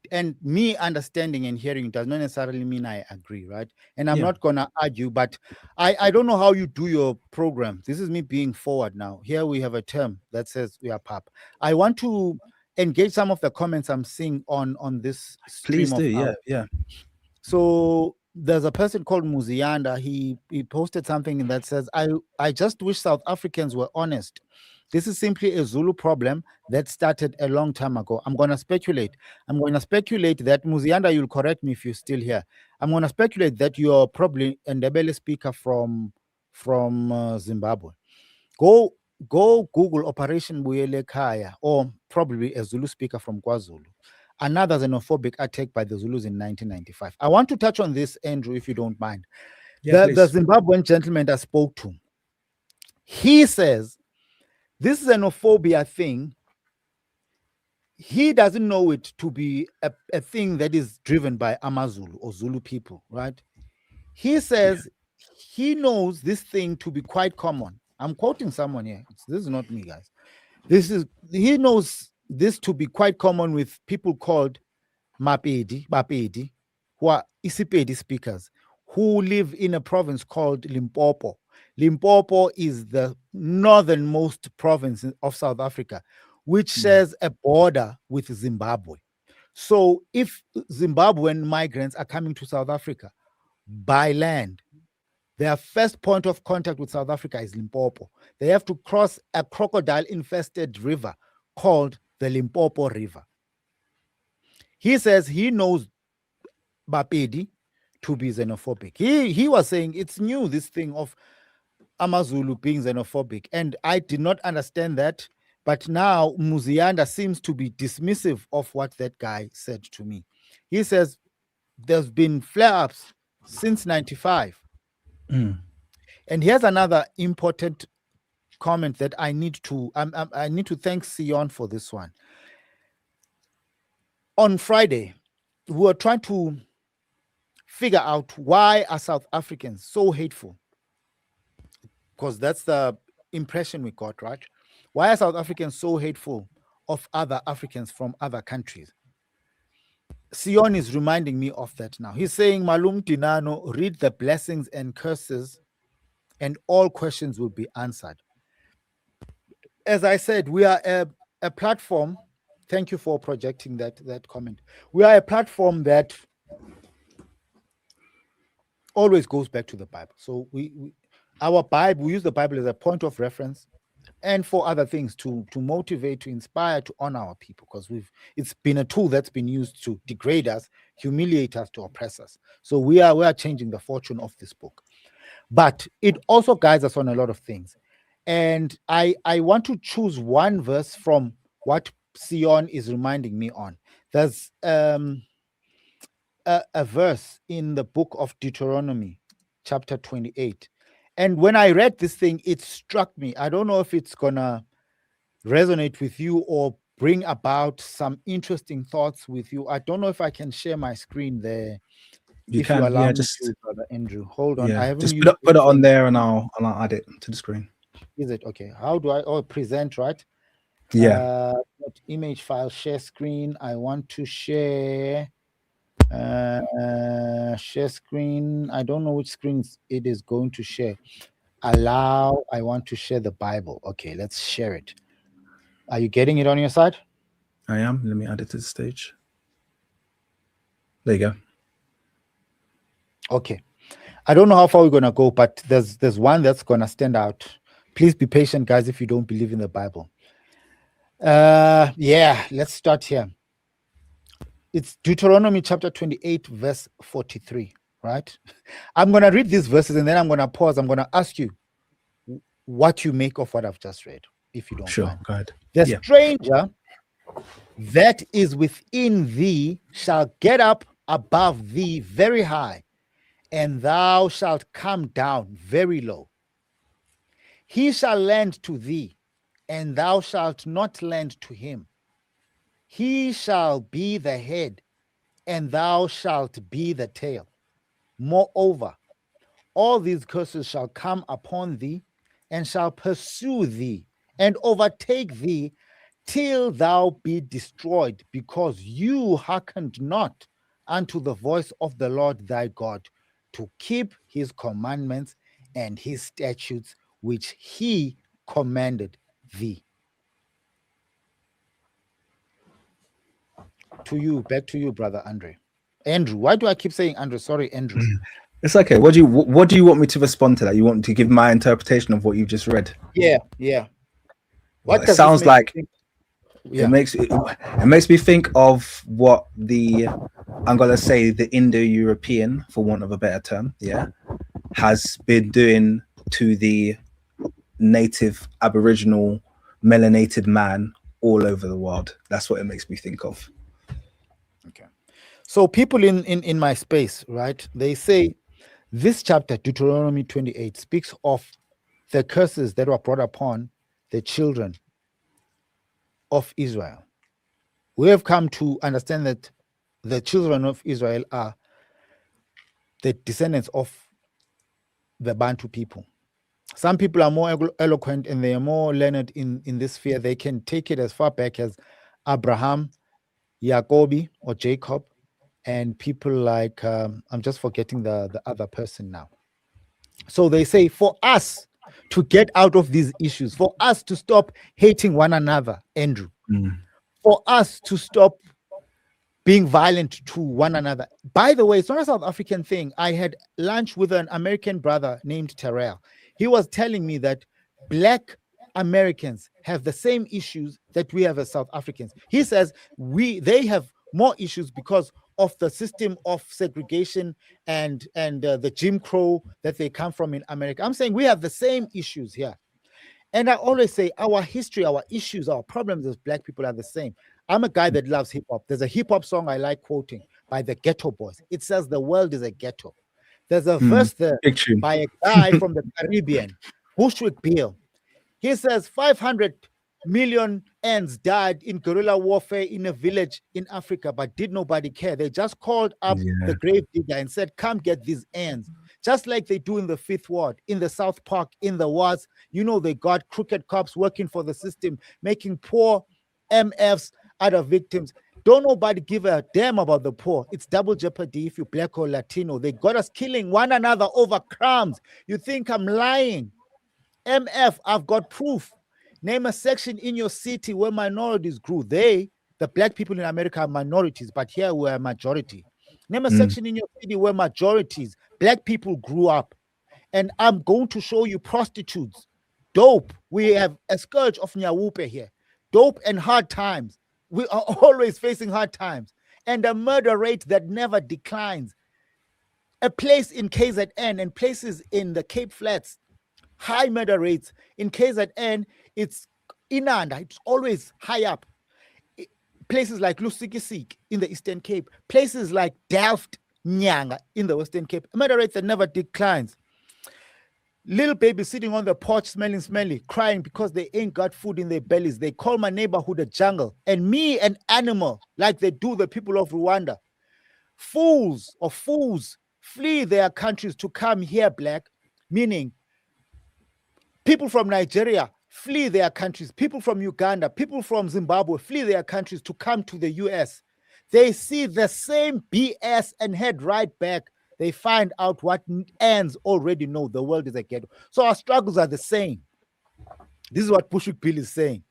And me understanding and hearing does not necessarily mean I agree, right? And I'm not gonna argue, but I don't know how you do your program. This is me being forward now. Here we have a term that says we are PAP. I want to engage some of the comments I'm seeing on this stream. Please do, yeah. So there's a person called Muzianda. He posted something that says, I just wish South Africans were honest. This is simply a Zulu problem that started a long time ago. I'm going to speculate that, Muzianda, you'll correct me if you're still here. I'm going to speculate that you're probably a Ndebele speaker from Zimbabwe. Go Google Operation Buyele Kaya, or probably a Zulu speaker from KwaZulu. Another xenophobic attack by the Zulus in 1995. I want to touch on this, Andrew, if you don't mind. The Zimbabwean gentleman I spoke to, he says this xenophobia thing, he doesn't know it to be a thing that is driven by Amazulu or Zulu people, right? He says he knows this thing to be quite common. I'm quoting someone here. This is not me, guys. He knows this to be quite common with people called Bapedi, who are Isipedi speakers, who live in a province called Limpopo. Limpopo is the northernmost province of South Africa, which shares a border with Zimbabwe. So if Zimbabwean migrants are coming to South Africa by land, their first point of contact with South Africa is Limpopo. They have to cross a crocodile-infested river called the Limpopo River. He says he knows Bapedi to be xenophobic. He was saying it's new, this thing of Amazulu being xenophobic, and I did not understand that. But now Muzianda seems to be dismissive of what that guy said to me. He says there's been flare-ups since 95. And here's another important comment that I need to I need to thank Sion for this one. On Friday, we were trying to figure out why are South Africans so hateful, because that's the impression we got, right? Why are South Africans so hateful of other Africans from other countries? Sion is reminding me of that now. He's saying, Malum Dinano, read the blessings and curses, and all questions will be answered. As I said, we are a platform. Thank you for projecting that comment. We are a platform that always goes back to the Bible. So our Bible, we use the Bible as a point of reference, and for other things to motivate, to inspire, to honor our people, because it's been a tool that's been used to degrade us, humiliate us, to oppress us. So we are changing the fortune of this book. But it also guides us on a lot of things. And I want to choose one verse from what Sion is reminding me on. There's a verse in the book of Deuteronomy, chapter 28. And when I read this thing, it struck me. I don't know if it's gonna resonate with you or bring about some interesting thoughts with you. I don't know if I can share my screen there. You if can, you allow yeah, me just to, Brother Andrew. Hold on. yeah, I haven't just used put it on thing. there, and I'll add it to the screen. Is it okay? How do I? Oh, present, right? Yeah. Image file, share screen. I want to share. Share screen. I don't know which screens it is going to share. Allow. I want to share the Bible. Okay, let's share it. Are you getting it on your side? I am. Let me add it to the stage. There you go. Okay. I don't know how far we're gonna go, but there's one that's gonna stand out. Please be patient, guys, if you don't believe in the Bible. Yeah, let's start here. It's Deuteronomy chapter 28, verse 43, right? I'm gonna read these verses and then I'm gonna pause. I'm gonna ask you what you make of what I've just read, if you don't mind. Go ahead. The stranger that is within thee shall get up above thee very high, and thou shalt come down very low. He shall lend to thee, and thou shalt not lend to him. He shall be the head, and thou shalt be the tail. Moreover, all these curses shall come upon thee, and shall pursue thee, and overtake thee, till thou be destroyed, because you hearkened not unto the voice of the Lord thy God, to keep his commandments and his statutes, which he commanded thee. To you, back to you, Brother Andrew. Why do I keep saying Andrew? Sorry, Andrew. It's okay. What do you want me to respond to that? You want to give my interpretation of what you just read? Yeah. Well, it sounds like it makes me think of what I'm gonna say the Indo-European, for want of a better term, has been doing to the native Aboriginal melanated man all over the world. That's what it makes me think of. Okay. So people in my space, right? They say this chapter, Deuteronomy 28, speaks of the curses that were brought upon the children of Israel. We have come to understand that the children of Israel are the descendants of the Bantu people. Some people are more eloquent and they are more learned in this sphere. They can take it as far back as Abraham, Jacobi or Jacob, and people like, I'm just forgetting the other person now. So they say, for us to get out of these issues, for us to stop hating one another, Andrew, for us to stop being violent to one another. By the way, it's not a South African thing. I had lunch with an American brother named Terrell. He was telling me that Black Americans have the same issues that we have as South Africans. He says they have more issues because of the system of segregation and the Jim Crow that they come from in America. I'm saying we have the same issues here. And I always say our history, our issues, our problems as Black people are the same. I'm a guy that loves hip hop. There's a hip hop song I like quoting by the Ghetto Boys. It says the world is a ghetto. There's a verse there by a guy from the Caribbean, Bushwick Bill. He says 500 million ants died in guerrilla warfare in a village in Africa, but did nobody care? They just called up the grave digger and said, come get these ants. Just like they do in the Fifth Ward, in the South Park, in the wards. You know, they got crooked cops working for the system, making poor MFs out of victims. Don't nobody give a damn about the poor. It's double jeopardy if you're Black or Latino. They got us killing one another over crumbs. You think I'm lying? MF, I've got proof. Name a section in your city where minorities grew. The Black people in America are minorities, but here we're a majority. Name a section in your city where majorities, Black people grew up. And I'm going to show you prostitutes, dope. We have a scourge of Nyawupe here. Dope and hard times. We are always facing hard times. And a murder rate that never declines. A place in KZN and places in the Cape Flats, high murder rates. In KZN, it's Inanda, it's always high up. Places like Lusikisik in the Eastern Cape, places like Delft, Nyanga in the Western Cape, murder rate that never declines. Little babies sitting on the porch smelling smelly, crying because they ain't got food in their bellies. They call my neighborhood a jungle, and me an animal, like they do the people of Rwanda. Fools flee their countries to come here, Black, meaning people from Nigeria flee their countries. People from Uganda, people from Zimbabwe flee their countries to come to the US. They see the same BS and head right back. They find out what ants already know. The world is a ghetto. So our struggles are the same. This is what Bushwick Bill is saying.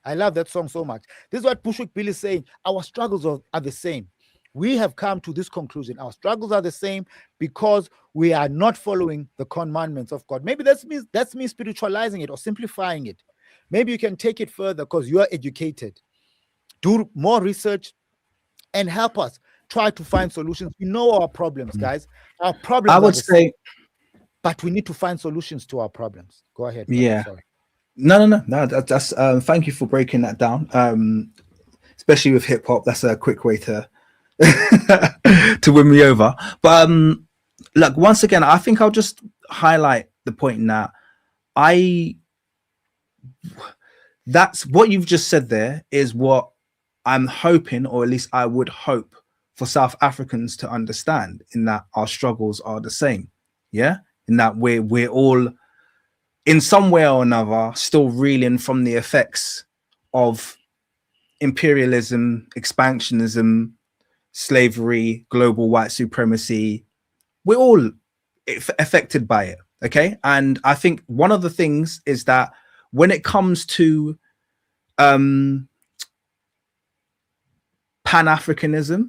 I love that song so much. This is what Bushwick Bill is saying. Our struggles are the same. We have come to this conclusion. Our struggles are the same because we are not following the commandments of God. Maybe that's me spiritualizing it or simplifying it. Maybe you can take it further because you are educated. Do more research and help us try to find solutions. We know our problems, guys. Our problems I would say, but we need to find solutions to our problems. Go ahead. Yeah. Sorry. No. That's thank you for breaking that down. Especially with hip hop, that's a quick way to to win me over. But look, once again, I think I'll just highlight the point in that that's what you've just said there is what I'm hoping, or at least I would hope for South Africans to understand, in that our struggles are the same. Yeah, in that we're all in some way or another still reeling from the effects of imperialism, expansionism, slavery, global white supremacy. We're all affected by it. Okay. And I think one of the things is that when it comes to Pan-Africanism,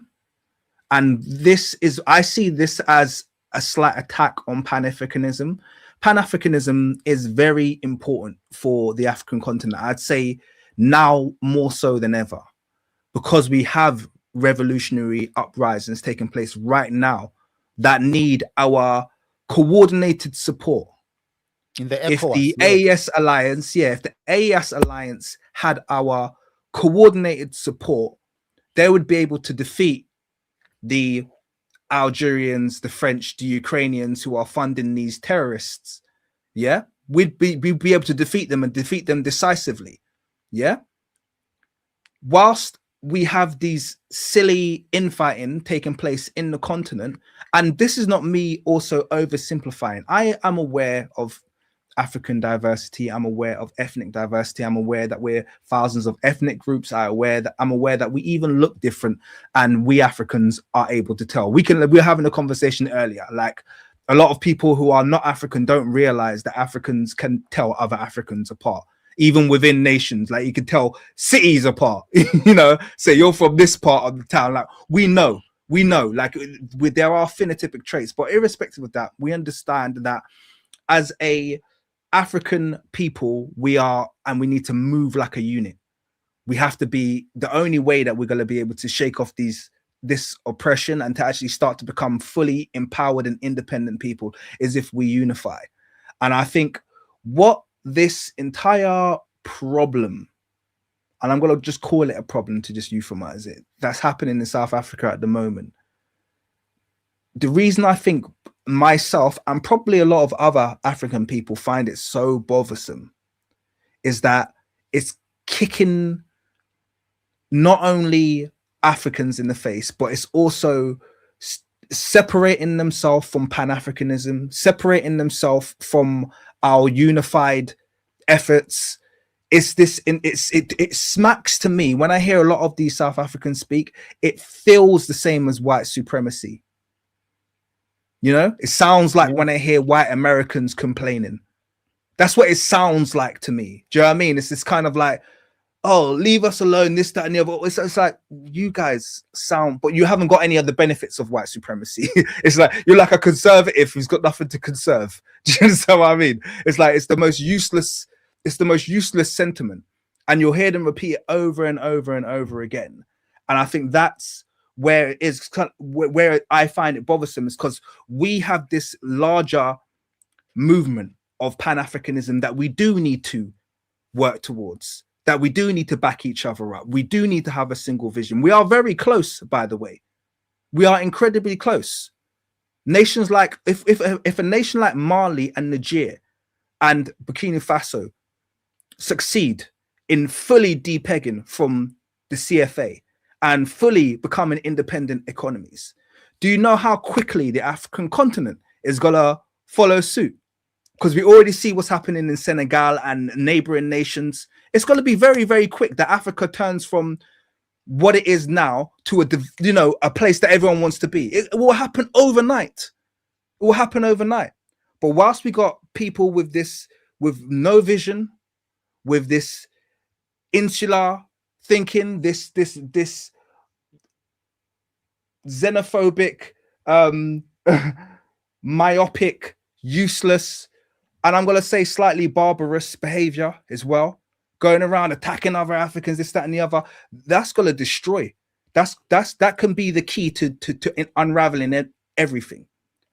and I see this as a slight attack on Pan-Africanism. Pan-Africanism is very important for the African continent. I'd say now more so than ever, because we have revolutionary uprisings taking place right now that need our coordinated support. In the ECOWAS, if the AES alliance, if the AES alliance had our coordinated support, they would be able to defeat the Algerians, the French, the Ukrainians who are funding these terrorists. Yeah, we'd be able to defeat them and defeat them decisively. Yeah. Whilst we have these silly infighting taking place in the continent, and this is not me also oversimplifying. I am aware of African diversity. I'm aware of ethnic diversity. I'm aware that we're thousands of ethnic groups. I'm aware that we even look different, and we Africans are able to tell. We're having a conversation earlier, like a lot of people who are not African don't realize that Africans can tell other Africans apart. even within nations. Like you can tell cities apart, you know, say you're from this part of the town. Like we know, like there are phenotypic traits, but irrespective of that, we understand that as a African people, we are, and we need to move like a unit. We have to be, the only way that we're going to be able to shake off this oppression and to actually start to become fully empowered and independent people is if we unify. And I think what this entire problem, and I'm going to just call it a problem to just euphemize it, that's happening in South Africa at the moment. The reason I think myself and probably a lot of other African people find it so bothersome is that it's kicking not only Africans in the face, but it's also separating themselves from Pan-Africanism, separating themselves from our unified efforts. It smacks to me when I hear a lot of these South Africans speak, it feels the same as white supremacy. You know, it sounds like when I hear white Americans complaining. That's what it sounds like to me. Do you know what I mean? It's this kind of like, oh, leave us alone, this, that, and the other. It's like, you guys sound, but you haven't got any of the benefits of white supremacy. It's like, you're like a conservative who's got nothing to conserve. Do you understand what I mean? It's like, it's the most useless sentiment. And you'll hear them repeat it over and over and over again. And I think that's where it is, where I find it bothersome, is because we have this larger movement of Pan-Africanism that we do need to work towards, that we do need to back each other up. We do need to have a single vision. We are very close, by the way. We are incredibly close. Nations like, if a nation like Mali and Niger and Burkina Faso succeed in fully depegging from the CFA and fully becoming independent economies, do you know how quickly the African continent is gonna follow suit? Because we already see what's happening in Senegal and neighboring nations. It's going to be very, very quick that Africa turns from what it is now to a place that everyone wants to be. It will happen overnight. It will happen overnight. But whilst we got people with no vision, with this insular thinking, this xenophobic, myopic, useless, and I'm going to say slightly barbarous behavior as well, going around attacking other Africans, this, that, and the other, that's going to destroy. That can be the key to unraveling everything.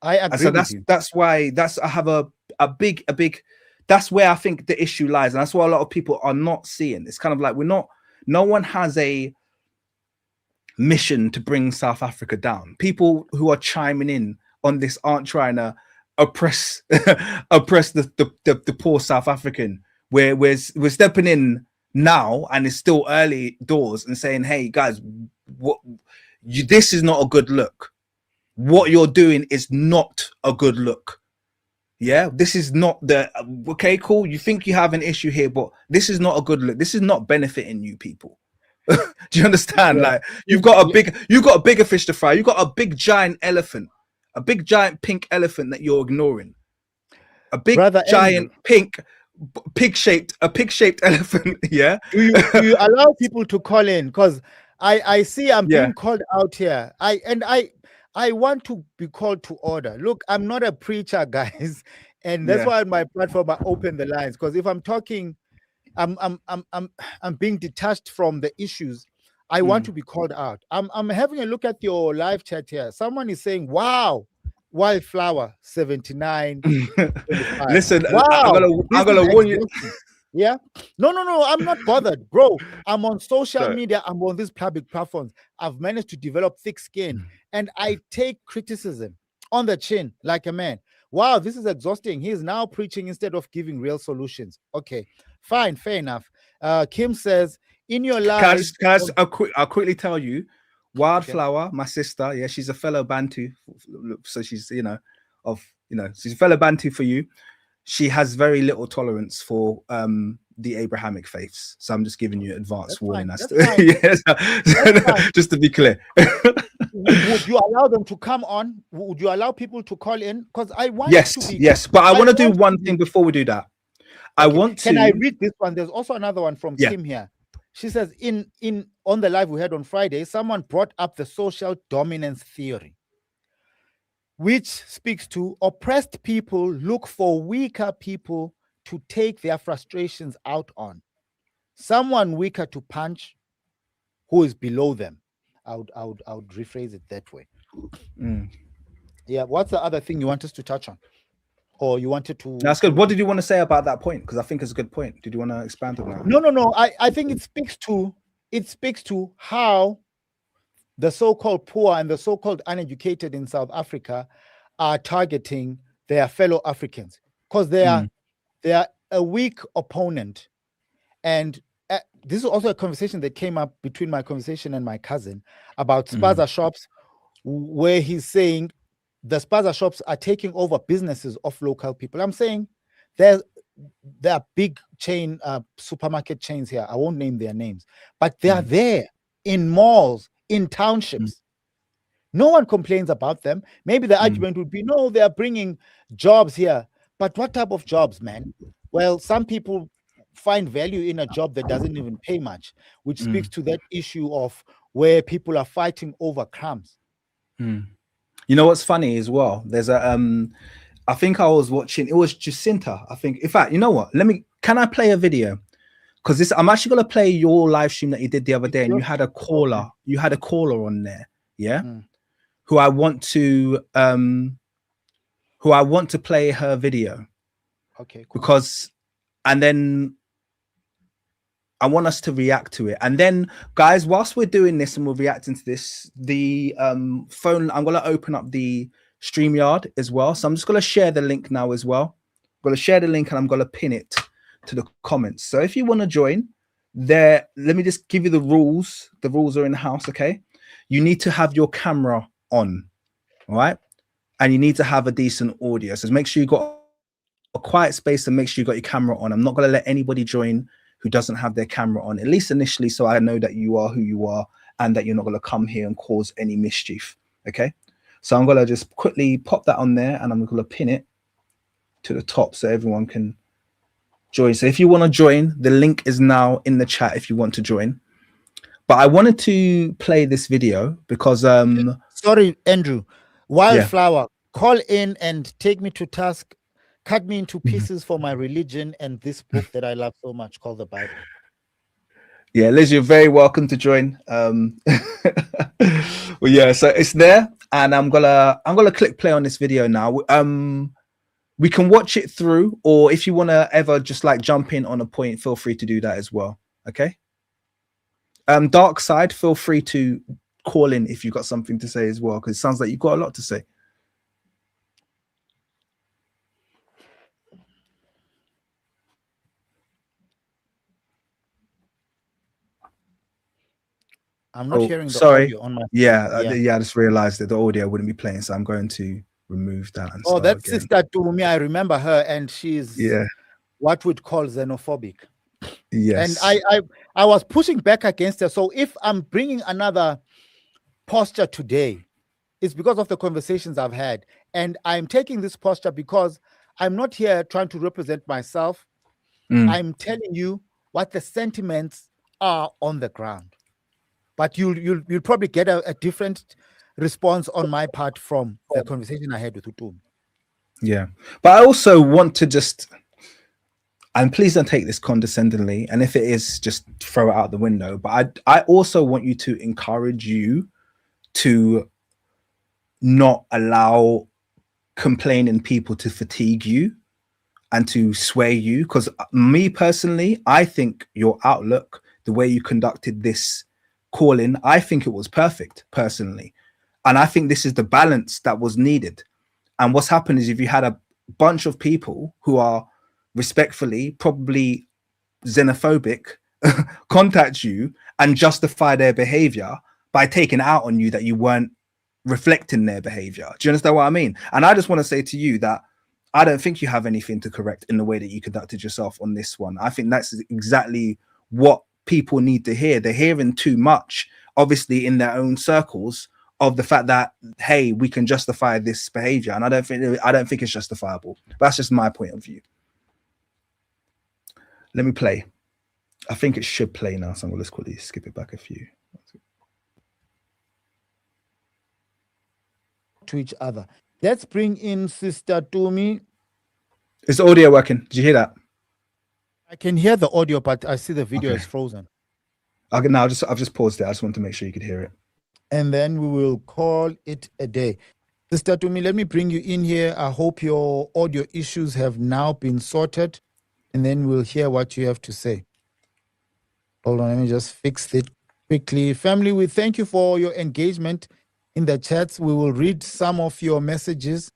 I agree. So that's why I have a big, that's where I think the issue lies. And that's what a lot of people are not seeing. It's kind of like no one has a mission to bring South Africa down. People who are chiming in on this aren't trying to oppress the poor South African. We're stepping in now, and it's still early doors, and saying, hey guys, this is not a good look. What you're doing is not a good look. Yeah, this is not okay, cool, you think you have an issue here, but this is not a good look. This is not benefiting you people. Do you understand? Yeah. Like you've got a bigger fish to fry. You've got a big giant elephant, a big giant pink elephant that you're ignoring. A big giant pig-shaped elephant. Yeah. Do you allow people to call in? Because I see I'm being called out here. I want to be called to order. Look, I'm not a preacher, guys, and that's why on my platform I open the lines. Because if I'm talking, I'm being detached from the issues. I want to be called out. I'm having a look at your live chat here. Someone is saying, "Wow, Wildflower 79." Listen, wow, I'm gonna warn you. Yeah, no, I'm not bothered, bro. I'm on social media. I'm on these public platforms. I've managed to develop thick skin, and I take criticism on the chin like a man. Wow, this is exhausting. He is now preaching instead of giving real solutions. Okay, fine, fair enough. Kim says, in your life, I'll quickly tell you, Wildflower, my sister, yeah, she's a fellow Bantu, so she's she's a fellow Bantu for you. She has very little tolerance for the Abrahamic faiths, so I'm just giving you advance warning. Just to be clear. Would you allow them to come on? Would you allow people to call in? Because I want yes, but I want to do one thing before we do that. I want to. Can I read this one? There's also another one from Yeah. Kim here. She says, on the live we had on Friday, someone brought up the social dominance theory, which speaks to oppressed people look for weaker people to take their frustrations out on. Someone weaker to punch who is below them. I would rephrase it that way. Yeah. What's the other thing you want us to touch on? Or you wanted to? That's good. What did you want to say about that point? Because I think it's a good point. Did you want to expand on that? No. I think it speaks to how the so-called poor and the so-called uneducated in South Africa are targeting their fellow Africans because they are a weak opponent. And this is also a conversation that came up between my conversation and my cousin about spaza shops, where he's saying the spaza shops are taking over businesses of local people. I'm saying there are big chain supermarket chains here. I won't name their names, but they are there in malls, in townships. No one complains about them. Maybe the argument would be, no, they are bringing jobs here. But what type of jobs, man? Well, some people find value in a job that doesn't even pay much, which speaks to that issue of where people are fighting over crumbs. You know what's funny as well? There's a I think I was watching, it was Jacinta, I think. In fact, you know what? Can I play a video? Because I'm actually gonna play your live stream that you did the other day, and you had a caller on there, yeah? Who I want to play her video. Okay, cool. Because, and then I want us to react to it. And then, guys, whilst we're doing this and we're reacting to this, the phone, I'm going to open up the StreamYard as well. So I'm just going to share the link now as well. I'm going to share the link and I'm going to pin it to the comments. So if you want to join there, let me just give you the rules. The rules are in the house, okay? You need to have your camera on, all right? And you need to have a decent audio. So make sure you got a quiet space and make sure you got your camera on. I'm not going to let anybody join who doesn't have their camera on, at least initially, so I know that you are who you are and that you're not going to come here and cause any mischief, okay? So I'm going to just quickly pop that on there and I'm going to pin it to the top so everyone can join. So if you want to join, the link is now in the chat if you want to join. But I wanted to play this video because... Sorry, Andrew. Wildflower, call in and take me to task. Cut me into pieces for my religion and this book that I love so much called the Bible. Yeah, Liz, you're very welcome to join. Well, yeah, so it's there, and I'm gonna click play on this video now. We can watch it through, or if you want to ever just like jump in on a point, feel free to do that as well. Okay. Dark Side, feel free to call in if you've got something to say as well, because it sounds like you've got a lot to say. I'm not hearing the audio on my phone. I just realized that the audio wouldn't be playing, so I'm going to remove that. And that's again. Sister Tumi. I remember her, and she's what we'd call xenophobic. Yes. And I was pushing back against her. So if I'm bringing another posture today, it's because of the conversations I've had, and I'm taking this posture because I'm not here trying to represent myself. I'm telling you what the sentiments are on the ground. But you'll probably get a different response on my part from the conversation I had with Utum. Yeah, but I also want to just, and please don't take this condescendingly, and if it is, just throw it out the window. But I also want you to encourage you to not allow complaining people to fatigue you and to sway you. Because me personally, I think your outlook, the way you conducted this call-in, I think it was perfect personally. And I think this is the balance that was needed. And what's happened is if you had a bunch of people who are respectfully, probably xenophobic, contact you and justify their behavior by taking out on you that you weren't reflecting their behavior. Do you understand what I mean? And I just want to say to you that I don't think you have anything to correct in the way that you conducted yourself on this one. I think that's exactly what people need to hear. They're hearing too much, obviously, in their own circles, of the fact that, hey, we can justify this behavior, and I don't think it's justifiable. That's just my point of view. Let me play. I think it should play now, so I'm going to quickly skip it back a few. To each other. Let's bring in Sister Tumi. Is the audio working? Did you hear that? I can hear the audio, but I see the video is frozen. Okay, now I've just paused it. I just want to make sure you could hear it. And then we will call it a day. Sister Tumi, let me bring you in here. I hope your audio issues have now been sorted, and then we'll hear what you have to say. Hold on, let me just fix it quickly. Family, we thank you for your engagement in the chats. We will read some of your messages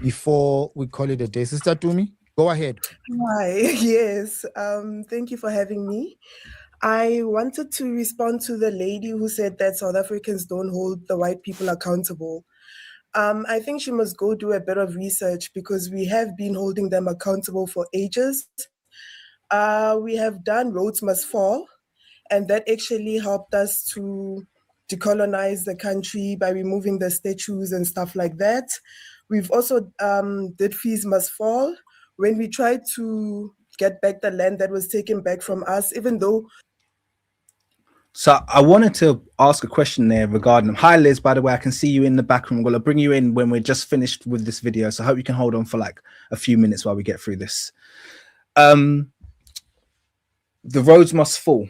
before we call it a day. Sister Tumi, go ahead. Hi, yes. Thank you for having me. I wanted to respond to the lady who said that South Africans don't hold the white people accountable. I think she must go do a bit of research because we have been holding them accountable for ages. We have done Rhodes Must Fall, and that actually helped us to decolonize the country by removing the statues and stuff like that. We've also did Fees Must Fall when we tried to get back the land that was taken back from us, even though. So I wanted to ask a question there regarding them. Hi, Liz, by the way, I can see you in the back room. I'm going to bring you in when we're just finished with this video. So I hope you can hold on for like a few minutes while we get through this. The Roads Must Fall.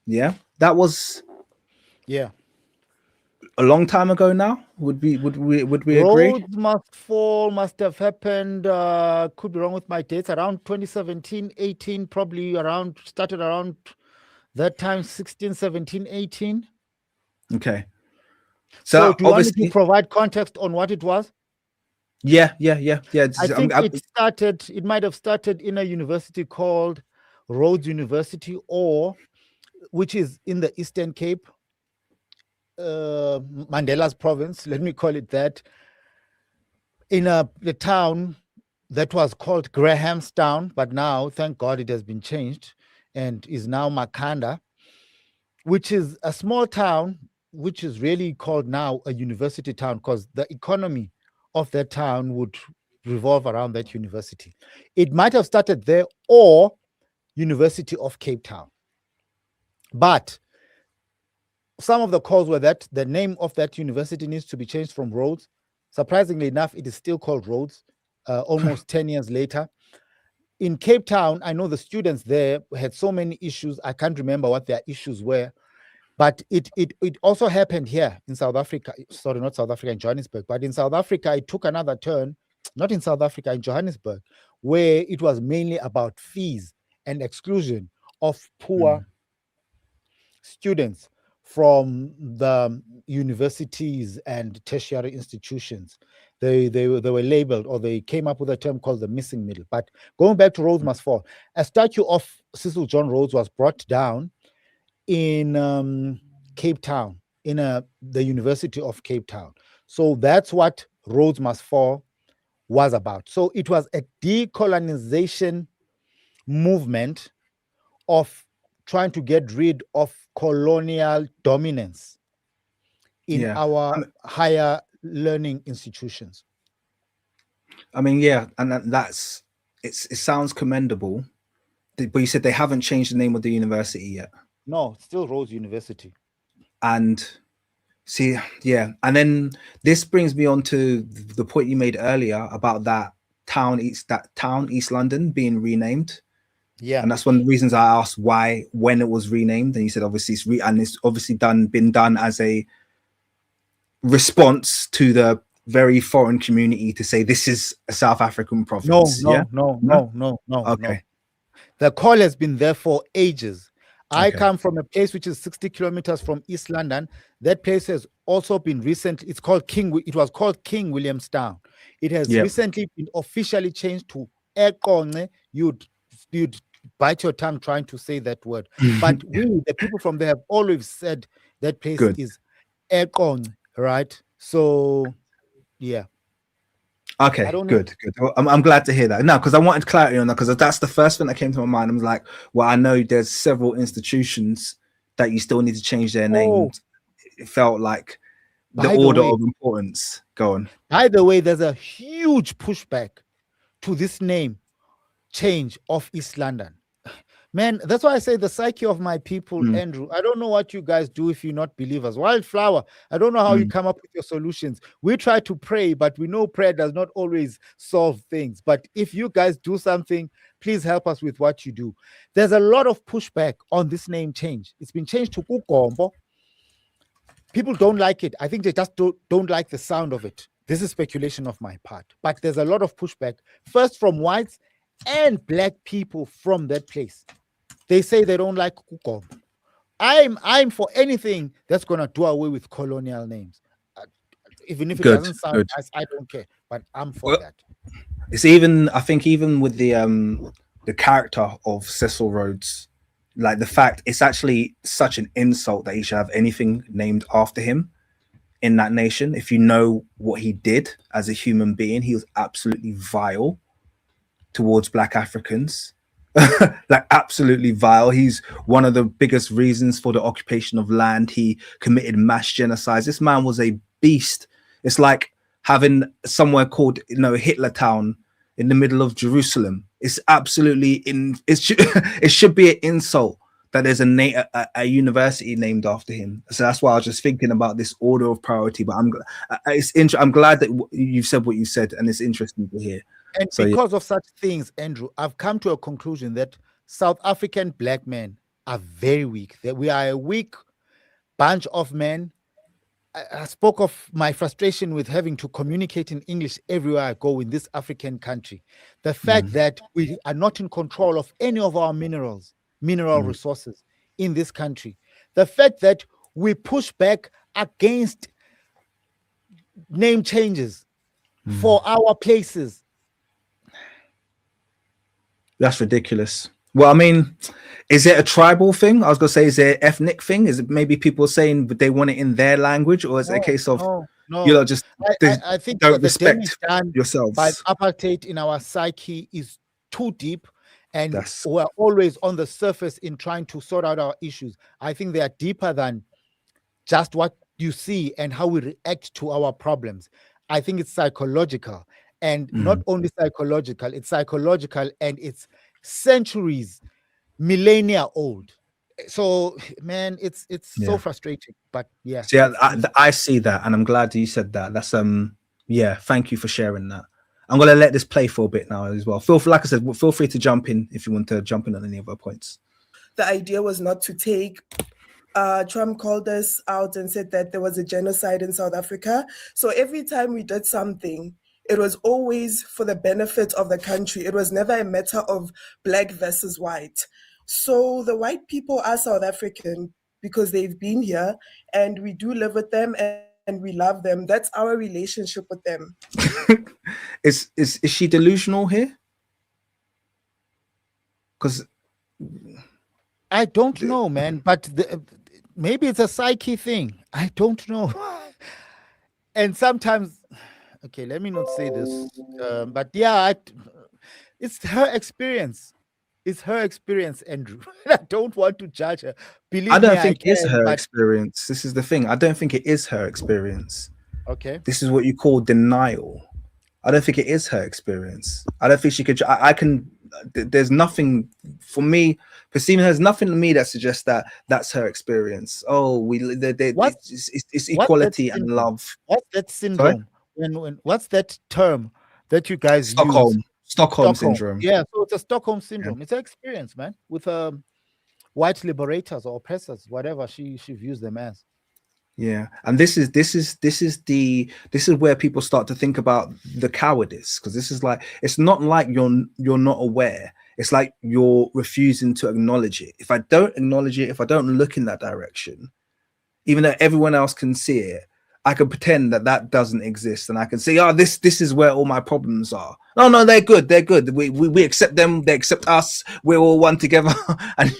Yeah, that was a long time ago now. Would we agree? Roads Must Fall must have happened, could be wrong with my dates, around 2017, 18, probably started around that time, 16, 17, 18. Okay. So do you want me to provide context on what it was? Yeah. I think it might have started in a university called Rhodes University, which is in the Eastern Cape, Mandela's province, let me call it that, in the town that was called Grahamstown, but now, thank God, it has been changed and is now Makhanda, which is a small town, which is really called now a university town because the economy of that town would revolve around that university. It might have started there or University of Cape Town. But some of the calls were that the name of that university needs to be changed from Rhodes. Surprisingly enough, it is still called Rhodes, almost 10 years later. In Cape Town, I know the students there had so many issues. I can't remember what their issues were. But it also happened here in South Africa. Sorry, not South Africa, in Johannesburg. But in South Africa, it took another turn, not in South Africa, in Johannesburg, where it was mainly about fees and exclusion of poor students from the universities and tertiary institutions. They were labeled, or they came up with a term called the missing middle. But going back to Rhodes Must Fall, a statue of Cecil John Rhodes was brought down in Cape Town, in the University of Cape Town. So that's what Rhodes Must Fall was about. So it was a decolonization movement of trying to get rid of colonial dominance in our higher learning institutions. I mean, and it sounds commendable, but you said they haven't changed the name of the university yet. No, still Rhodes University. And and then this brings me on to the point you made earlier about that town, East London, being renamed. Yeah, and that's one of the reasons I asked when it was renamed, and you said obviously it's obviously been done as a response to the very foreign community to say this is a South African province. No. Okay. The call has been there for ages. I come from a place which is 60 kilometers from East London. That place has also been recently, it was called King Williamstown. It has recently been officially changed to Eqonce. You'd bite your tongue trying to say that word. But the people from there have always said that place is Eqonce, right? So, yeah. Okay, good. Well, I'm glad to hear that. No, because I wanted clarity on that, because that's the first thing that came to my mind. I was like, well, I know there's several institutions that you still need to change their names. It felt like the order of importance. Go on. By the way, there's a huge pushback to this name change of East London. Man, that's why I say the psyche of my people, Mm. Andrew. I don't know what you guys do if you're not believers. Wildflower, I don't know how you come up with your solutions. We try to pray, but we know prayer does not always solve things. But if you guys do something, please help us with what you do. There's a lot of pushback on this name change. It's been changed to Kukombo. People don't like it. I think they just don't like the sound of it. This is speculation of my part. But there's a lot of pushback, first from whites and black people from that place. They say they don't like Kukom. I'm for anything that's gonna do away with colonial names. Even if it doesn't sound nice, I don't care. But I'm for that. It's even, I think, even with the character of Cecil Rhodes, like the fact it's actually such an insult that he should have anything named after him in that nation. If you know what he did as a human being, he was absolutely vile towards Black Africans. Like absolutely vile. He's one of the biggest reasons for the occupation of land. He committed mass genocide. This man was a beast. It's like having somewhere called, you know, Hitler Town in the middle of Jerusalem. It's absolutely it should be an insult that there's a university named after him. So that's why I was just thinking about this order of priority. But I'm glad that you've said what you said, and it's interesting to hear. And so, because of such things, Andrew, I've come to a conclusion that South African black men are very weak. That we are a weak bunch of men. I spoke of my frustration with having to communicate in English everywhere I go in this African country. The fact that we are not in control of any of our mineral resources in this country. The fact that we push back against name changes for our places. That's ridiculous. Well, I mean, is it a tribal thing? I was going to say, is it an ethnic thing? Is it maybe people saying they want it in their language, or is it a case of you know, just I think don't that respect the damage done yourselves by apartheid in our psyche is too deep, and That's... we're always on the surface in trying to sort out our issues. I think they are deeper than just what you see and how we react to our problems. I think it's psychological, and not only psychological, it's psychological and it's centuries, millennia old. So, man, it's so frustrating. But yeah, so, yeah, I see that, and I'm glad you said that. That's yeah, thank you for sharing that. I'm gonna let this play for a bit now as well. Like I said, feel free to jump in if you want to jump in on any other points. The idea was not to take. Trump called us out and said that there was a genocide in South Africa. So every time we did something, it was always for the benefit of the country. It was never a matter of black versus white. So the white people are South African because they've been here, and we do live with them and we love them. That's our relationship with them. Is she delusional here? Because I don't know, man, but maybe it's a psyche thing. I don't know. And sometimes, okay, let me not say this, but yeah, it's her experience. It's her experience, Andrew. I don't want to judge her. Believe I don't me, think it's her experience. This is the thing. I don't think it is her experience. Okay. This is what you call denial. I don't think it is her experience. I don't think she could. I can. There's nothing for me. Perceiving, there's nothing to me that suggests that that's her experience. Oh, it's equality and love. What's that syndrome? What's that term that you guys use? Stockholm syndrome. Yeah, so it's a Stockholm syndrome. Yeah. It's an experience, man, with white liberators or oppressors, whatever she views them as. Yeah, and this is where people start to think about the cowardice, because this is like, it's not like you're not aware. It's like you're refusing to acknowledge it. If I don't acknowledge it, if I don't look in that direction, even though everyone else can see it, I can pretend that doesn't exist, and I can say, oh, this is where all my problems are. No, they're good. We accept them. They accept us. We're all one together. And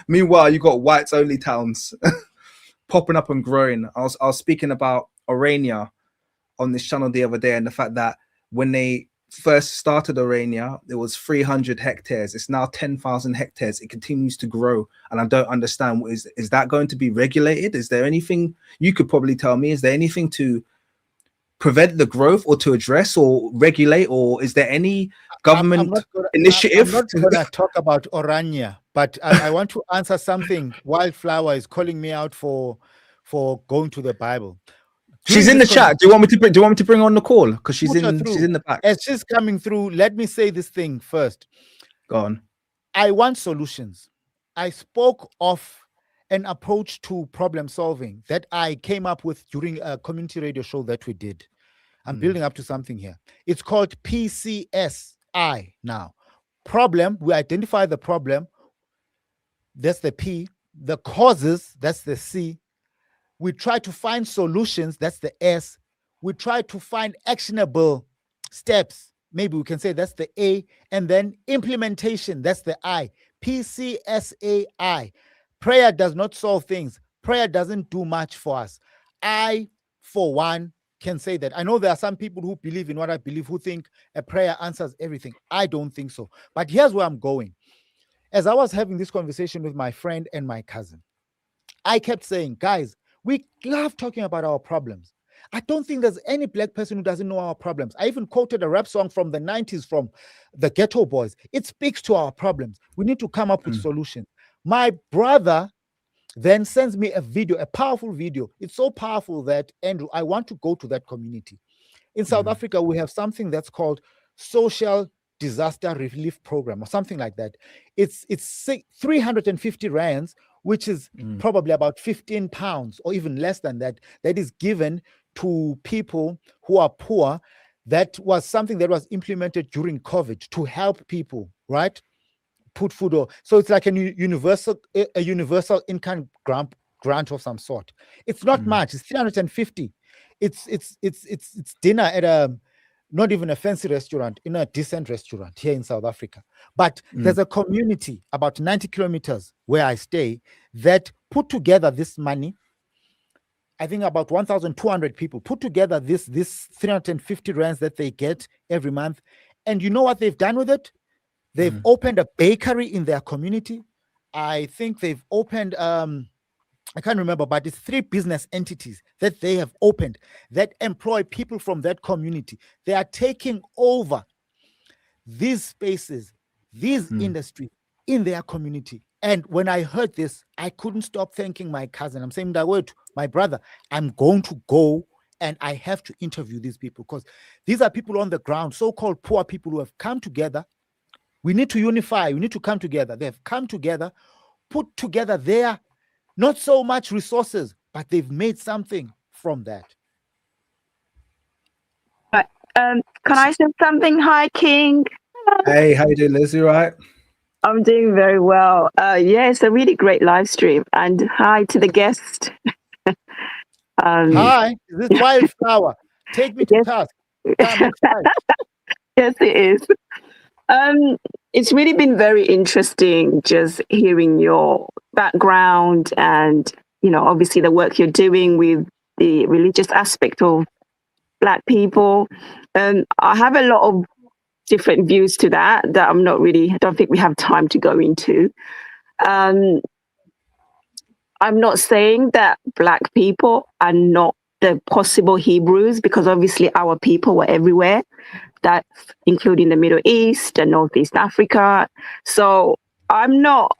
meanwhile, you got whites only towns popping up and growing. I was speaking about Orania on this channel the other day, and the fact that when they first started Orania, it was 300 hectares. It's now 10,000 hectares. It continues to grow, and I don't understand. Is that going to be regulated? Is there anything you could probably tell me? Is there anything to prevent the growth or to address or regulate, or is there any government initiative? I'm not going to talk about Orania But I want to answer something. Wildflower is calling me out for going to the Bible. She's in the chat. Do you want me to bring her on the call? Because she's in the back. As she's coming through, let me say this thing first. Go on. I want solutions. I spoke of an approach to problem solving that I came up with during a community radio show that we did. I'm building up to something here. It's called PCSI now. Problem, we identify the problem. That's the P. The causes, that's the C. We try to find solutions, that's the S. We try to find actionable steps. Maybe we can say that's the A. And then implementation, that's the I. PCSAI. Prayer does not solve things. Prayer doesn't do much for us. I, for one, can say that. I know there are some people who believe in what I believe, who think a prayer answers everything. I don't think so. But here's where I'm going. As I was having this conversation with my friend and my cousin, I kept saying, guys, we love talking about our problems. I don't think there's any black person who doesn't know our problems. I even quoted a rap song from the 90s from the Ghetto Boys. It speaks to our problems. We need to come up with solutions. My brother then sends me a video, a powerful video. It's so powerful that, Andrew, I want to go to that community. In South Africa, we have something that's called Social Disaster Relief Program or something like that. It's 350 rands, which is probably about 15 pounds or even less than that, that is given to people who are poor. That was something that was implemented during COVID to help people, right? Put food on. So it's like a universal income grant of some sort. It's not much. It's 350. It's dinner at a not even a fancy restaurant, in a decent restaurant here in South Africa. But there's a community about 90 kilometers where I stay that put together this money. I think about 1,200 people put together this 350 rands that they get every month. And you know what they've done with it? They've opened a bakery in their community. I think they've opened, I can't remember, but it's 3 business entities that they have opened that employ people from that community. They are taking over these spaces, these industries in their community. And when I heard this, I couldn't stop thanking my cousin. I'm saying that word to my brother. I'm going to go and I have to interview these people because these are people on the ground, so-called poor people who have come together. We need to unify. We need to come together. They have come together, put together their not so much resources, but they've made something from that. Right. Can I say something? Hi, King. Hey, how you doing, Liz? You all right? I'm doing very well. Yeah, it's a really great live stream. And hi to the guest. Hi, is this Wildflower? Take me to task. Yes, it is. It's really been very interesting just hearing your background and, you know, obviously the work you're doing with the religious aspect of Black people. I have a lot of different views to that I don't think we have time to go into. I'm not saying that Black people are not the possible Hebrews, because obviously our people were everywhere. That's including the Middle East and Northeast Africa. So I'm not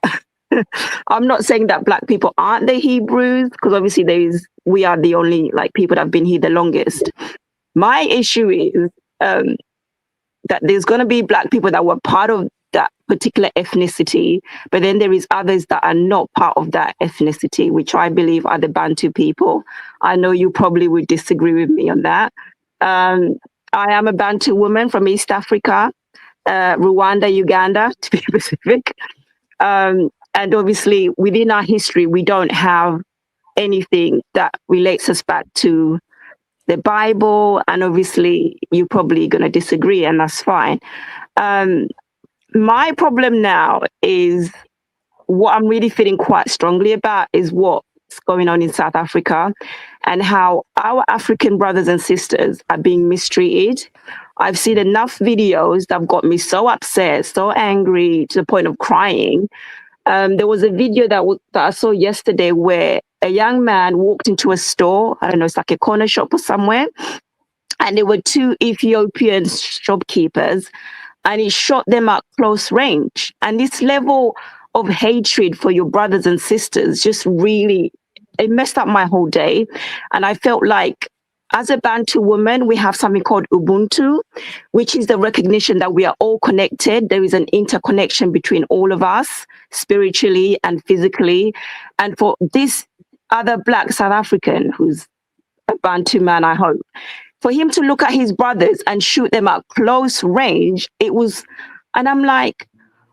saying that Black people aren't the Hebrews, because obviously we are the only people that have been here the longest. My issue is that there's going to be Black people that were part of that particular ethnicity, but then there is others that are not part of that ethnicity, which I believe are the Bantu people. I know you probably would disagree with me on that. I am a Bantu woman from East Africa, Rwanda, Uganda, to be specific. And obviously, within our history, we don't have anything that relates us back to the Bible. And obviously, you're probably going to disagree, and that's fine. My problem now is what I'm really feeling quite strongly about is what's going on in South Africa and how our African brothers and sisters are being mistreated. I've seen enough videos that have got me so upset, so angry to the point of crying. There was a video that I saw yesterday where a young man walked into a store. I don't know, it's like a corner shop or somewhere. And there were 2 Ethiopian shopkeepers and he shot them at close range. And this level of hatred for your brothers and sisters just really, it messed up my whole day. And I felt like as a Bantu woman, we have something called Ubuntu, which is the recognition that we are all connected. There is an interconnection between all of us, spiritually and physically. And for this other Black South African, who's a Bantu man, I hope, for him to look at his brothers and shoot them at close range, it was, and I'm like,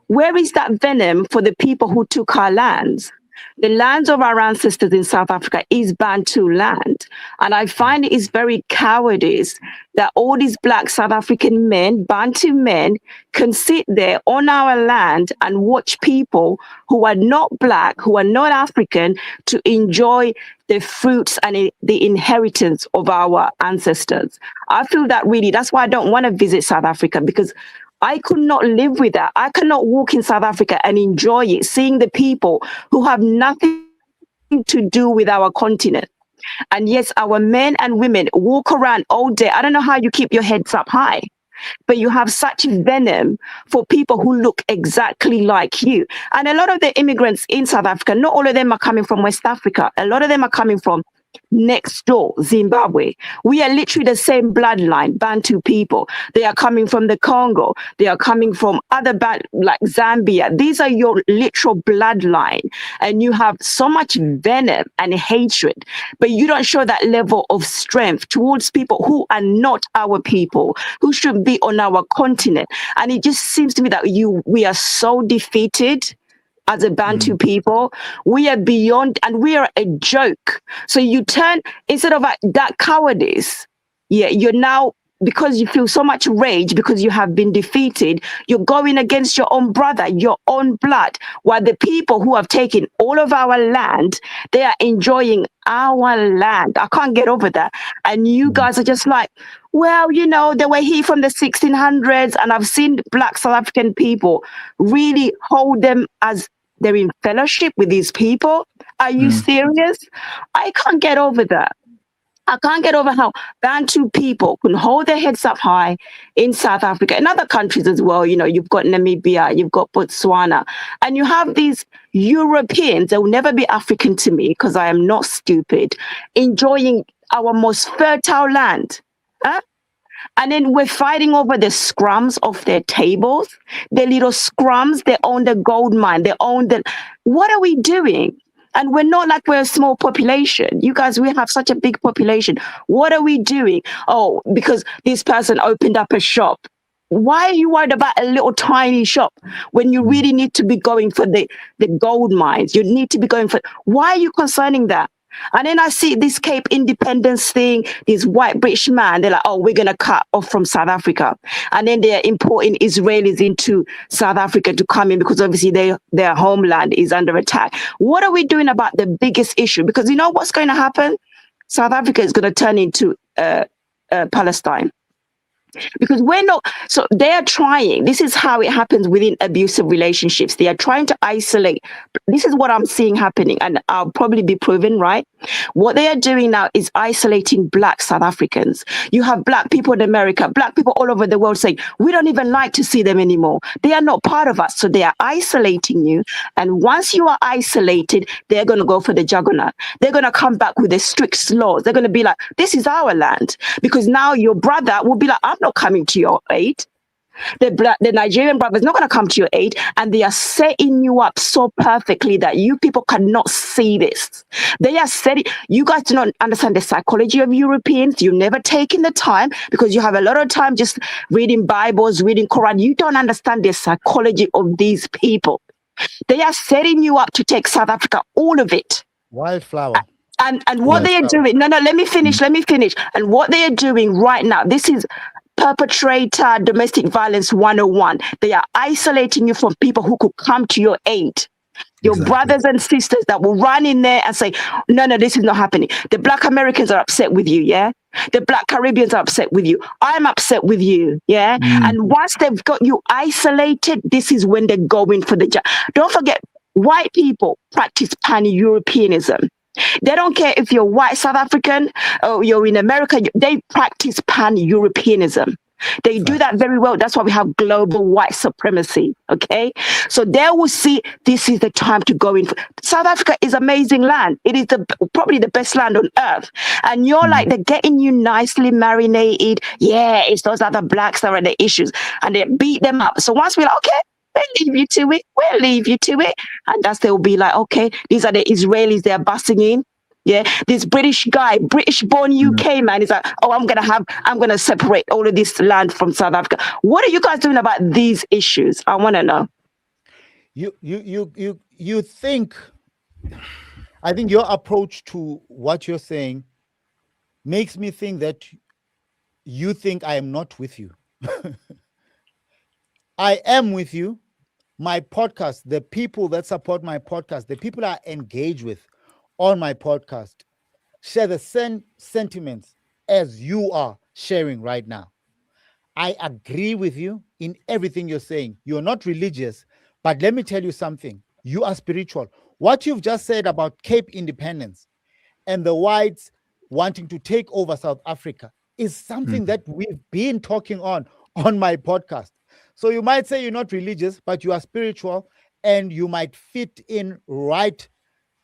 where is that venom for the people who took our lands? The lands of our ancestors in South Africa is Bantu land. And I find it is very cowardice that all these Black South African men, Bantu men, can sit there on our land and watch people who are not Black, who are not African, to enjoy the fruits and the inheritance of our ancestors. I feel that really, that's why I don't want to visit South Africa, because I could not live with that. I cannot walk in South Africa and enjoy it, seeing the people who have nothing to do with our continent. And yes, our men and women walk around all day. I don't know how you keep your heads up high, but you have such venom for people who look exactly like you. And a lot of the immigrants in South Africa, not all of them are coming from West Africa. A lot of them are coming from next door, Zimbabwe. We are literally the same bloodline, Bantu people. They are coming from the Congo. They are coming from other like Zambia. These are your literal bloodline. And you have so much venom and hatred, but you don't show that level of strength towards people who are not our people, who should be on our continent. And it just seems to me that we are so defeated as a Bantu people. We are beyond, and we are a joke. So you turn, instead of that cowardice, you're now, because you feel so much rage because you have been defeated, you're going against your own brother, your own blood, while the people who have taken all of our land, they are enjoying our land. I can't get over that. And you guys are just like, well, you know, they were here from the 1600s, and I've seen Black South African people really hold them as they're in fellowship with these people. Are you serious? I can't get over that. I can't get over how Bantu people can hold their heads up high in South Africa and other countries as well. You know, you've got Namibia, you've got Botswana, and you have these Europeans, they will never be African to me because I am not stupid, enjoying our most fertile land. Huh? And then we're fighting over the scrums of their tables, the little scrums, they own the gold mine, they own the, what are we doing? And we're not like we're a small population. You guys, we have such a big population. What are we doing? Oh, because this person opened up a shop. Why are you worried about a little tiny shop when you really need to be going for the gold mines? You need to be going for, why are you concerning that? And then I see this Cape Independence thing, this white British man, they're like, oh, we're going to cut off from South Africa. And then they're importing Israelis into South Africa to come in because obviously their homeland is under attack. What are we doing about the biggest issue? Because you know what's going to happen? South Africa is going to turn into Palestine. Because we're not, so they are trying, this is how it happens within abusive relationships. They are trying to isolate. This is what I'm seeing happening, and I'll probably be proven right. What they are doing now is isolating Black South Africans. You have Black people in America, Black people all over the world saying, we don't even like to see them anymore. They are not part of us. So they are isolating you. And once you are isolated, they're going to go for the juggernaut. They're going to come back with the strict laws. They're going to be like, this is our land. Because now your brother will be like, I'm not coming to your aid. The Nigerian brother is not going to come to your aid, and they are setting you up so perfectly that you people cannot see this. They are setting, you guys do not understand the psychology of Europeans. You've never taken the time because you have a lot of time just reading Bibles, reading Quran. You don't understand the psychology of these people. They are setting you up to take South Africa, all of it. Wildflower. And what they are doing, no, let me finish. And what they are doing right now, this is perpetrator domestic violence 101. They are isolating you from people who could come to your aid. Your brothers and sisters that will run in there and say, no, this is not happening. The Black Americans are upset with you, yeah? The Black Caribbeans are upset with you. I'm upset with you, yeah? And once they've got you isolated, this is when they're going for the job. Don't forget, white people practice pan-Europeanism. They don't care if you're white South African or you're in America, they practice pan-Europeanism. They do that very well. That's why we have global white supremacy. Okay. So they will see this is the time to go in. South Africa is amazing land. It is probably the best land on earth. And you're like, they're getting you nicely marinated. Yeah, it's those other blacks that are the issues. And they beat them up. So once we're like, okay, we'll leave you to it. We'll leave you to it. And that's, they'll be like, okay, these are the Israelis they're busting in. Yeah, this British guy, British-born UK man, is like, oh, I'm gonna separate all of this land from South Africa. What are you guys doing about these issues? I want to know. You think? I think your approach to what you're saying makes me think that you think I am not with you. I am with you. My podcast, the people that support my podcast, the people I engage with on my podcast share the same sentiments as you are sharing right now. I agree with you in everything you're saying. You're not religious, but let me tell you something. You are spiritual. What you've just said about Cape independence and the whites wanting to take over South Africa is something that we've been talking on my podcast. So you might say you're not religious, but you are spiritual, and you might fit in right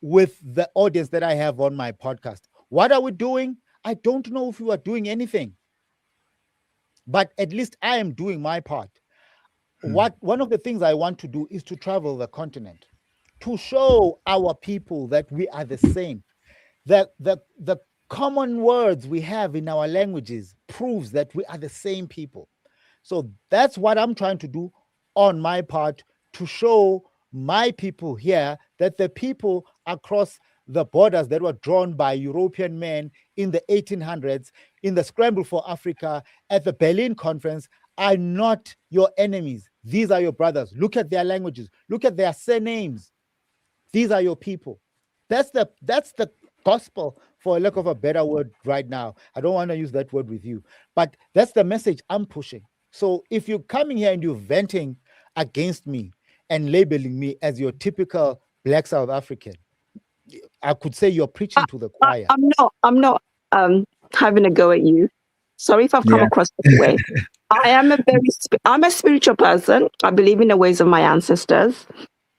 with the audience that I have on my podcast. What are we doing? I don't know if we are doing anything, but at least I am doing my part. One of the things I want to do is to travel the continent to show our people that we are the same. That the common words we have in our languages proves that we are the same people. So that's what I'm trying to do on my part, to show my people here that the people across the borders that were drawn by European men in the 1800s, in the scramble for Africa, at the Berlin Conference, are not your enemies. These are your brothers. Look at their languages. Look at their surnames. These are your people. That's the gospel, for a lack of a better word right now. I don't want to use that word with you, but that's the message I'm pushing. So if you're coming here and you're venting against me and labeling me as your typical Black South African, I could say you're preaching to the choir. I'm not having a go at you. Sorry if I've come across this way. I'm a spiritual person. I believe in the ways of my ancestors.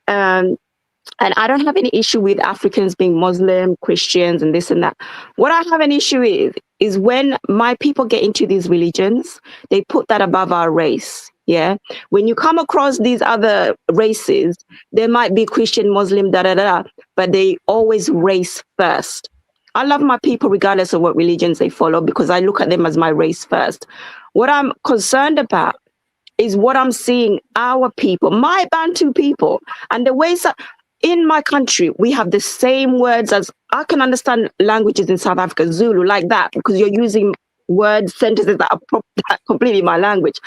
And I don't have any issue with Africans being Muslim, Christians, and this and that. What I have an issue with is when my people get into these religions, they put that above our race. Yeah. When you come across these other races, there might be Christian, Muslim, but they always race first. I love my people regardless of what religions they follow, because I look at them as my race first. What I'm concerned about is what I'm seeing our people, my Bantu people, and the ways that in my country, we have the same words as I can understand languages in South Africa, Zulu, like that, because you're using words, sentences that are completely my language.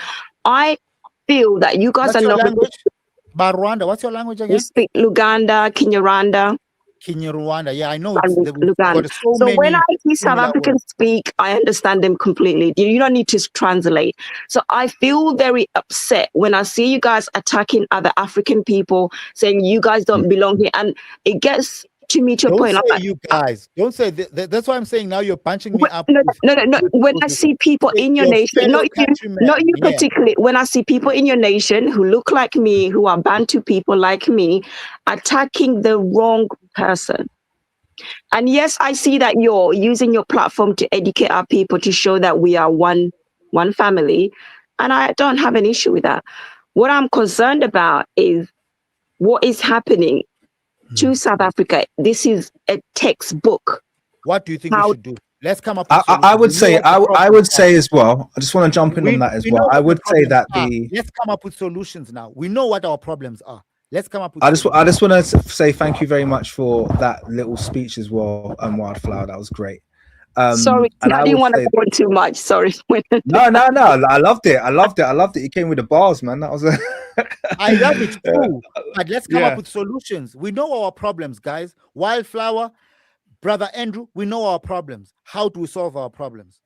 I feel that you guys What's are your not. language? Rwanda. What's your language again? We speak Luganda, Kinyarwanda. Kinyarwanda. Yeah, I know. Luganda. So when I see South Africans speak, I understand them completely. You don't need to translate. So I feel very upset when I see you guys attacking other African people, saying you guys don't belong here, and it gets to me to a point. Don't say you guys. Don't say that's why I'm saying now you're punching me up. No. When I see people in your nation, not you particularly, when I see people in your nation who look like me, who are Bantu people like me, attacking the wrong person. And yes, I see that you're using your platform to educate our people, to show that we are one family. And I don't have an issue with that. What I'm concerned about is what is happening to South Africa. This is a textbook. What do you think we should do? Let's come up. I would say as well. I just want to jump in on that as well. I would say that let's come up with solutions now. We know what our problems are. Let's come up with. I just want to say thank you very much for that little speech as well, Wildflower. That was great. Sorry, I didn't want to go on too much. Sorry. No. I loved it. You came with the bars, man. That was. I love it too. But let's come up with solutions. We know our problems, guys. Wildflower, Brother Andrew, we know our problems. How do we solve our problems?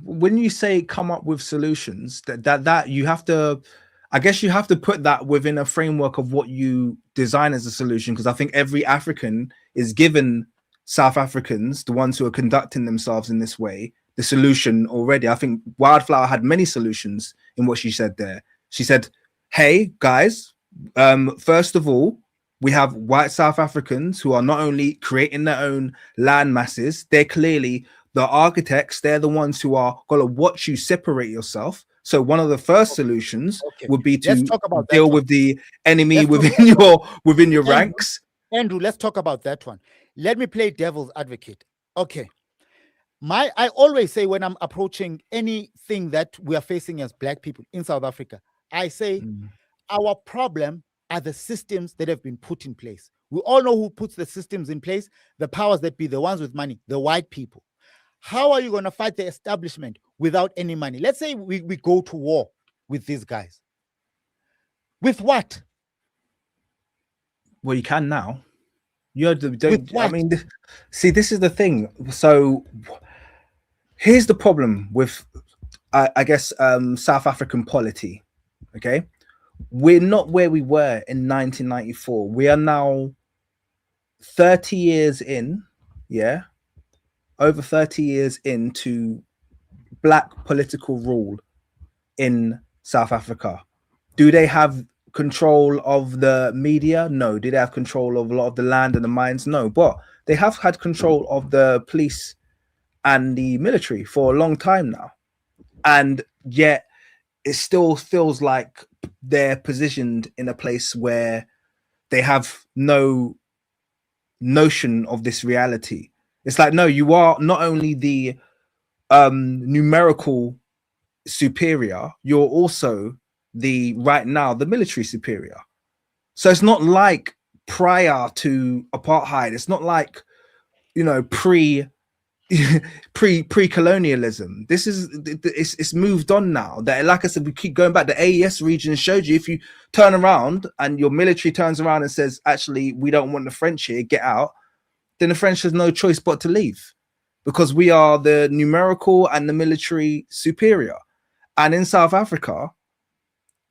When you say come up with solutions, that you have to, I guess you have to put that within a framework of what you design as a solution, because I think every African is given South Africans, the ones who are conducting themselves in this way, the solution already. I think Wildflower had many solutions in what she said there. She said, hey guys, first of all, we have white South Africans who are not only creating their own land masses, they're clearly the architects. They're the ones who are going to watch you separate yourself. So one of the first solutions would be to deal with the enemy within your ranks. Andrew, let's talk about that one. Let me play devil's advocate. Okay. I always say when I'm approaching anything that we are facing as Black people in South Africa, I say our problem are the systems that have been put in place. We all know who puts the systems in place, the powers that be, the ones with money, the white people. How are you going to fight the establishment without any money? Let's say we go to war with these guys. With what? Well, you can now. I mean, see, this is the thing. So here's the problem with, I guess, South African polity. Okay, we're not where we were in 1994. We are now 30 years in, over 30 years into Black political rule in South Africa. Do they have control of the media? No. Do they have control of a lot of the land and the mines? No. But they have had control of the police and the military for a long time now. And yet it still feels like they're positioned in a place where they have no notion of this reality. It's like, no, you are not only the numerical superior, you're also the military superior. So it's not like prior to apartheid. It's not like, pre-colonialism. This is it's moved on now. That, like I said, we keep going back. The AES region showed you, if you turn around and your military turns around and says, actually, we don't want the French here, get out, then the French has no choice but to leave, because we are the numerical and the military superior. And in South Africa,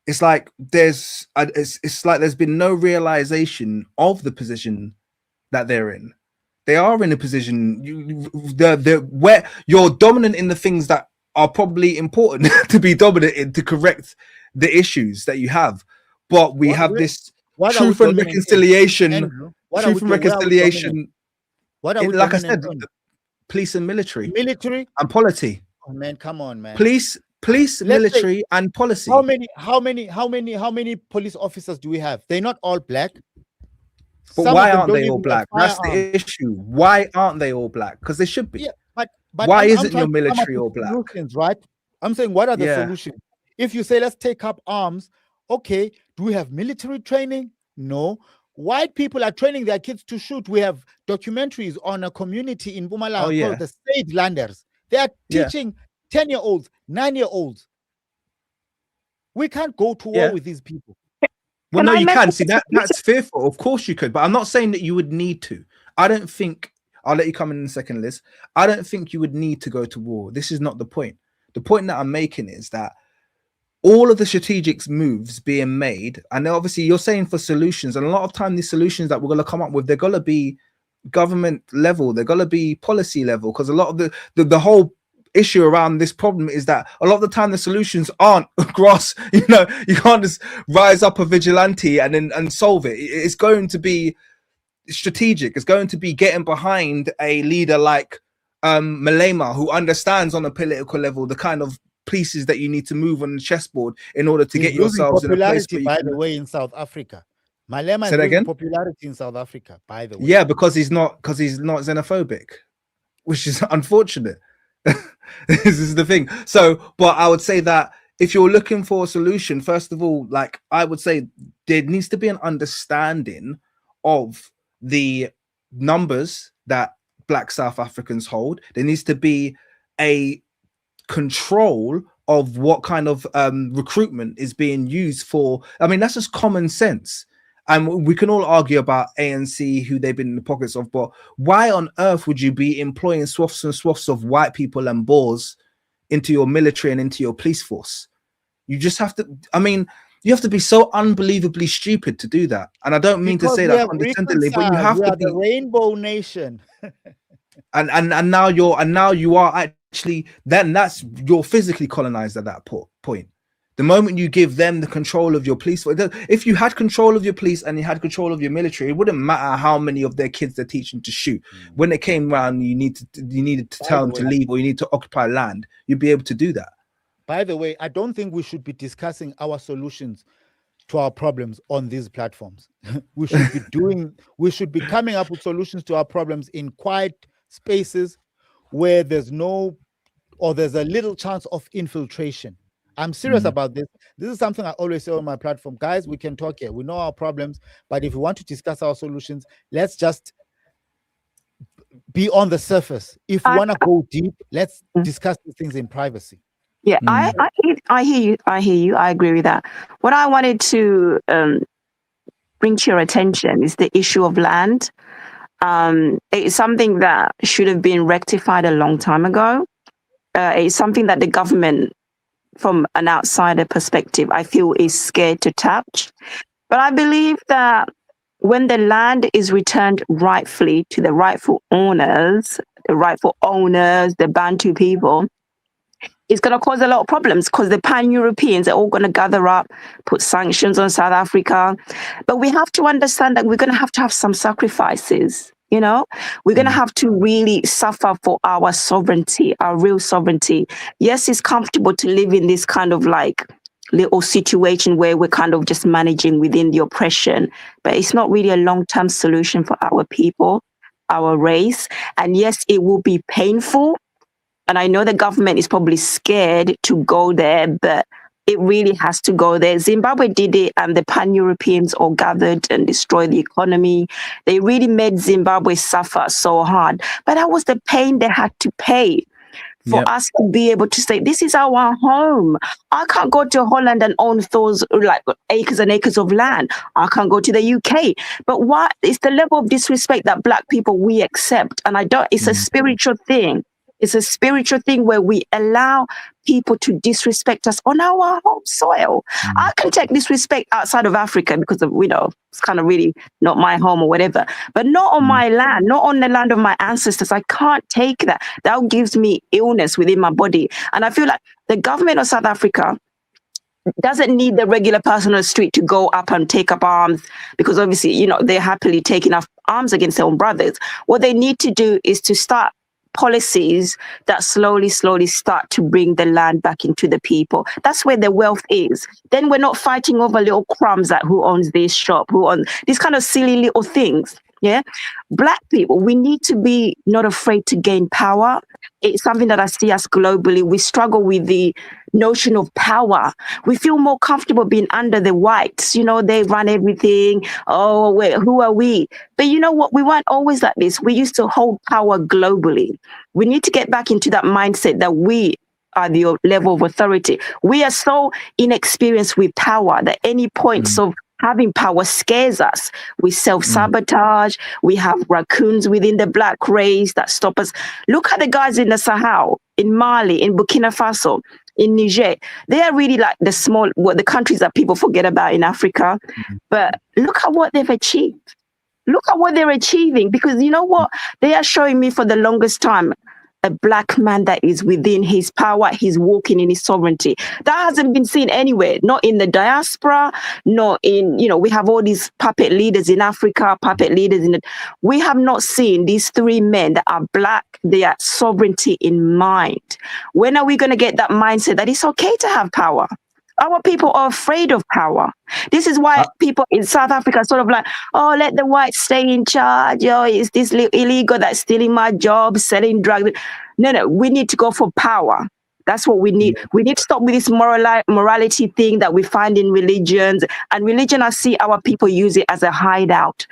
it's like there's been no realization of the position that they're in. They are in a position where you're dominant in the things that are probably important to be dominant in, to correct the issues that you have. But we have this truth and reconciliation. Truth and reconciliation. Like I said, police and military and polity. Oh, man, come on, man. Police, military, and policy. How many police officers do we have? They're not all Black. But why aren't they all Black? That's the issue. Why aren't they all Black? Because they should be. Yeah, but why isn't your military all Black? Right? I'm saying, what are the solutions? If you say, let's take up arms, okay, do we have military training? No. White people are training their kids to shoot. We have documentaries on a community in Mpumalanga called the Sage Landers. They are teaching 10-year-olds, 9-year-olds. We can't go to war with these people. Well, no, you can. See, that's fearful. Of course you could, but I'm not saying that you would need to. I don't think, I'll let you come in a second, Liz. I don't think you would need to go to war. This is not the point. The point that I'm making is that all of the strategic moves being made, and obviously you're saying for solutions, and a lot of time these solutions that we're going to come up with, they're going to be government level, they're going to be policy level, because a lot of the whole issue around this problem is that a lot of the time the solutions aren't grass. You can't just rise up a vigilante and solve it. It's going to be strategic. It's going to be getting behind a leader like Malema, who understands on a political level the kind of pieces that you need to move on the chessboard in order to get yourselves in a place where by the way, in South Africa, Malema is losing popularity in South Africa, by the way. Yeah, because he's not xenophobic, which is unfortunate. This is the thing. So, but I would say that if you're looking for a solution, first of all, like I would say, there needs to be an understanding of the numbers that Black South Africans hold. There needs to be a control of what kind of recruitment is being used for. I mean, that's just common sense. And we can all argue about ANC, who they've been in the pockets of, but why on earth would you be employing swaths and swaths of white people and Boers into your military and into your police force? You just have to, I mean, you have to be so unbelievably stupid to do that. And I don't mean to say that condescendingly, but you have to be the rainbow nation. and now you are actually, then that's you're physically colonized at that point. The moment you give them the control of your police, if you had control of your police and you had control of your military, it wouldn't matter how many of their kids they're teaching to shoot. When it came around, you needed to tell them to leave, or you need to occupy land, you'd be able to do that. By the way, I don't think we should be discussing our solutions to our problems on these platforms. we should be coming up with solutions to our problems in quiet spaces where there's a little chance of infiltration. I'm serious about this. This is something I always say on my platform. Guys, we can talk here. We know our problems, but if we want to discuss our solutions, let's just be on the surface. If we want to go deep, let's discuss these things in privacy. Yeah, I hear you. I agree with that. What I wanted to bring to your attention is the issue of land. It's something that should have been rectified a long time ago. It's something that the government, from an outsider perspective, I feel is scared to touch. But I believe that when the land is returned rightfully to the rightful owners, the Bantu people, it's going to cause a lot of problems because the pan-Europeans are all going to gather up, put sanctions on South Africa. But we have to understand that we're going to have some sacrifices. You know, we're going to have to really suffer for our sovereignty, our real sovereignty. Yes, it's comfortable to live in this kind of like little situation where we're kind of just managing within the oppression, but it's not really a long-term solution for our people, our race. And yes, it will be painful. And I know the government is probably scared to go there, but it really has to go there. Zimbabwe did it, and the pan-Europeans all gathered and destroyed the economy. They really made Zimbabwe suffer so hard. But that was the pain they had to pay for us to be able to say, this is our home. I can't go to Holland and own those like acres and acres of land. I can't go to the UK. But what is the level of disrespect that Black people we accept? And it's a spiritual thing. It's a spiritual thing where we allow people to disrespect us on our home soil. I can take disrespect outside of Africa because of, it's kind of really not my home or whatever, but not on my land, not on the land of my ancestors. I can't take that. That gives me illness within my body. And I feel like the government of South Africa doesn't need the regular person on the street to go up and take up arms because obviously, they're happily taking up arms against their own brothers. What they need to do is to start policies that slowly start to bring the land back into the people. That's where the wealth is. Then we're not fighting over little crumbs like who owns this shop, who owns these kind of silly little things. Yeah. Black people, we need to be not afraid to gain power. It's something that I see us globally. We struggle with the notion of power. We feel more comfortable being under the whites. They run everything. Oh, wait, who are we? But you know what? We weren't always like this. We used to hold power globally. We need to get back into that mindset that we are the level of authority. We are so inexperienced with power that any points of having power scares us. We self-sabotage. We have raccoons within the Black race that stop us. Look at the guys in the Sahel, in Mali, in Burkina Faso, in Niger. They are really like the countries that people forget about in Africa. But look at what they've achieved. Look at what they're achieving, because you know what? They are showing me for the longest time a Black man that is within his power, he's walking in his sovereignty. That hasn't been seen anywhere, not in the diaspora, not in, we have all these puppet leaders in Africa, we have not seen these three men that are Black, they are sovereignty in mind. When are we going to get that mindset that it's okay to have power? Our people are afraid of power. This is why people in South Africa are sort of like, oh, let the whites stay in charge. Oh, it's this illegal that's stealing my job, selling drugs. No, we need to go for power. That's what we need. We need to stop with this morality thing that we find in religions. And religion, I see our people use it as a hideout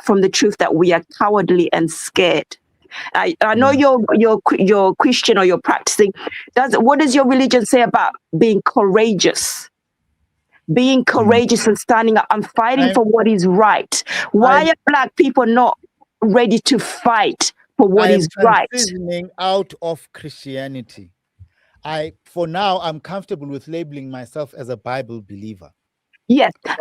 from the truth that we are cowardly and scared. I know you're Christian or you're practicing. What does your religion say about being courageous? Being courageous and standing up and fighting for what is right. Why are Black people not ready to fight for what is right? Transitioning out of Christianity. For now, I'm comfortable with labeling myself as a Bible believer. Yes. I'm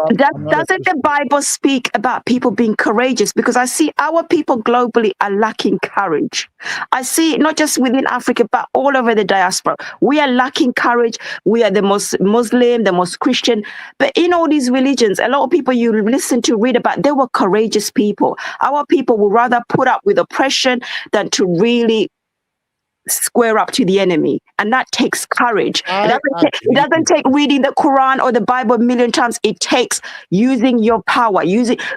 not a Doesn't the Bible speak about people being courageous? Because I see our people globally are lacking courage. I see it not just within Africa, but all over the diaspora. We are lacking courage. We are the most Muslim, the most Christian. But in all these religions, a lot of people you listen to, read about, they were courageous people. Our people would rather put up with oppression than to really square up to the enemy, and that takes courage. It doesn't take reading the Quran or the Bible a million times. It takes using your power.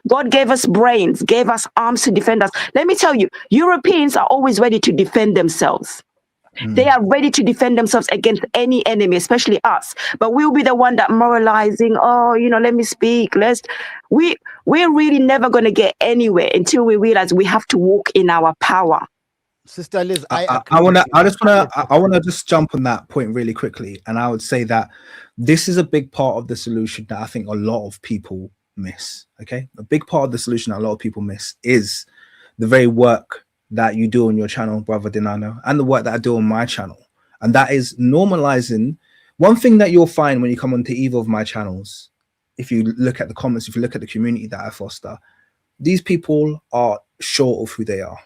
God gave us brains, gave us arms to defend us. Let me tell you, Europeans are always ready to defend themselves. They are ready to defend themselves against any enemy, especially us. But we'll be the one that moralizing, let me speak. We're really never going to get anywhere until we realize we have to walk in our power. Sister Liz, I want to just jump on that point really quickly, and I would say that this is a big part of the solution that I think a lot of people miss. Okay, a big part of the solution that a lot of people miss is the very work that you do on your channel, Brother Dinano, and the work that I do on my channel, and that is normalizing. One thing that you'll find when you come onto either of my channels, if you look at the comments, if you look at the community that I foster, these people are sure of who they are.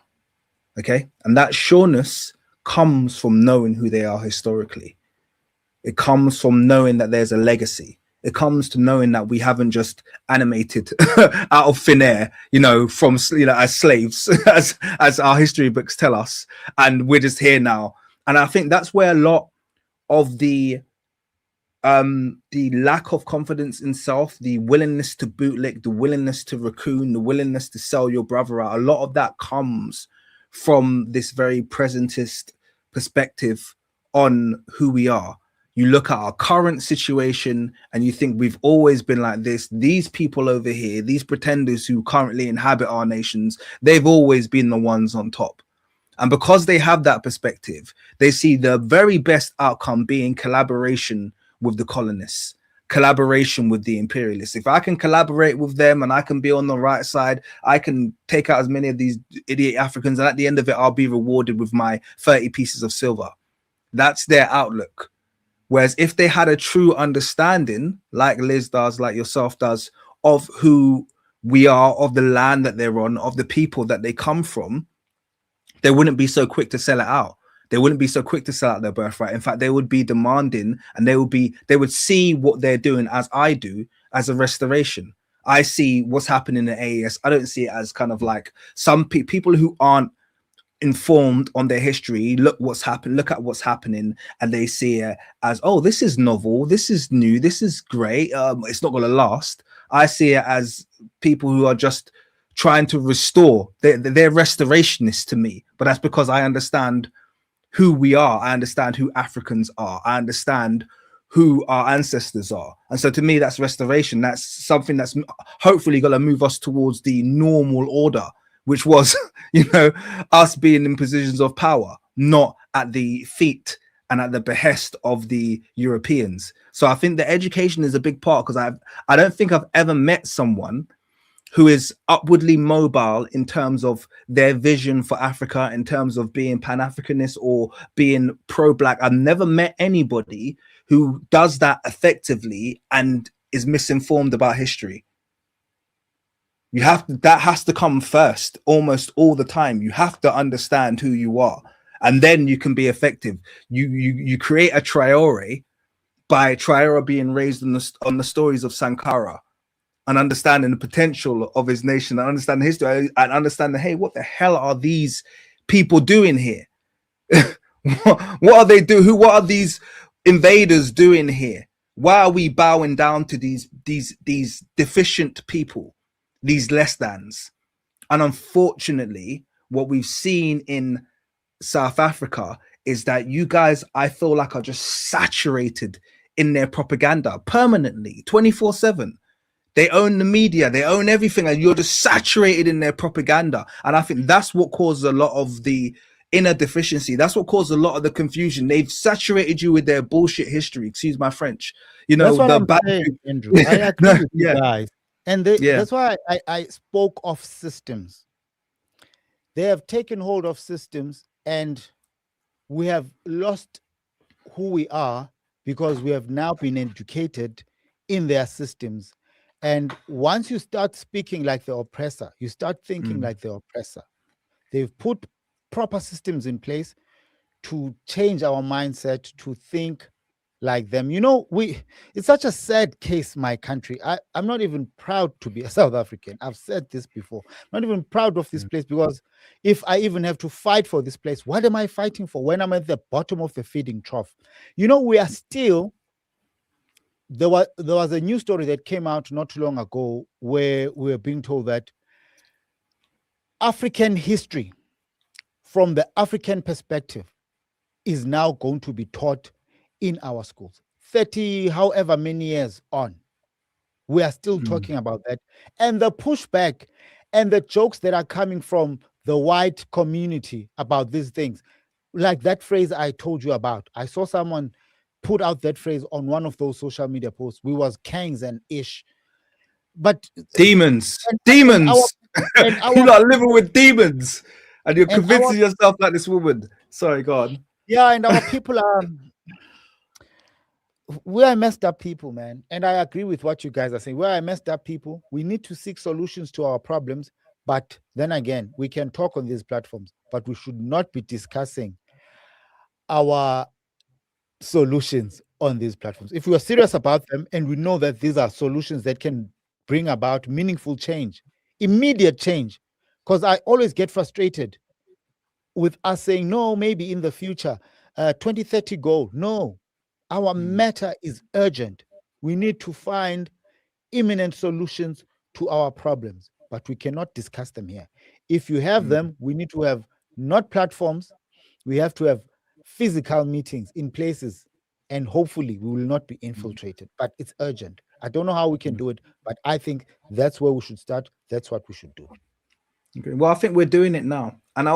Okay, and that sureness comes from knowing who they are historically. It comes from knowing that there's a legacy. It comes to knowing that we haven't just animated out of thin air, from as slaves, as our history books tell us, and we're just here now. And I think that's where a lot of the lack of confidence in self, the willingness to bootlick, the willingness to raccoon, the willingness to sell your brother out, a lot of that comes from this very presentist perspective on who we are. You look at our current situation and you think we've always been like this. These people over here, these pretenders who currently inhabit our nations, they've always been the ones on top. And because they have that perspective, they see the very best outcome being collaboration with the colonists, collaboration with the imperialists. If I can collaborate with them and I can be on the right side, I can take out as many of these idiot Africans, and at the end of it, I'll be rewarded with my 30 pieces of silver. That's their outlook. Whereas if they had a true understanding, like Liz does, like yourself does, of who we are, of the land that they're on, of the people that they come from, they wouldn't be so quick to sell it out. They wouldn't be so quick to sell out their birthright. In fact, they would be demanding, and they would see what they're doing, as I do, as a restoration. I see what's happening in AES. I don't see it as kind of like some people who aren't informed on their history look at what's happening, and they see it as, oh, this is novel, this is new, this is great, it's not going to last. I see it as people who are just trying to restore. They're restorationists to me, but that's because I understand who we are. I understand who Africans are. I understand who our ancestors are. And so to me, that's restoration. That's something that's hopefully going to move us towards the normal order, which was, us being in positions of power, not at the feet and at the behest of the Europeans. So I think the education is a big part, because I don't think I've ever met someone who is upwardly mobile in terms of their vision for Africa, in terms of being Pan-Africanist or being pro-Black. I've never met anybody who does that effectively and is misinformed about history. That has to come first, almost all the time. You have to understand who you are, and then you can be effective. You create a Traore by Traore being raised on the stories of Sankara, and understanding the potential of his nation, and understand history, and understand that, hey, what the hell are these people doing here? What are they doing? What are these invaders doing here? Why are we bowing down to these deficient people, these less thans? And unfortunately, what we've seen in South Africa is that you guys, I feel like, are just saturated in their propaganda permanently, 24/7. They own the media, they own everything, and you're just saturated in their propaganda. And I think that's what causes a lot of the inner deficiency. That's what caused a lot of the confusion. They've saturated you with their bullshit history. Excuse my French. That's what I'm saying, Andrew. I agree with you guys. And that's why I spoke of systems. They have taken hold of systems, and we have lost who we are because we have now been educated in their systems. And once you start speaking like the oppressor, you start thinking like the oppressor. They've put proper systems in place to change our mindset, to think like them. You know, it's such a sad case, my country. I'm not even proud to be a South African. I've said this before. I'm not even proud of this place, because if I even have to fight for this place, what am I fighting for when I'm at the bottom of the feeding trough? You know, we are still, there was a news story that came out not too long ago where we were being told that African history from the African perspective is now going to be taught in our schools. 30, however many years on, we are still talking about that. And the pushback and the jokes that are coming from the white community about these things, like that phrase I told you about. I saw someone put out that phrase on one of those social media posts. We was kangs and ish. But demons. and You are living with demons, and you're and convincing yourself like this woman. Sorry, go on. Yeah, and our people are, we are messed up people, man. And I agree with what you guys are saying. We are messed up people. We need to seek solutions to our problems. But then again, we can talk on these platforms, but we should not be discussing our solutions on these platforms. If we are serious about them and we know that these are solutions that can bring about meaningful change, immediate change, because I always get frustrated with us saying, no, maybe in the future, 2030 goal. No, our matter is urgent. We need to find imminent solutions to our problems, but we cannot discuss them here. If you have them, we need to have not platforms, we have to have physical meetings in places, and hopefully we will not be infiltrated, but it's urgent. I don't know how we can do it, but I think that's where we should start. That's what we should do. Okay. Well, I think we're doing it now. And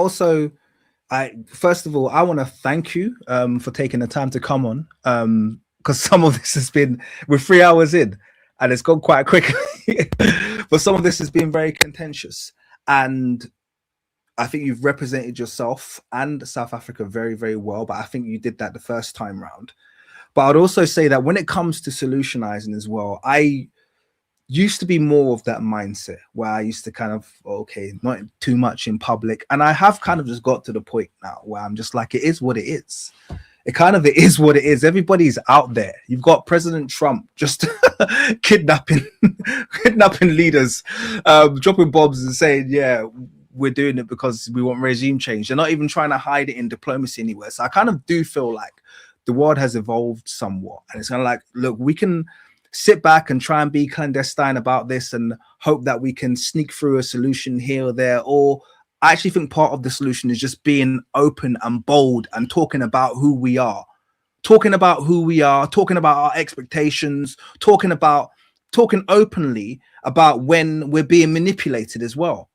first of all, I want to thank you for taking the time to come on, because some of this has been, we're 3 hours in and it's gone quite quickly, but some of this has been very contentious. And I think you've represented yourself and South Africa very, very well, but I think you did that the first time round. But I'd also say that when it comes to solutionizing as well, I used to be more of that mindset where I used to kind of, okay, not too much in public. And I have kind of just got to the point now where I'm just like, it is what it is. It is what it is. Everybody's out there. You've got President Trump just kidnapping leaders, dropping bombs and saying, yeah, we're doing it because we want regime change. They're not even trying to hide it in diplomacy anywhere. So I kind of do feel like the world has evolved somewhat. And it's kind of like, look, we can sit back and try and be clandestine about this and hope that we can sneak through a solution here or there. Or I actually think part of the solution is just being open and bold and talking about who we are, talking about our expectations, talking openly about when we're being manipulated as well.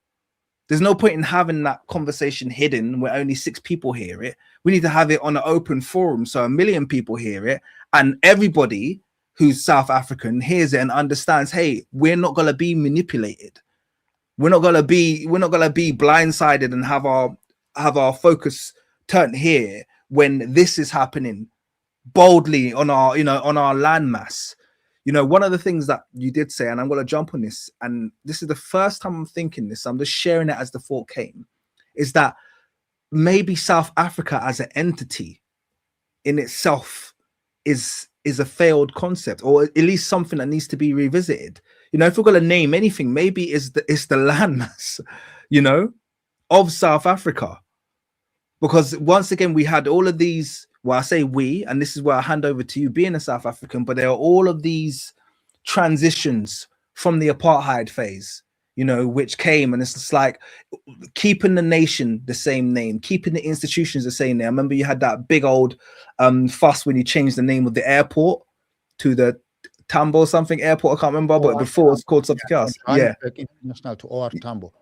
There's no point in having that conversation hidden where only 6 people hear it. We need to have it on an open forum so 1 million people hear it, and everybody who's South African hears it and understands, hey, we're not going to be manipulated. We're not going to be blindsided and have our focus turned here when this is happening boldly on our landmass. You know, one of the things that you did say, and I'm going to jump on this, and this is the first time I'm thinking this, I'm just sharing it as the thought came, is that maybe South Africa as an entity in itself is a failed concept, or at least something that needs to be revisited. You know, if we're going to name anything, maybe it's the landmass, you know, of South Africa. Because once again, we had all of these, well, I say we, and this is where I hand over to you being a South African, but there are all of these transitions from the apartheid phase, you know, which came, and it's just like keeping the nation the same name, keeping the institutions the same name. I remember you had that big old fuss when you changed the name of the airport to the Tambo something airport, I can't remember, but before it's called something else. Yeah. International to OR Tambo.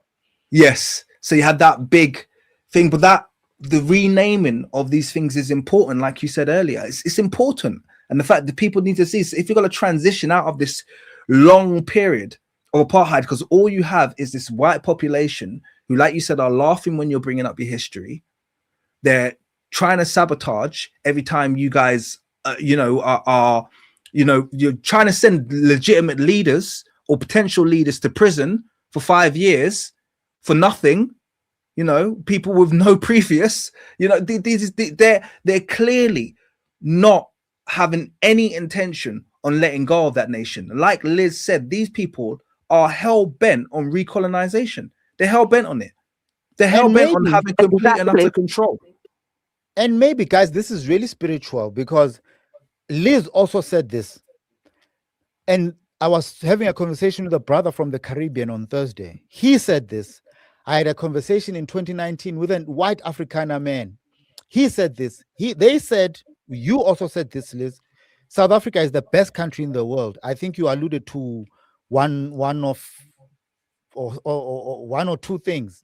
Yes. So you had that big thing, but the renaming of these things is important. Like you said earlier, it's important. And the fact that people need to see, if you're going to transition out of this long period of apartheid, because all you have is this white population who, like you said, are laughing when you're bringing up your history. They're trying to sabotage every time you guys, are You're trying to send legitimate leaders or potential leaders to prison for 5 years for nothing. People with no previous. They're clearly not having any intention on letting go of that nation. Like Liz said, these people are hell bent on recolonization. They're hell bent on it. They're hell bent on having complete and utter control. And maybe, guys, this is really spiritual, because Liz also said this. And I was having a conversation with a brother from the Caribbean on Thursday. He said this. I had a conversation in 2019 with a white Afrikaner man. He said this. They said, you also said this, Liz, South Africa is the best country in the world. I think you alluded to one or two things.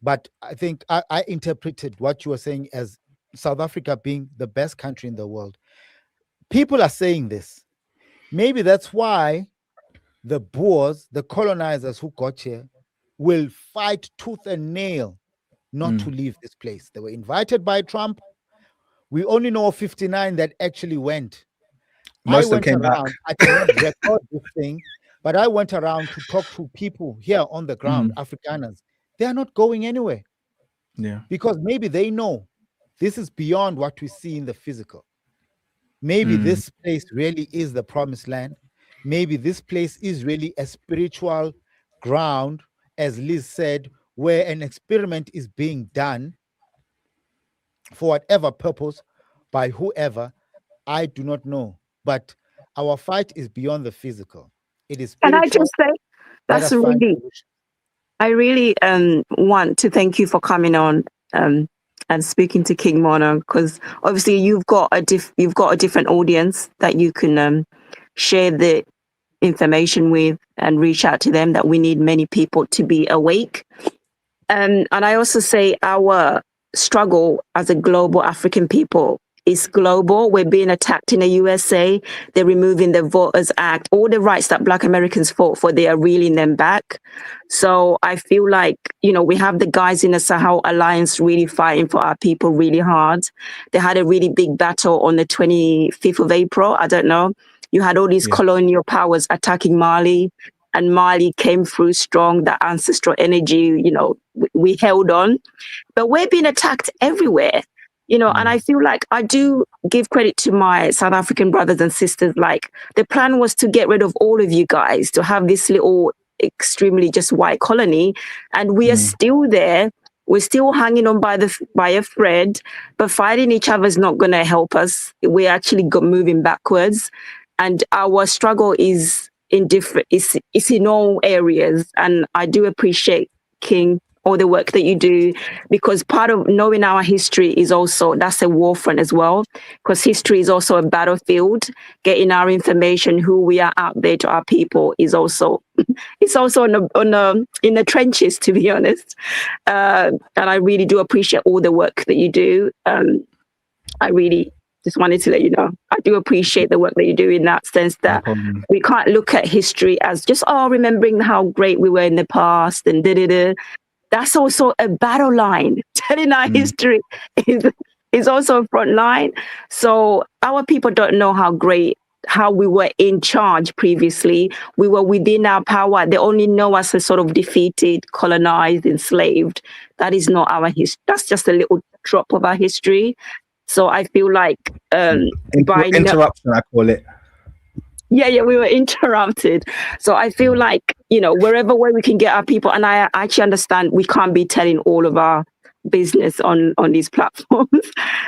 But I think I interpreted what you were saying as South Africa being the best country in the world. People are saying this. Maybe that's why the Boers, the colonizers who got here, will fight tooth and nail not to leave this place. They were invited by Trump. We only know of 59 that actually went. Most of them came back. I cannot record this thing, but I went around to talk to people here on the ground, Afrikaners. They are not going anywhere. Yeah. Because maybe they know this is beyond what we see in the physical. Maybe this place really is the promised land. Maybe this place is really a spiritual ground, as Liz said, where an experiment is being done for whatever purpose by whoever. I do not know. But our fight is beyond the physical. It is spiritual. Can I just say, that's really, I really want to thank you for coming on and speaking to King Mono, because obviously you've got a different audience that you can share the information with and reach out to them, that we need many people to be awake. And I also say our struggle as a global African people is global. We're being attacked in the USA. They're removing the Voters Act. All the rights that Black Americans fought for, they are reeling them back. So I feel like, we have the guys in the Sahel Alliance really fighting for our people really hard. They had a really big battle on the 25th of April. I don't know. You had all these colonial powers attacking Mali, and Mali came through strong. That ancestral energy, we held on. But we're being attacked everywhere. And I feel like I do give credit to my South African brothers and sisters. Like, the plan was to get rid of all of you guys, to have this little extremely just white colony. And we are still there. We're still hanging on by a thread, but fighting each other is not going to help us. We're actually moving backwards. And our struggle is it's in all areas. And I do appreciate, King, all the work that you do, because part of knowing our history is also, that's a war front as well, because history is also a battlefield. Getting our information, who we are out there to our people, is also it's also in the trenches, to be honest. And I really do appreciate all the work that you do. I really just wanted to let you know, I do appreciate the work that you do, in that sense that we can't look at history as just, remembering how great we were in the past and da-da-da. That's also a battle line. Telling our history is also a front line. So our people don't know how we were in charge previously. We were within our power. They only know us as sort of defeated, colonized, enslaved. That is not our history. That's just a little drop of our history. So I feel like interruption, I call it. Yeah, we were interrupted. So I feel like, wherever way we can get our people, and I actually understand we can't be telling all of our business on these platforms.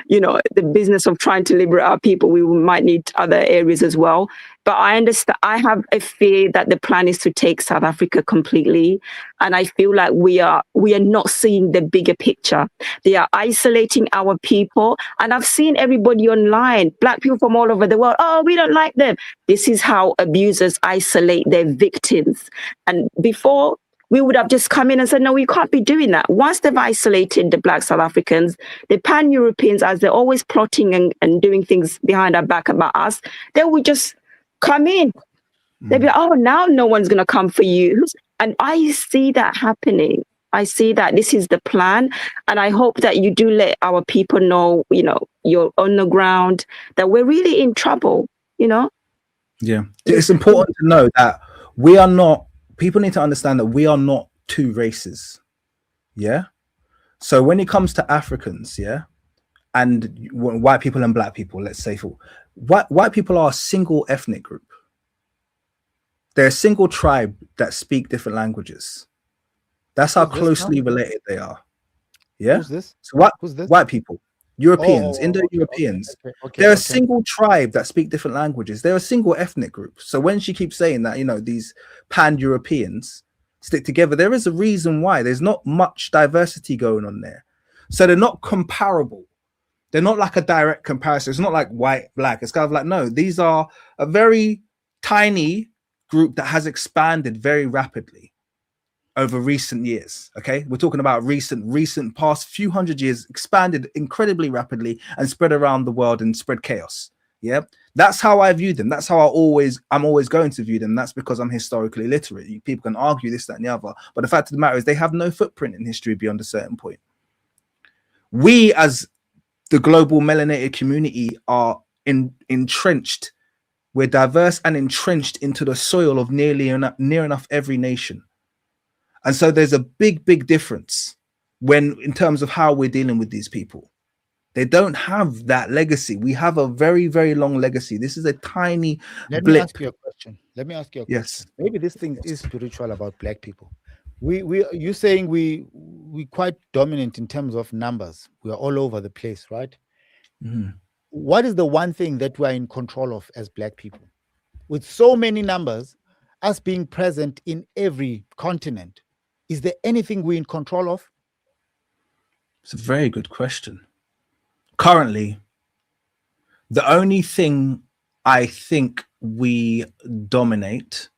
The business of trying to liberate our people, we might need other areas as well. But I understand, I have a fear that the plan is to take South Africa completely. And I feel like we are not seeing the bigger picture. They are isolating our people. And I've seen everybody online, Black people from all over the world, we don't like them. This is how abusers isolate their victims. And before, we would have just come in and said, no, we can't be doing that. Once they've isolated the Black South Africans, the Pan-Europeans, as they're always plotting and doing things behind our back about us, they would just come in. They'd be like, now no one's going to come for you. And I see that happening. I see that this is the plan. And I hope that you do let our people know, you're on the ground, that we're really in trouble, Yeah, it's important to know that we are not. People need to understand that we are not two races. Yeah. So when it comes to Africans, yeah, and white people and black people, let's say for white people are a single ethnic group. They're a single tribe that speak different languages. That's how closely related they are. Yeah. Who's this? So Who's this? white people, Europeans, Indo-Europeans. Okay, They're a single tribe that speak different languages. They're a single ethnic group. So when she keeps saying that, you know, these pan-Europeans stick together, there is a reason why. There's not much diversity going on there. So they're not comparable. They're not like a direct comparison. It's not like white, black. It's kind of like, no, these are a very tiny group that has expanded very rapidly over recent years. Okay, we're talking about recent past few hundred years, expanded incredibly rapidly and spread around the world and spread chaos. Yeah, that's how I view them. That's how I'm always going to view them. That's because I'm historically literate. People can argue this, that, and the other, but the fact of the matter is they have no footprint in history beyond a certain point. We, as the global melanated community, are entrenched. We're diverse and entrenched into the soil of near enough every nation. And so there's a big difference in terms of how we're dealing with these people. They don't have that legacy. We have a very long legacy. This is a tiny blip. Let me ask you a question. Yes. Maybe this thing is spiritual about black people. You saying we quite dominant in terms of numbers. We are all over the place, right? Mm-hmm. What is the one thing that we are in control of as black people? With so many numbers, us being present in every continent, is there anything we're in control of? It's a very good question. Currently, the only thing I think we dominate,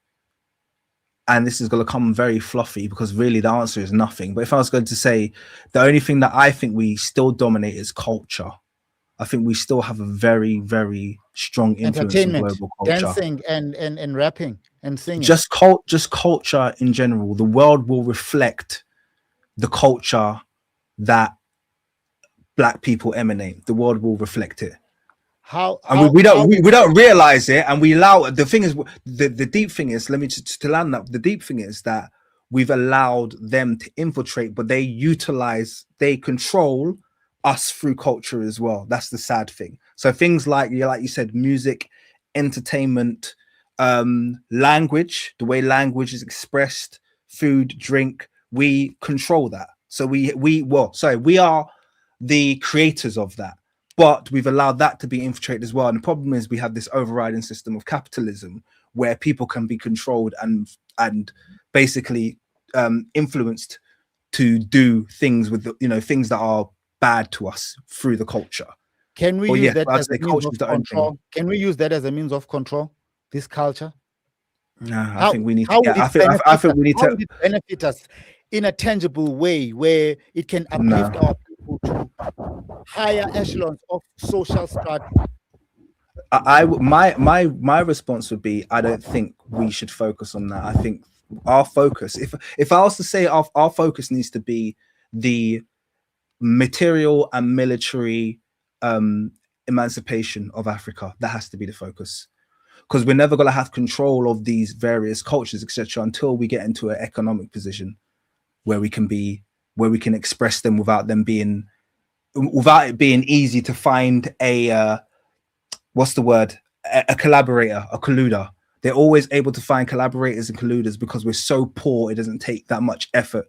and this is going to come very fluffy because really the answer is nothing. But if I was going to say the only thing that I think we still dominate is culture. I think we still have a very strong influence in global culture. Dancing and rapping and singing. Just culture in general. The world will reflect the culture that black people emanate. The world will reflect it. We don't realize it, and we allow. The thing is, the deep thing is, let me just to land that. The deep thing is that we've allowed them to infiltrate, but they control us through culture as well. That's the sad thing. So things like you said, music, entertainment, language, the way language is expressed, food, drink, we control that. So we are the creators of that, but we've allowed that to be infiltrated as well. And the problem is we have this overriding system of capitalism where people can be controlled and basically influenced to do things with things that are bad to us through the culture. Can we use that as a means of control? Can we use that as a means of control? This culture? No, I think we need to. I think we need to benefit us in a tangible way where it can uplift our people to higher echelons of social strata. My response would be, I don't think we should focus on that. I think our focus, if I was to say our focus needs to be the material and military emancipation of Africa. That has to be the focus, because we're never going to have control of these various cultures, etc., until we get into an economic position where we can express them without it being easy to find a collaborator, a colluder. They're always able to find collaborators and colluders because we're so poor. It doesn't take that much effort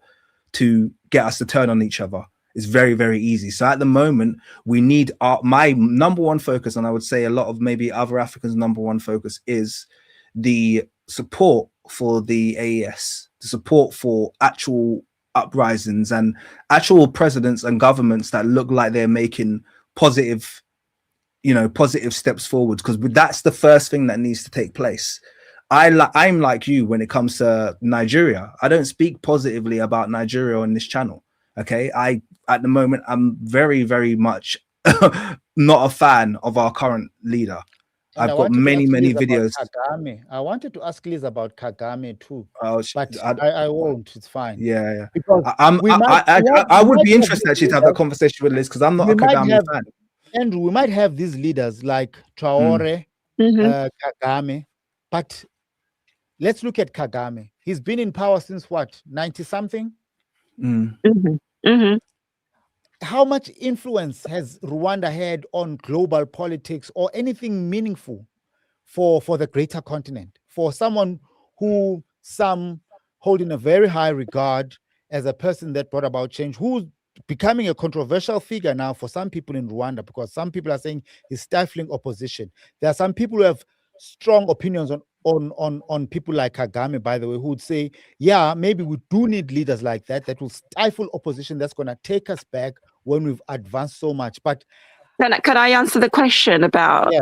to get us to turn on each other. It's very easy. So at the moment, we need my number one focus, and I would say a lot of maybe other Africans' number one focus is the support for the AES, the support for actual uprisings and actual presidents and governments that look like they're making positive steps forwards, because that's the first thing that needs to take place. I'm like you when it comes to Nigeria. I don't speak positively about Nigeria on this channel. Okay, at the moment I'm very much not a fan of our current leader. And I've got many videos. Kagame. I wanted to ask Liz about Kagame too, but I won't. It's fine. Yeah. Because I would be interested actually to have that conversation with Liz, because I'm not a Kagame fan. And we might have these leaders like Traore, Kagame, But let's look at Kagame. He's been in power since what, 90 something? How much influence has Rwanda had on global politics or anything meaningful for the greater continent? For someone who some hold in a very high regard as a person that brought about change, who's becoming a controversial figure now for some people in Rwanda, because some people are saying he's stifling opposition. There are some people who have strong opinions on people like Kagame, by the way, who would say, yeah, maybe we do need leaders like that will stifle opposition, that's going to take us back when we've advanced so much. But can I answer the question about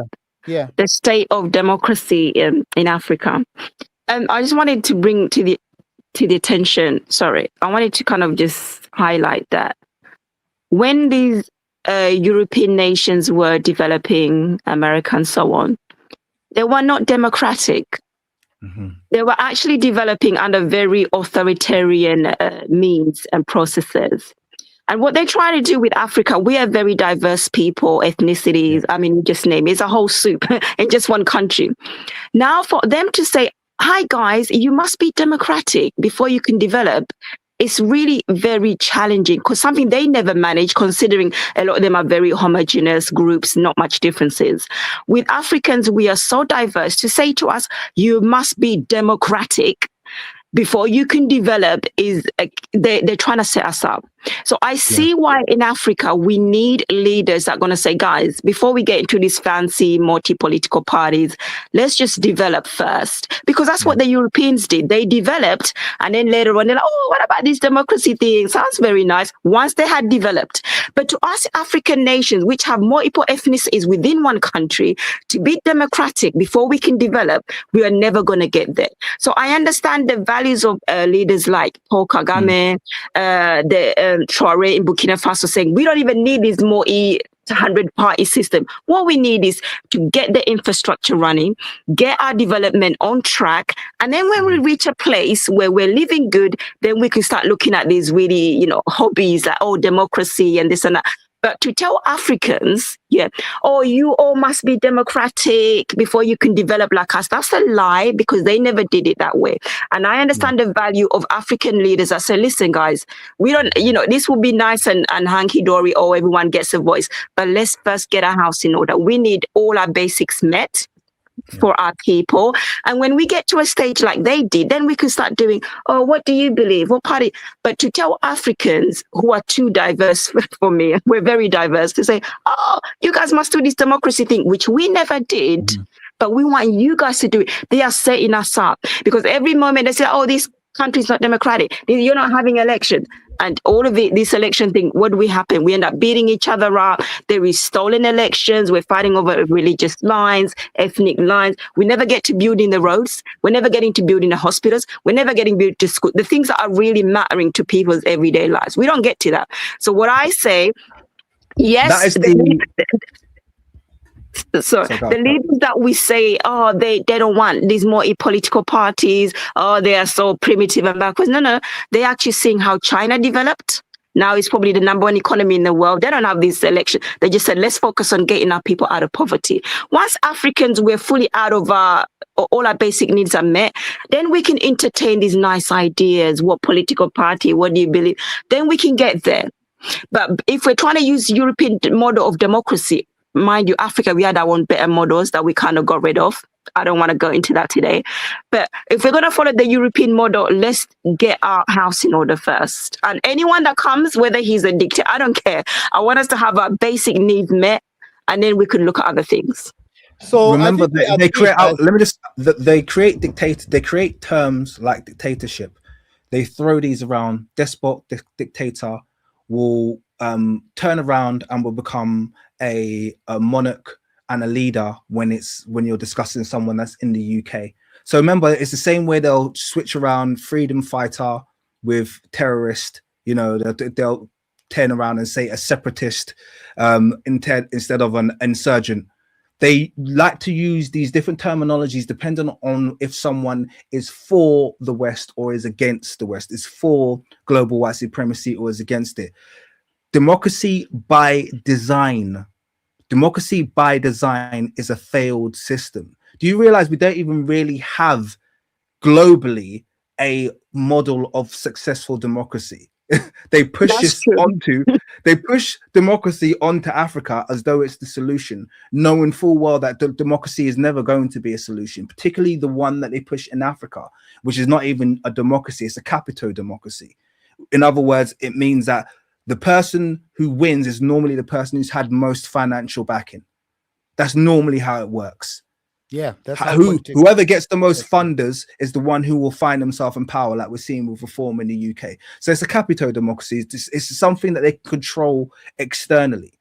the state of democracy in Africa? I just wanted to bring to the attention, I wanted to kind of just highlight that when these European nations were developing, America and so on, they were not democratic. They were actually developing under very authoritarian means and processes. And what they try to do with Africa, we are very diverse people, ethnicities. I mean, just name it. It's a whole soup in just one country. Now, for them to say, hi, guys, you must be democratic before you can develop, it's really very challenging, because something they never managed, considering a lot of them are very homogeneous groups, not much differences. With Africans, we are so diverse. To say to us, you must be democratic before you can develop, is they're trying to set us up. So I see why in Africa we need leaders that are going to say, guys, before we get into these fancy multi-political parties, let's just develop first. Because that's what the Europeans did. They developed, and then later on they're like, oh, what about this democracy thing? Sounds very nice. Once they had developed. But to us African nations, which have multiple ethnicities within one country, to be democratic before we can develop, we are never going to get there. So I understand the values of leaders like Paul Kagame, Traoré in Burkina Faso, saying we don't even need this more 100-party system. What we need is to get the infrastructure running, get our development on track, and then when we reach a place where we're living good, then we can start looking at these really, hobbies like, democracy and this and that. But to tell Africans, you all must be democratic before you can develop like us, that's a lie, because they never did it that way. And I understand the value of African leaders that say, listen, guys, we don't, this will be nice and hanky-dory, everyone gets a voice, but let's first get our house in order. We need all our basics met for our people. And when we get to a stage like they did, then we can start doing, what do you believe? What party? But to tell Africans who are too diverse for me, we're very diverse, to say, you guys must do this democracy thing, which we never did, but we want you guys to do it. They are setting us up, because every moment they say, this country's not democratic, you're not having elections. And all of this election thing, what do we happen? We end up beating each other up. There is stolen elections. We're fighting over religious lines, ethnic lines. We never get to building the roads. We're never getting to building the hospitals. We're never getting to school. The things that are really mattering to people's everyday lives. We don't get to that. So what I say, yes, so the leaders that we say, they don't want these more political parties, they are so primitive and backwards. No, they're actually seeing how China developed. Now it's probably the #1 economy in the world. They don't have this election. They just said, let's focus on getting our people out of poverty. Once Africans, we're fully out of all our basic needs are met, then we can entertain these nice ideas. What political party? What do you believe? Then we can get there. But if we're trying to use European model of democracy, mind you, Africa, we had our own better models that we kind of got rid of. I don't want to go into that today. But if we're going to follow the European model, let's get our house in order first. And anyone that comes, whether he's a dictator, I don't care. I want us to have our basic needs met, and then we can look at other things. So remember, they create terms like dictatorship. They throw these around. Despot, dictator will turn around and will become a monarch and a leader when you're discussing someone that's in the UK. So remember, it's the same way they'll switch around freedom fighter with terrorist. They'll turn around and say a separatist instead of an insurgent. They like to use these different terminologies depending on if someone is for the West or is against the West, is for global white supremacy or is against it. Democracy by design is a failed system. Do you realize we don't even really have globally a model of successful democracy? They push That's true. they push democracy onto Africa as though it's the solution, knowing full well that democracy is never going to be a solution, particularly the one that they push in Africa, which is not even a democracy, it's a capito democracy. In other words, it means that the person who wins is normally the person who's had most financial backing. That's normally how it works. Yeah, that's how whoever gets the most funders is the one who will find themselves in power, like we're seeing with reform in the UK. So it's a capito democracy. It's something that they control externally,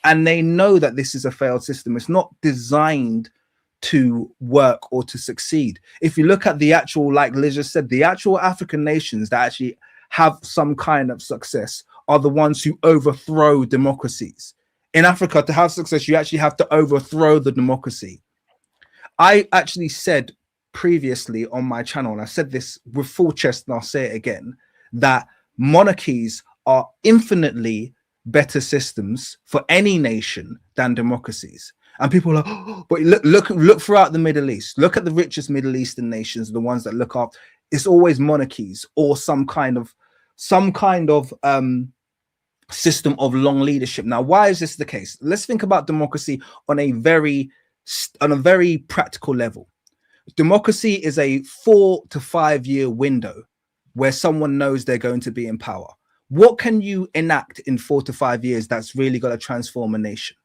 and they know that this is a failed system. It's not designed to work or to succeed. If you look at the actual, like Liz just said, the actual African nations that actually have some kind of success are the ones who overthrow democracies. In Africa, to have success, you actually have to overthrow the democracy. I actually said previously on my channel, and I said this with full chest, and I'll say it again, that monarchies are infinitely better systems for any nation than democracies. And people are like, oh, but look throughout the Middle East. Look at the richest Middle Eastern nations, the ones that look up. It's always monarchies or some kind of system of long leadership. Now, why is this the case? Let's think about democracy on a very practical level. Democracy is a 4 to 5 year window where someone knows they're going to be in power. What can you enact in 4 to 5 years that's really going to transform a nation?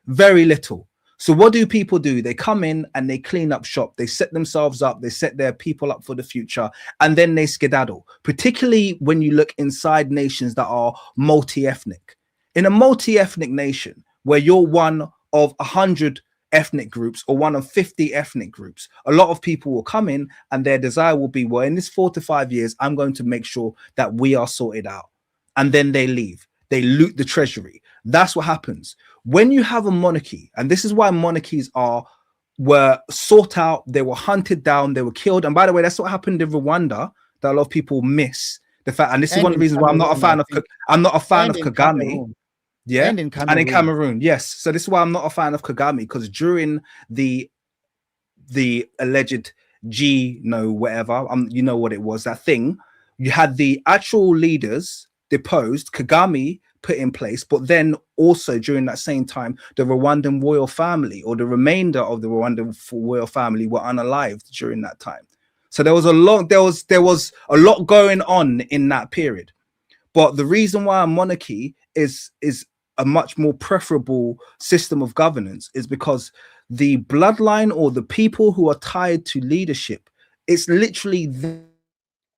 Very little. So what do people do? They come in and they clean up shop. They set themselves up. They set their people up for the future, and then they skedaddle, particularly when you look inside nations that are multi-ethnic. In a multi-ethnic nation where you're one of 100 ethnic groups or one of 50 ethnic groups, a lot of people will come in and their desire will be, well, in this 4 to 5 years, I'm going to make sure that we are sorted out. And then they leave. They loot the treasury. That's what happens when you have a monarchy. And this is why monarchies were sought out. They were hunted down. They were killed. And by the way, that's what happened in Rwanda that a lot of people miss the fact. And this is one of the reasons why I'm not a fan of Kagame. Yeah, and in Cameroon, yes. So this is why I'm not a fan of Kagame, because during the alleged whatever, you know what it was, that thing, you had the actual leaders deposed, Kagame put in place, but then also during that same time, the Rwandan royal family or the remainder of the Rwandan royal family were unalived during that time. So there was a lot going on in that period. But the reason why a monarchy is a much more preferable system of governance is because the bloodline or the people who are tied to leadership, it's literally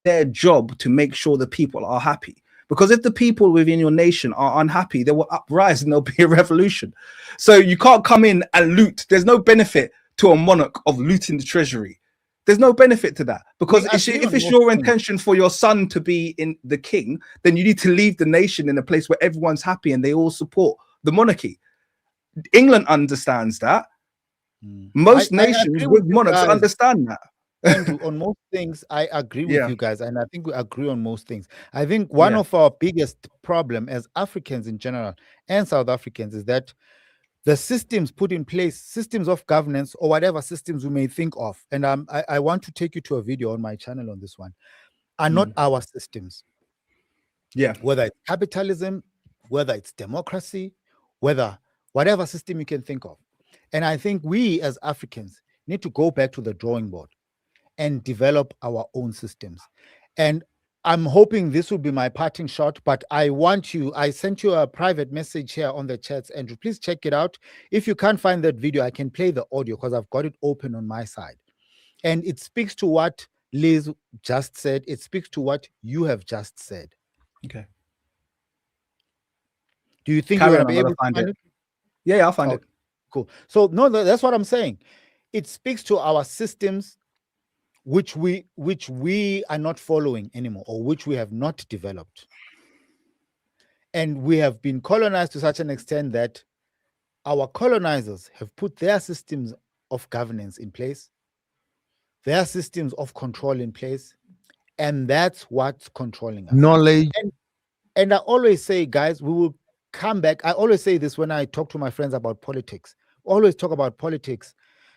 their job to make sure the people are happy. Because if the people within your nation are unhappy, they will uprise and there'll be a revolution. So you can't come in and loot. There's no benefit to a monarch of looting the treasury. There's no benefit to that, because if it's your intention for your son to be in the king, then you need to leave the nation in a place where everyone's happy and they all support the monarchy. England understands that. Most nations with monarchs understand that. Andrew, on most things, I agree with you guys, and I think we agree on most things. I think one of our biggest problem as Africans in general and South Africans is that the systems put in place, systems of governance or whatever systems we may think of, and I want to take you to a video on my channel on this one, are not our systems. Yeah. Whether it's capitalism, whether it's democracy, whatever system you can think of. And I think we as Africans need to go back to the drawing board and develop our own systems. And I'm hoping this will be my parting shot, but I sent you a private message here on the chats, Andrew. Please check it out. If you can't find that video, I can play the audio because I've got it open on my side. And it speaks to what Liz just said. It speaks to what you have just said. Okay. Do you think you're going to be able to find it? Yeah, I'll find it. Cool. So no, that's what I'm saying. It speaks to our systems which we are not following anymore, or which we have not developed. And we have been colonized to such an extent that our colonizers have put their systems of governance in place, their systems of control in place, and that's what's controlling us. Knowledge. And I always say, guys, we will come back. I always say this when I talk to my friends about politics. We always talk about politics.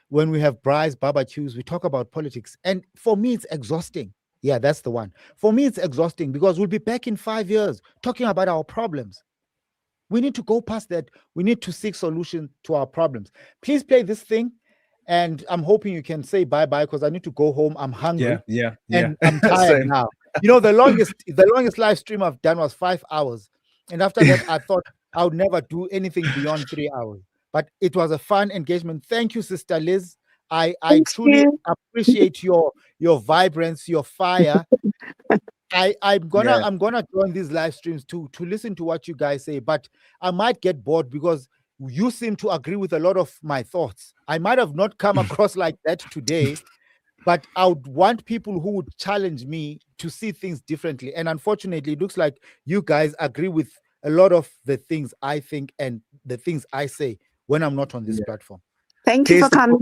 when we have braais, barbecues, we talk about politics. And for me, it's exhausting. Yeah, that's the one. For me, it's exhausting because we'll be back in 5 years talking about our problems. We need to go past that. We need to seek solution to our problems. Please play this thing. And I'm hoping you can say bye-bye because I need to go home. I'm hungry. Yeah. And I'm tired now. You know, the longest live stream I've done was 5 hours. And after that, I thought I would never do anything beyond 3 hours. But it was a fun engagement. Thank you, Sister Liz. I truly appreciate your vibrance, your fire. I'm gonna join these live streams to listen to what you guys say, but I might get bored because you seem to agree with a lot of my thoughts. I might have not come across like that today, but I would want people who would challenge me to see things differently. And unfortunately, it looks like you guys agree with a lot of the things I think and the things I say when I'm not on this platform. Thank you for coming.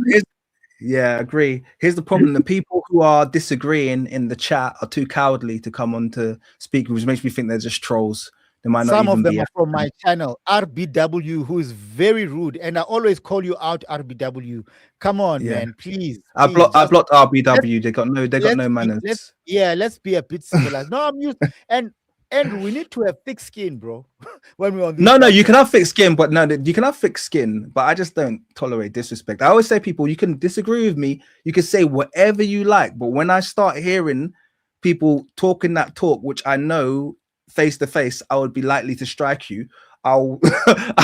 Yeah, agree. Here's the problem. The people who are disagreeing in the chat are too cowardly to come on to speak, which makes me think they're just trolls. They might not Some even of them be are from my channel, RBW, who is very rude. And I always call you out, RBW. Come on, man, please. I blocked RBW. They got no manners. Let's be a bit civilized. No, I'm used and we need to have thick skin, bro. When we're on this no, you can have thick skin, but you can have thick skin, but I just don't tolerate disrespect. I always say, people, you can disagree with me, you can say whatever you like, but when I start hearing people talking that talk, which I know face to face I would be likely to strike you, I'll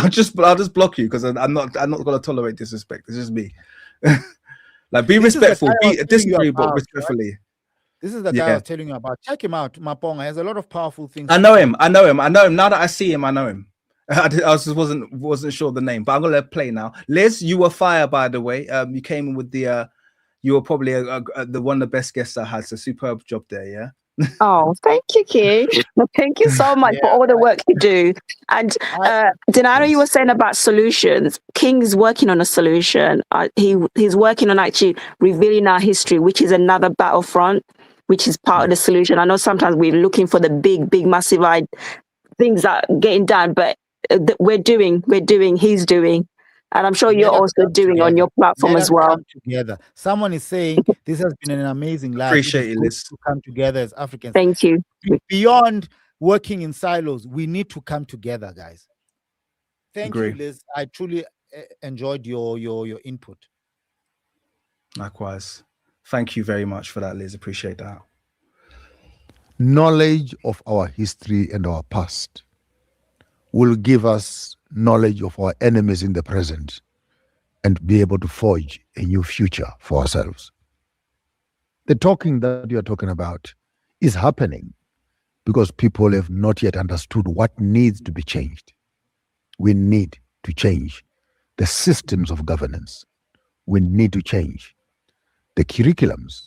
just block you, because I'm not gonna tolerate disrespect. It's just me. Like, be respectful, disagree, but respectfully. Right? This is the guy I was telling you about. Check him out. Maponga has a lot of powerful things. I know him. Now that I see him, I know him. I just wasn't sure the name, but I'm gonna play now. Liz, you were fire, by the way. You came in with the you were probably the one of the best guests I had. So superb job there, yeah. Oh, thank you, King. Thank you so much for all the work you do. And Dinano, you were saying about solutions. King's working on a solution. He's working on actually revealing our history, which is another battlefront, which is part of the solution. I know sometimes we're looking for the big, massive things that are getting done, but we're doing, he's doing. And I'm sure you're also doing on your platform as well. Come together. Someone is saying this has been an amazing life. Appreciate you, Liz. To come together as Africans. Thank you. Beyond working in silos, we need to come together, guys. Thank you, Liz. I truly enjoyed your input. Likewise. Thank you very much for that, Liz. Appreciate that. Knowledge of our history and our past will give us knowledge of our enemies in the present and be able to forge a new future for ourselves. The talking that you are talking about is happening because people have not yet understood what needs to be changed. We need to change the systems of governance. We need to change the curriculums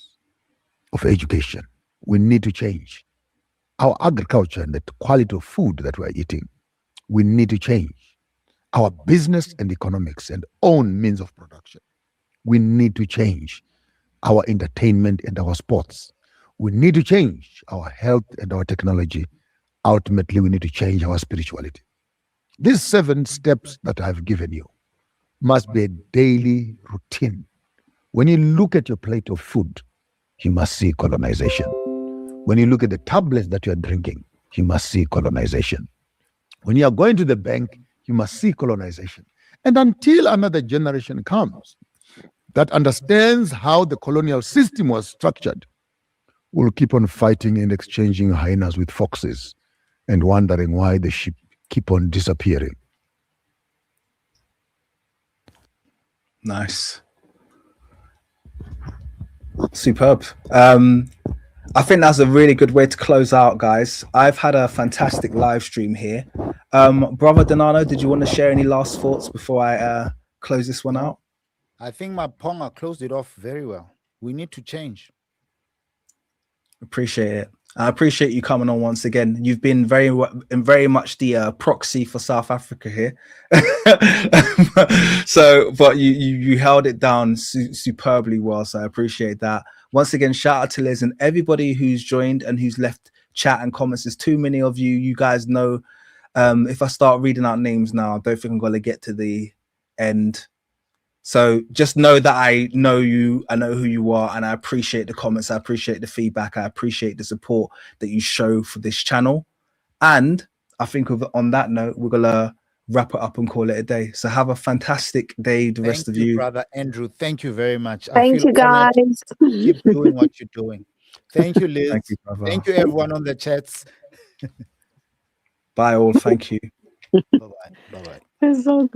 of education. We need to change our agriculture and the quality of food that we're eating. We need to change our business and economics and own means of production. We need to change our entertainment and our sports. We need to change our health and our technology. Ultimately, we need to change our spirituality. These 7 steps that I've given you must be a daily routine. When you look at your plate of food, you must see colonization. When you look at the tablets that you're drinking, you must see colonization. When you are going to the bank, you must see colonization. And until another generation comes that understands how the colonial system was structured, we'll keep on fighting and exchanging hyenas with foxes and wondering why the sheep keep on disappearing. Nice. Superb. I think that's a really good way to close out, guys. I've had a fantastic live stream here. Brother Dinano, did you want to share any last thoughts before I close this one out? I think Maponga closed it off very well. We need to change. Appreciate it. I appreciate you coming on once again. You've been very much the proxy for South Africa here. But you held it down superbly well. So I appreciate that. Once again, shout out to Liz and everybody who's joined and who's left chat and comments. There's too many of you. You guys know, if I start reading out names now, I don't think I'm going to get to the end. So just know that I know you, I know who you are, and I appreciate the comments, I appreciate the feedback, I appreciate the support that you show for this channel. And I think on that note, we're gonna wrap it up and call it a day. So have a fantastic day, the rest of you. Brother Andrew. Thank you very much. Thank you, guys. Keep doing what you're doing. Thank you, Liz. Thank you, brother. Thank you, everyone on the chats. Bye all. Thank you. Bye-bye. Bye-bye. It's so good.